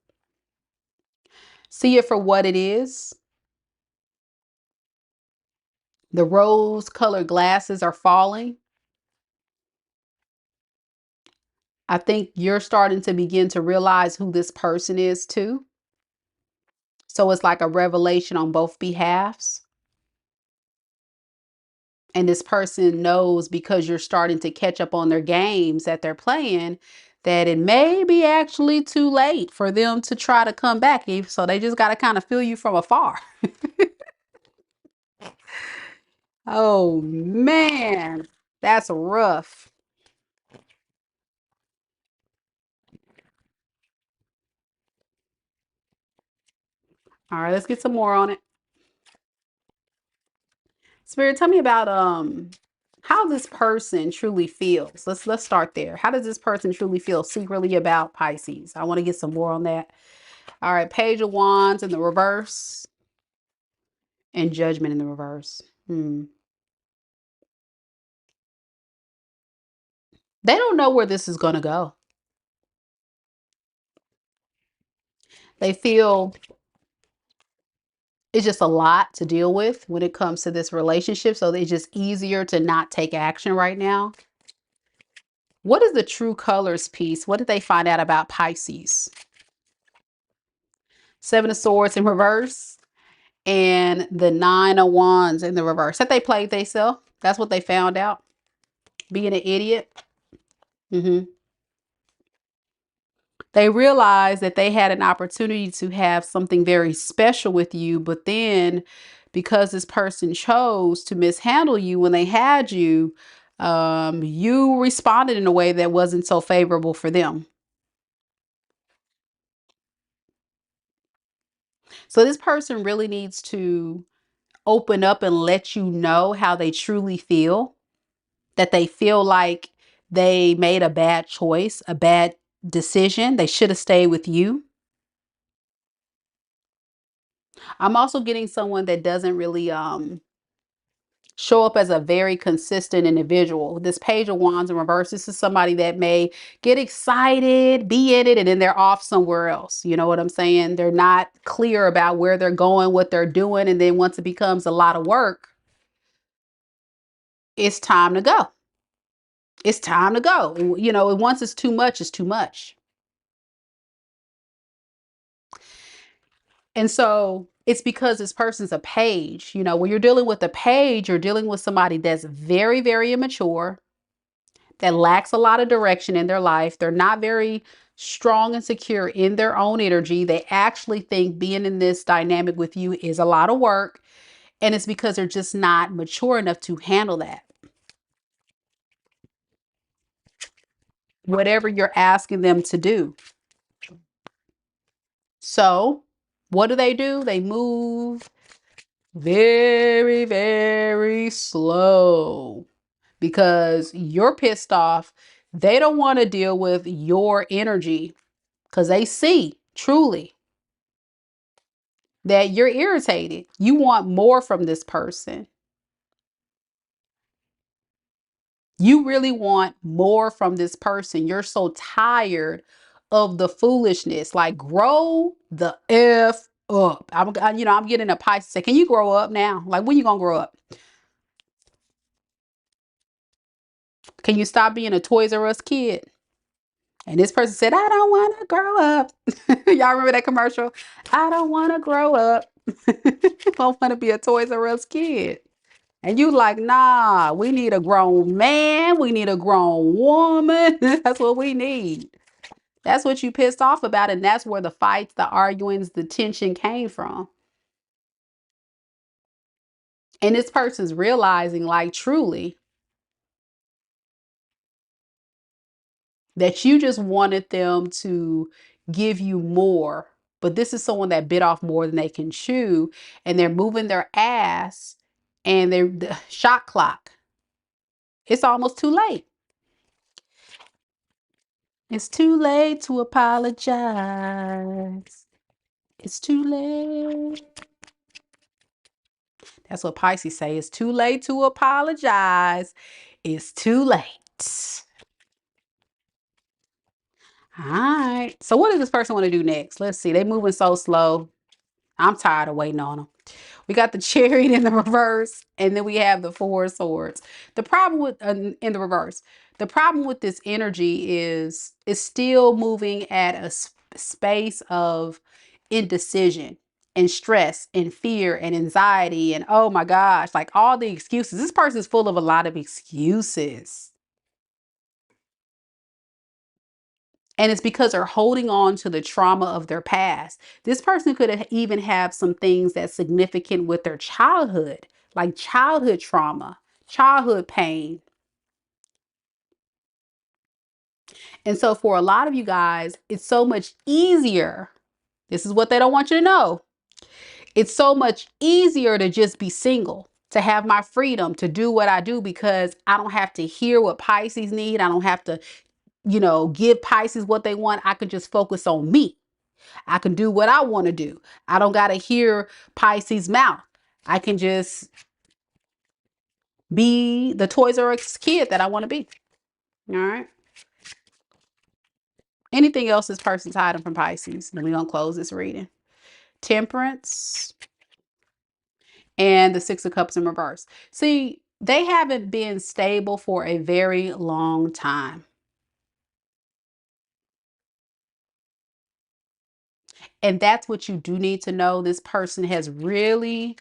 See it for what it is. The rose colored glasses are falling. I think you're starting to begin to realize who this person is too. So it's like a revelation on both behalves. And this person knows because you're starting to catch up on their games that they're playing that it may be actually too late for them to try to come back. So they just got to kind of feel you from afar. Oh man, that's rough. All right, let's get some more on it. Spirit, tell me about how this person truly feels. Let's start there. How does this person truly feel secretly about Pisces? I want to get some more on that. All right, Page of Wands in the reverse and Judgment in the reverse. They don't know where this is going to go. They feel it's just a lot to deal with when it comes to this relationship. So it's just easier to not take action right now. What is the true colors piece? What did they find out about Pisces? Seven of Swords in reverse and the Nine of Wands in the reverse. That they played themselves. That's what they found out. Being an idiot. They realized that they had an opportunity to have something very special with you, but then because this person chose to mishandle you when they had you, you responded in a way that wasn't so favorable for them. So this person really needs to open up and let you know how they truly feel, that they feel like they made a bad choice, a bad decision. They should have stayed with you. I'm also getting someone that doesn't really show up as a very consistent individual. This Page of Wands in reverse, this is somebody that may get excited, be in it, and then they're off somewhere else. You know what I'm saying? They're not clear about where they're going, what they're doing. And then once it becomes a lot of work, it's time to go. It's time to go. Once it's too much, it's too much. And so it's because this person's a page. When you're dealing with a page, you're dealing with somebody that's very, very immature, that lacks a lot of direction in their life. They're not very strong and secure in their own energy. They actually think being in this dynamic with you is a lot of work. And it's because they're just not mature enough to handle that. Whatever you're asking them to do. So what do? They move very, very slow because you're pissed off. They don't want to deal with your energy because they see truly that you're irritated. You want more from this person. You really want more from this person. You're so tired of the foolishness. Like, grow the F up. I'm getting a Pisces say, can you grow up now? Like, when you gonna grow up? Can you stop being a Toys R Us kid? And this person said, I don't want to grow up. Y'all remember that commercial? I don't want to grow up. I don't want to be a Toys R Us kid. And you like, nah, we need a grown man. We need a grown woman. That's what we need. That's what you pissed off about. And that's where the fights, the arguings, the tension came from. And this person's realizing, like, truly, that you just wanted them to give you more. But this is someone that bit off more than they can chew. And they're moving their ass and they're the shot clock. It's almost too late. It's too late to apologize. It's too late. That's what Pisces say. It's too late to apologize. It's too late. All right. So what does this person want to do next? Let's see. They moving so slow. I'm tired of waiting on them. We got the Chariot in the reverse, and then we have the Four of Swords. The problem with in the reverse, the problem with this energy is it's still moving at a space of indecision and stress and fear and anxiety and oh my gosh, like all the excuses. This person is full of a lot of excuses. And it's because they're holding on to the trauma of their past. This person could even have some things that's significant with their childhood, like childhood trauma, childhood pain. And so for a lot of you guys, it's so much easier. This is what they don't want you to know. It's so much easier to just be single, to have my freedom, to do what I do because I don't have to hear what Pisces need. I don't have to, give Pisces what they want. I can just focus on me. I can do what I want to do. I don't got to hear Pisces' mouth. I can just be the Toys R Us kid that I want to be. All right. Anything else this person's hiding from Pisces? Then we're going to close this reading. Temperance and the Six of Cups in reverse. See, they haven't been stable for a very long time. And that's what you do need to know. This person has really,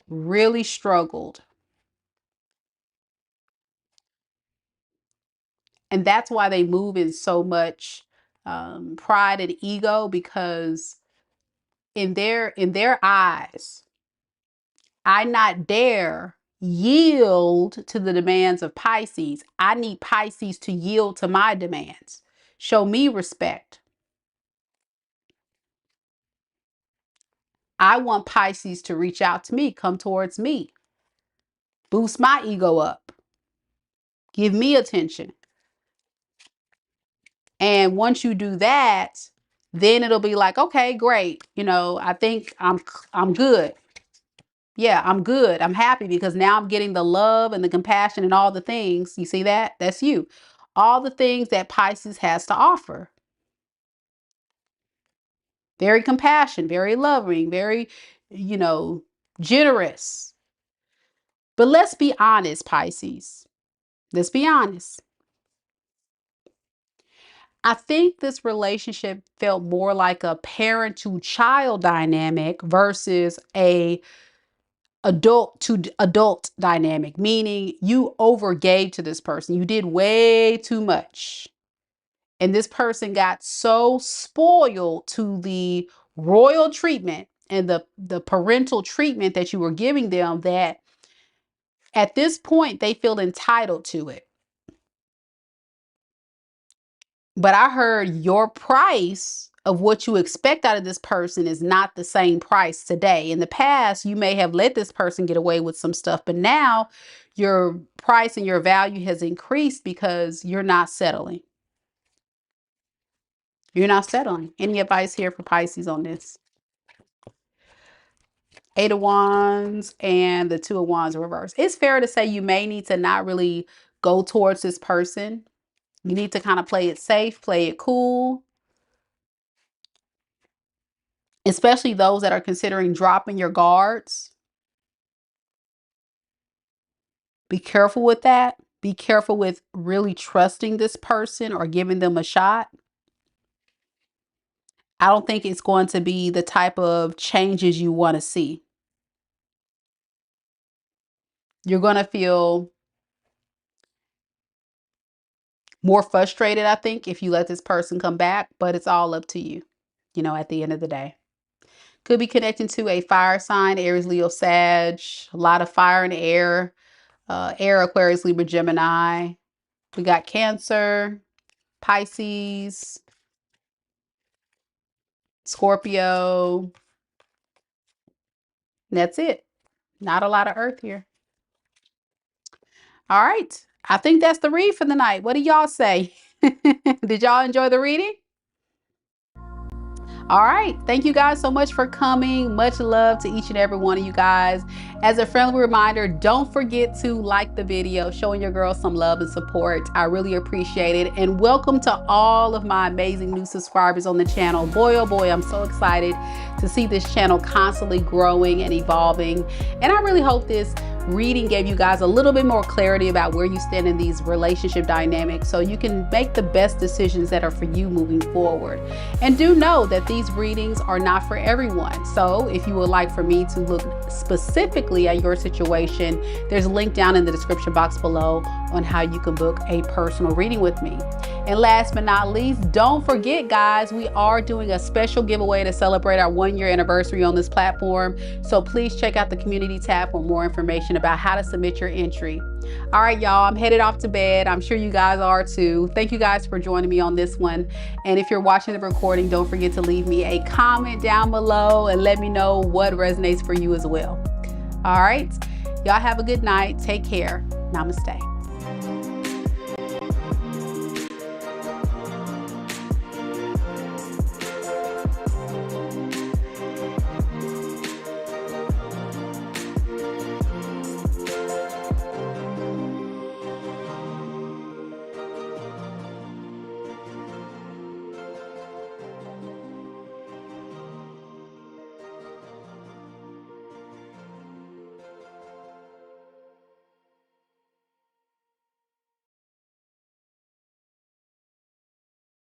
really struggled. And that's why they move in so much pride and ego, because in their eyes, I not dare yield to the demands of Pisces. I need Pisces to yield to my demands. Show me respect. I want Pisces to reach out to me, come towards me, boost my ego up, give me attention. And once you do that, then it'll be like, okay, great. I think I'm good. Yeah, I'm good. I'm happy because now I'm getting the love and the compassion and all the things. You see that? That's you. All the things that Pisces has to offer. Very compassionate, very loving, very, generous. But let's be honest, Pisces. Let's be honest. I think this relationship felt more like a parent to child dynamic versus a adult to adult dynamic, meaning you overgave to this person. You did way too much. And this person got so spoiled to the royal treatment and the parental treatment that you were giving them that at this point they feel entitled to it. But I heard your price of what you expect out of this person is not the same price today. In the past, you may have let this person get away with some stuff, but now your price and your value has increased because you're not settling. You're not settling. Any advice here for Pisces on this? Eight of Wands and the Two of Wands reverse. It's fair to say you may need to not really go towards this person. You need to kind of play it safe, play it cool. Especially those that are considering dropping your guards. Be careful with that. Be careful with really trusting this person or giving them a shot. I don't think it's going to be the type of changes you want to see. You're going to feel more frustrated, I think, if you let this person come back, but it's all up to you, you know, at the end of the day. Could be connecting to a fire sign, Aries, Leo, Sag, a lot of fire and air, air, Aquarius, Libra, Gemini. We got Cancer, Pisces, Scorpio. That's it. Not a lot of earth here. All right. I think that's the read for the night. What do y'all say? Did y'all enjoy the reading? All right. Thank you guys so much for coming. Much love to each and every one of you guys. As a friendly reminder, don't forget to like the video, showing your girl some love and support. I really appreciate it. And welcome to all of my amazing new subscribers on the channel. Boy, oh boy, I'm so excited to see this channel constantly growing and evolving. And I really hope this reading gave you guys a little bit more clarity about where you stand in these relationship dynamics, so you can make the best decisions that are for you moving forward. And do know that these readings are not for everyone. So if you would like for me to look specifically at your situation, there's a link down in the description box below on how you can book a personal reading with me. And last but not least, don't forget guys, we are doing a special giveaway to celebrate our 1-year anniversary on this platform. So please check out the community tab for more information about how to submit your entry. All right, y'all, I'm headed off to bed. I'm sure you guys are too. Thank you guys for joining me on this one. And if you're watching the recording, don't forget to leave me a comment down below and let me know what resonates for you as well. All right, y'all have a good night. Take care. Namaste.